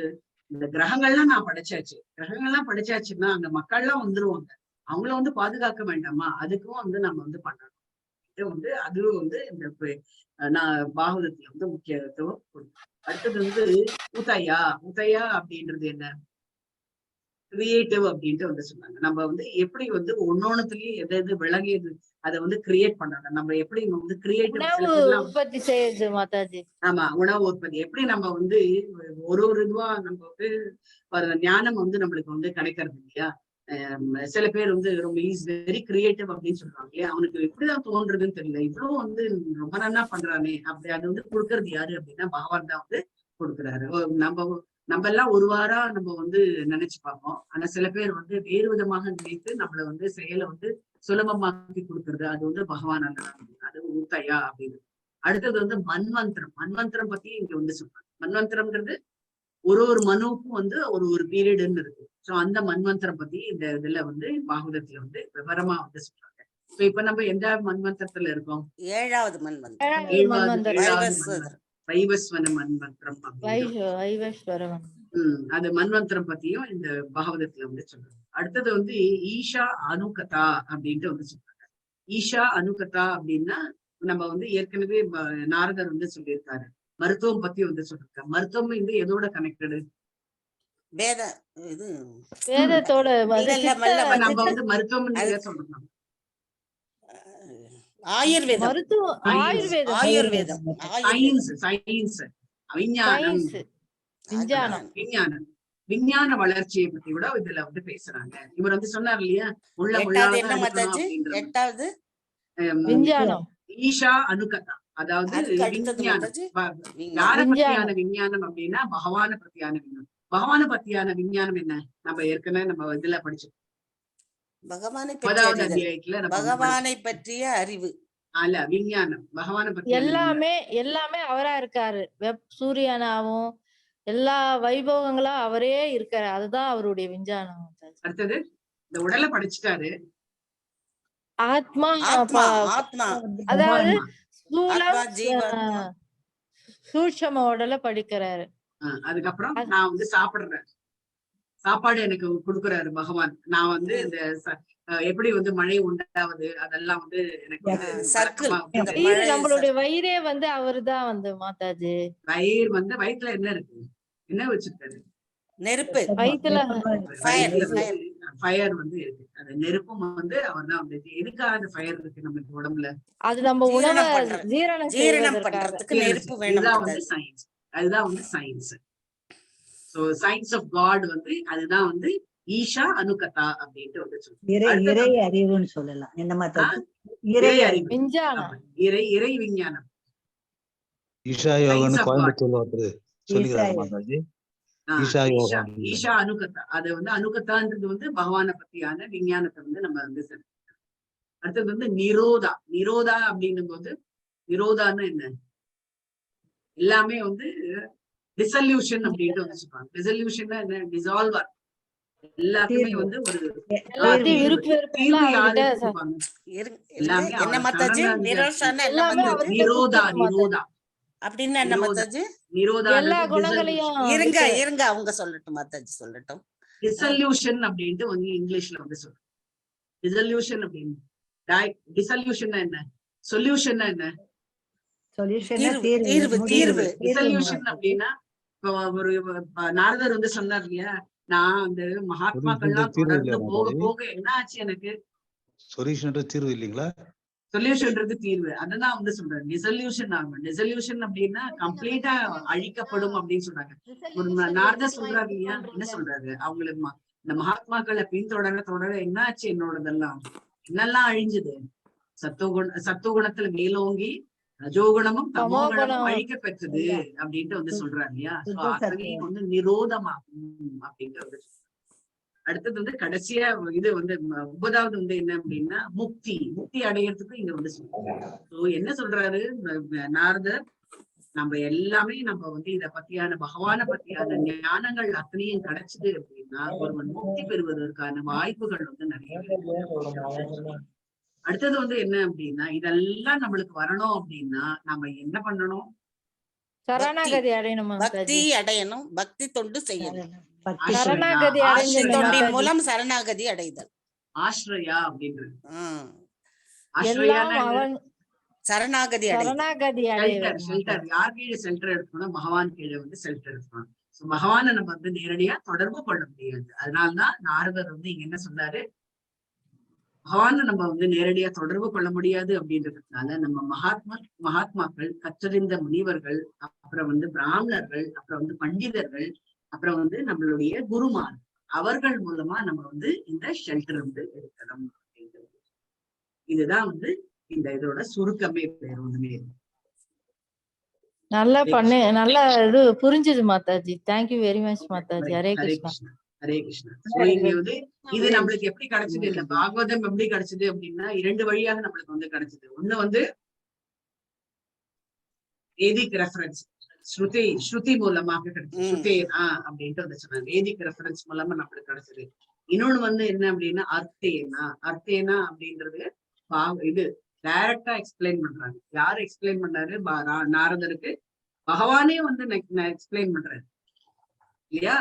இந்த கிரகங்கள்லாம் நான் படைச்சாச்சு, கிரகங்கள்லாம் படைச்சாச்சுன்னா அங்க மக்கள்லாம் வந்துருவாங்க, அவங்கள வந்து பாதுகாக்க வேண்டாமா? அதுக்கும் வந்து நம்ம வந்து பண்ணணும். இது வந்து அதுவும் வந்து இந்த நான் பாகவதத்துல வந்து முக்கியத்துவம் கொடுத்தேன். அடுத்தது வந்து உதயா. உதயா அப்படின்றது என்ன? கிரியேட்டிவ் அப்படின்ட்டு வந்து சொன்னாங்க. நம்ம வந்து எப்படி வந்து ஒன்னொன்னுலயும் எது விளங்கியது அதை வந்து கிரியேட் பண்ணணும். நம்ம எப்படி வந்து கிரியேட்டிவ் உற்பத்தி செய்யுது மாதாஜி. ஆமா, உணவு உற்பத்தி எப்படி நம்ம வந்து ஒரு இதுவா நம்ம வந்து ஞானம் வந்து நம்மளுக்கு வந்து கிடைக்கிறது இல்லையா? சில பேர் வந்து ரொம்ப வெரி கிரியேட்டிவ் அப்படின்னு சொல்றாங்க இல்லையா? அவனுக்கு எப்படிதான் தோன்றதுன்னு தெரியல, இவ்வளவு வந்து ரொம்ப நல்லா பண்றானே அப்படி. அது வந்து கொடுக்கறது யாரு அப்படின்னா பகவான் தான் வந்து கொடுக்குறாரு. நம்ம எல்லாம் ஒரு வாரம் நம்ம வந்து நினைச்சு பார்ப்போம். ஆனா சில பேர் வந்து வேறு விதமாக நினைத்து நம்மள வந்து செயலை வந்து சுலபமாக்கி கொடுக்கறது அது வந்து பகவானால. அது ஊத்தையா அப்படின்னு. அடுத்தது வந்து மன்வந்திரம். மன்வந்திரம் பத்தி இங்க வந்து சொல்றாங்க. மன்வந்திரம்ன்றது ஒரு மனுவுக்கும் வந்து ஒரு பீரியட்னு இருக்கு. சோ அந்த மன்வந்தரம் பத்தி இந்த இதுல வந்து பாகவதத்துல வந்து விவரமா வந்து சொல்றாங்க. சோ இப்ப நம்ம எந்த மன்வந்தரத்துல இருக்கோம்? 7வது மன்வந்தரம். வைவஸ்வன மன்வந்தரம். அது மன்வந்தரம் பத்தியும் இந்த பாகவதத்துல வந்து சொல்றாங்க. அடுத்தது வந்து ஈஷா அனுகதா அப்படின்ட்டு வந்து சொல்றாங்க. ஈஷா அனுகதா அப்படின்னா நம்ம வந்து ஏற்கனவே நாரதர் வந்து சொல்லியிருக்காரு. மருத்துவம் பத்தி வந்து சொல்லிருக்காரு. மருத்துவம் வந்து எதோட கனெக்டடு? வேதத்தோட. நம்ம வந்து மருத்துவம் சொல்றோம். ஆயுர்வேதம், ஆயுர்வேதம், சயின்ஸ், விஞ்ஞானம், விஞ்ஞான வளர்ச்சியை பத்தி கூட இதுல வந்து பேசுறாங்க. இவர் வந்து சொன்னார் இல்லையா, ஈஷா அனுகதா, அதாவது யார பத்தியான விஞ்ஞானம் அப்படின்னா பகவான பத்தியான விஞ்ஞானம். பகவான பத்தியான விஞ்ஞானம் என்ன? நம்ம ஏற்கனவே நம்ம இதுல படிச்சோம். பகவானை பற்றிய அறிவு அல்ல, விஞ்ஞானம். பகவான பத்தி எல்லாமே அவரா இருக்காரு. சூரியனாவும் எல்லா வைபவங்களா அவரே இருக்காரு. அதுதான் அவருடைய விஞ்ஞானம். அடுத்தது இந்த உடலை படைச்சிட்டாரு. ஆத்மா, அதாவது சூட்சம உடலை படிக்கிறாரு. அதுக்கப்புறம் நான் வந்து சாப்பிடுறேன், சாப்பாடு எனக்கு கொடுக்குறாரு பகவான். நான் வந்து இந்த எப்படி வந்து மழை உண்டாவது அதெல்லாம் வந்து எனக்கு நம்மளுடைய வயிறே வந்து அவருதான் வந்து மாதாஜி. வயிறு வந்து வயிற்றுல என்ன இருக்கு? என்ன வச்சிருக்காரு? நெருப்பு. வயிற்றுல ஃபயர் வந்து இருக்கு. அந்த நெருப்பும் வந்து அவர் தான் வந்து. எதுக்காக அந்த ஃபயர் இருக்கு நமக்கு உடம்புல? அது நம்ம உணவை ஜீரணம் பண்றதுக்கு நெருப்பு வேணும். அதுதான் வந்து சயின்ஸ். அதுதான் வந்து science. So science of God வந்து அதுதான் வந்து ஈஷா அனுகதா அப்படின்ட்டு வந்து சொல்லுவாங்க. இறை அறிவுன்னு சொல்லலாம். என்ன மாதிரி? இறை அறிவு, இறை விஞ்ஞானம். ஈஷா யோகன்னு கோயம்புத்தூர்ல ஒருத்தர் சொல்லிக்கிறாரு மாதாஜி. ஈஷா அனுகதா, அது வந்து அனுகதான்றது வந்து பகவான பத்தியான விஞ்ஞானத்தை வந்து நம்ம வந்து. அடுத்தது வந்து நிரோதா. நிரோதா அப்படின்னும் போது நிரோதான்னு என்ன? எல்லாமே வந்து டிசல்யூஷன் அப்படின்ட்டு வந்து சொல்றாங்க. டிசல்யூஷன் என்ன? டிசால்வர். எல்லாத்துக்குமே வந்து ஒரு நிரோதா. நிரோதா அப்படின்னா என்ன மாதாஜி? நிரோதா இருங்க அவங்க சொல்லட்டும், மாதாஜி சொல்லட்டும். டிசல்யூஷன் அப்படின்ட்டு வந்து இங்கிலீஷ்ல வந்து சொல்றோம். டிசல்யூஷன் அப்படின்னு. டிசல்யூஷன் என்ன? சொல்யூஷன் என்ன? தீர்வு. டிசல்யூஷன் அப்படின்னா ஒரு நாரதர் வந்து சொன்னார் இல்லையா, நான் அந்த மகாத்மாக்கள்லாம் தொடர்ந்து போக போக என்ன ஆச்சு எனக்கு? சொல்யூஷன்ன்றது தீர்வு இல்லீங்களா? சொல்யூஷன்ன்றது தீர்வு. அதுதான் வந்து சொல்றேன். டிசல்யூஷன் ஆகும். டிசல்யூஷன் அப்படின்னா கம்ப்ளீட்டா அழிக்கப்படும் அப்படின்னு சொல்றாங்க. ஒரு நாரதர் சொல்றாரு இல்லையா, என்ன சொல்றாரு? அவங்களுக்கு இந்த மகாத்மாக்களை பின்தொடர என்ன ஆச்சு? என்னோடதெல்லாம் என்னெல்லாம் அழிஞ்சது? சத்துவகுணத்துல மேலோங்கி ரஜோகுணமும் தமோகுணமும் அழிக்க பெற்றது அப்படின்ட்டு வந்து சொல்றாரு இல்லையா. அத்தனையும் வந்து நிரோதமாகும் அப்படின்ட்டு வந்து. அடுத்தது வந்து கடைசியா இது வந்து 9வது வந்து என்ன அப்படின்னா முக்தி. முக்தி அடையறதுக்கு இங்க வந்து சொல்றாரு. என்ன சொல்றாரு நாரதர்? நம்ம எல்லாமே நம்ம வந்து இத பத்தியான பகவான பத்தியான ஞானங்கள் அத்தனையும் கிடைச்சது அப்படின்னா ஒருவன் முக்தி பெறுவதற்கான வாய்ப்புகள் வந்து நிறைய. அடுத்தது வந்து என்ன அப்படின்னா இதெல்லாம் நம்மளுக்கு வரணும் அப்படின்னா நம்ம என்ன பண்ணணும்? சரணாகதி அடையணும். பக்தி அடையணும். பக்தி தொண்டு செய்யணும். சரணாகதி தொண்டின் மூலம் சரணாகதி அடைதல். ஆஸ்ரயா அப்படின்றது. சரணாகதி ஷெல்டர். யார் கீழே ஷெல்டர் எடுக்கணும்? பகவான் கீழே வந்து ஷெல்டர் எடுக்கணும். பகவானை நம்ம வந்து நேரடியா தொடர்பு கொள்ள முடியாது. அதனால்தான் நாரதர் வந்து இங்க என்ன சொன்னாரு? பகவான நம்ம வந்து நேரடியா தொடர்பு கொள்ள முடியாது அப்படின்றதுனால நம்ம மகாத்மாக்கள், கற்றறிந்த முனிவர்கள், அப்புறம் வந்து பிராமணர்கள், அப்புறம் வந்து பண்டிதர்கள், அப்புறம் வந்து நம்மளுடைய குருமார், அவர்கள் மூலமா நம்ம வந்து இந்த ஷெல்டர் வந்து எடுக்கணும் அப்படின்றது. இதுதான் வந்து இந்த இதோட சுருக்கமே. வேற ஒண்ணுமே இல்லை. நல்லா இது புரிஞ்சுது Mataji. Thank you very much Mataji. Hare Krishna. Hare Krishna. இங்க வந்து இது நம்மளுக்கு எப்படி கிடைச்சது? இல்ல பாகவதம் எப்படி கிடைச்சது அப்படின்னா 2 வழியாக நம்மளுக்கு வந்து கிடைச்சது. ஒண்ணு வந்து வேதிக் ரெஃபரன்ஸ். ஸ்ருதி மூலமாக கிடைச்சது. ஸ்ருதேனா அப்படின்ட்டு வந்து சொன்னாங்க. வேதிக் ரெஃபரன்ஸ் மூலமா நம்மளுக்கு கிடைச்சது. இன்னொன்னு வந்து என்ன அப்படின்னா அர்த்தேனா அப்படின்றது இது டைரக்டா எக்ஸ்பிளைன் பண்றாங்க. யாரு எக்ஸ்பிளைன் பண்றாரு? நாரதருக்கு பகவானே வந்து எக்ஸ்பிளைன் பண்றாரு இல்லையா?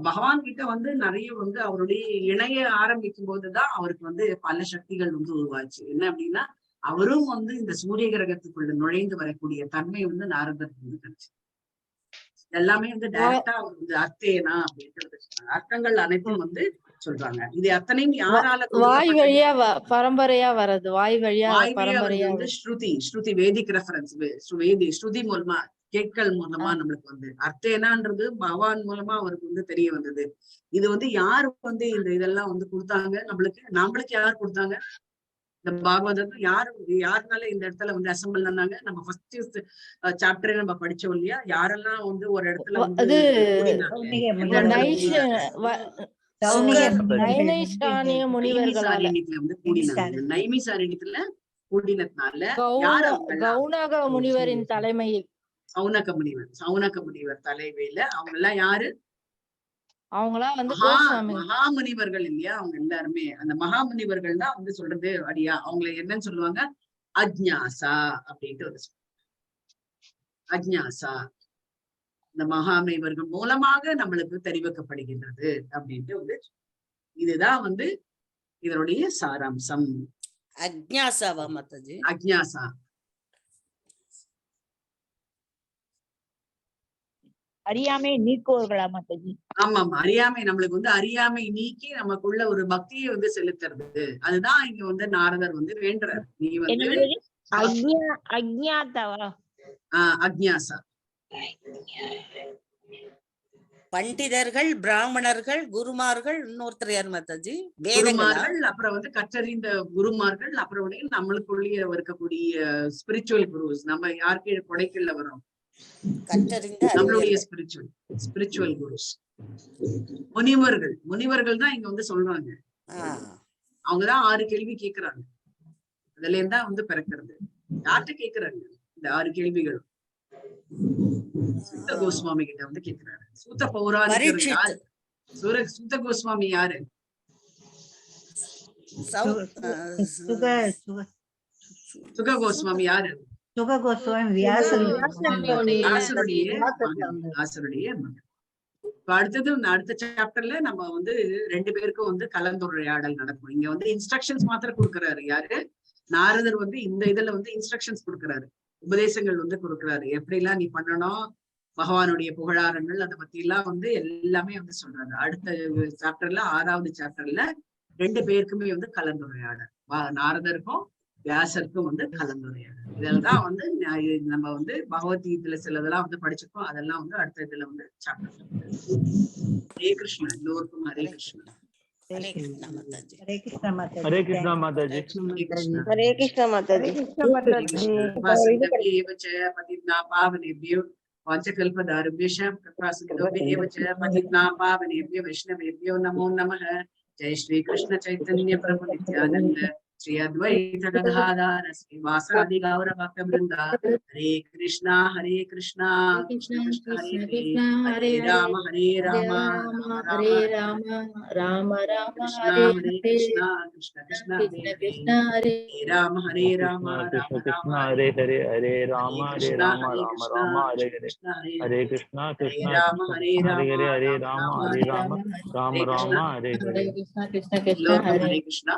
பகவான் கிட்ட வந்து நிறைய வந்து அவருடைய இணைய ஆரம்பிக்கும் போதுதான் அவருக்கு வந்து பல சக்திகள் வந்து உருவாச்சு. என்ன அப்படின்னா அவரும் வந்து இந்த சூரிய கிரகத்துக்குள்ள நுழைந்து வரக்கூடிய தன்மை வந்து நாரதருக்கு வந்து கிடைச்சு. எல்லாமே வந்து டைரக்டா அவர் வந்து அர்த்தேனா அப்படின்ட்டு அர்த்தங்கள் அனைத்தும் வந்து சொல்றாங்க. இது அத்தனையும் யாரால வாய் வழியா பரம்பரையா வர்றது, வாய் வழியா பரம்பரையா வந்து ஸ்ருதி வேதிக் ரெஃபரன்ஸ் ஸ்ருதி மூலமா கேட்கல் மூலமா நம்மளுக்கு வந்து அர்த்தேனான்றது பகவான் மூலமா அவருக்கு வந்து தெரிய வந்தது. இது வந்து யாரு வந்து இந்த இதெல்லாம் வந்து கொடுத்தாங்க நம்மளுக்கு யார் கொடுத்தாங்க? இந்த பாகவதம் யாருனால இந்த இடத்துல வந்து அசம்பிள் பண்ணாங்க? நம்ம ஃபர்ஸ்ட் சாப்டரே நம்ம படிச்சோம் இல்லையா? யாரெல்லாம் வந்து ஒரு இடத்துல வந்து நைமிசாரண்யத்துல கூடினதுனால கௌனக முனிவரின் தலைமையில் சௌனக முனிவர் தலைமையில அவங்க எல்லாம் யாரு? அவங்களாம் வந்து மகாமுனிவர்கள் இல்லையா? அவங்க எல்லாருமே அந்த மகாமுனிவர்கள் தான் வந்து சொல்றது. அடியா அவங்களை என்னன்னு சொல்லுவாங்க? அஜ்ஞாசா அப்படின்ட்டு ஒரு அஜ்ஞாசா இந்த மகாமுனிவர்கள் மூலமாக நம்மளுக்கு தெரிவிக்கப்படுகின்றது அப்படின்ட்டு வந்து இதுதான் வந்து இதனுடைய சாராம்சம். அஜ்ஞாசாவா மாதாஜி? அஜ்ஞாசா அறியாமை நீக்குவர்களா மாதாஜி? ஆமா, அறியாமை நம்மளுக்கு வந்து அறியாமை நீக்கி நமக்குள்ள ஒரு பக்தியை வந்து செலுத்துறது. அதுதான் இங்க வந்து நாரதர் வந்து வேண்டுறார். நீ வந்து அஜ்ஞாசா பண்டிதர்கள், பிராமணர்கள், குருமார்கள், இன்னொருத்தர் யார் மாதாஜி? குருமார்கள், அப்புறம் வந்து கற்றறிந்த குருமார்கள், அப்புறம் நம்மளுக்குள்ளே இருக்கக்கூடிய ஸ்பிரிச்சுவல் குருஸ். நம்ம யாருக்கு கொடைக்கல்ல வரோம்? நம்மளுடைய ஸ்பிரிச்சுவல் குருஸ். முனிவர்கள் தான் இங்க வந்து சொல்றாங்க. அவங்கதான் 6 கேள்வி கேக்குறாங்க. அதுல இருந்தா வந்து பிறக்கிறது. யார்கிட்ட கேக்குறாங்க இந்த 6 கேள்விகளும்? சூத்த கோஸ்வாமி கிட்ட வந்து கேக்குறாரு. சூத்த பௌராணிகர் யாரு? சூத்த கோஸ்வாமி யாரு? சுக கோஸ்வாமி யாரு? சுக கோஸ்வாமி வியாசருடைய மகன். அடுத்த சாப்டர்ல நம்ம வந்து 2 பேருக்கும் வந்து கலந்துரையாடல் நடக்கும். இங்க வந்து இன்ஸ்ட்ரக்ஷன்ஸ் மாத்திரம் கொடுக்கிறாரு. யாரு? நாரதர் வந்து இந்த இதுல வந்து இன்ஸ்ட்ரக்ஷன்ஸ் கொடுக்கிறாரு, உபதேசங்கள் வந்து கொடுக்கிறாரு. எப்படி எல்லாம் நீ பண்ணணும், பகவானுடைய புகழாரங்கள், அதை பத்தி எல்லாம் வந்து எல்லாமே வந்து சொல்றாரு. அடுத்த சாப்டர்ல 6வது சாப்டர்ல 2 பேருக்குமே வந்து கலந்துரையாடல், நாரதருக்கும் வியாசருக்கும் வந்து கலந்துரையாடல். இதெல்லாம் வந்து நம்ம வந்து பகவத்கீதையில சிலதெல்லாம் வந்து படிச்சிருக்கோம். அதெல்லாம் வந்து அடுத்த இதுல வந்து சாப்டர். ஹரே கிருஷ்ணா. எல்லோருக்கும் ஹரே கிருஷ்ணா. ஹரே கிருஷ்ணா மாதாஜி. ஹரே கிருஷ்ணா மாதாஜி. ஹரே கிருஷ்ணா மாதாஜி. பதித்னா பாவனேபியோ வாஞ்சகல்பதாருभ्यश्च कृपासिन्धुभ्येव च पतितना पावनेभ्यो वैष्णवेभ्यो नमो नमः. जय श्री कृष्ण चैतन्य प्रभु नित्यानंद श्री अद्वैत गदाधर श्रीवासादि गौर भक्तवृंद. हरे कृष्णा कृष्ण कृष्ण हरे राम हरे राम राम कृष्ण हरे कृष्णा कृष्ण कृष्ण हरे राम हरे राम कृष्ण हरे हरे हरे राम राम राम हरे हरे. हरे कृष्णा कृष्ण राम हरे हरे हरे राम राम राम हरे हरे. हरे कृष्णा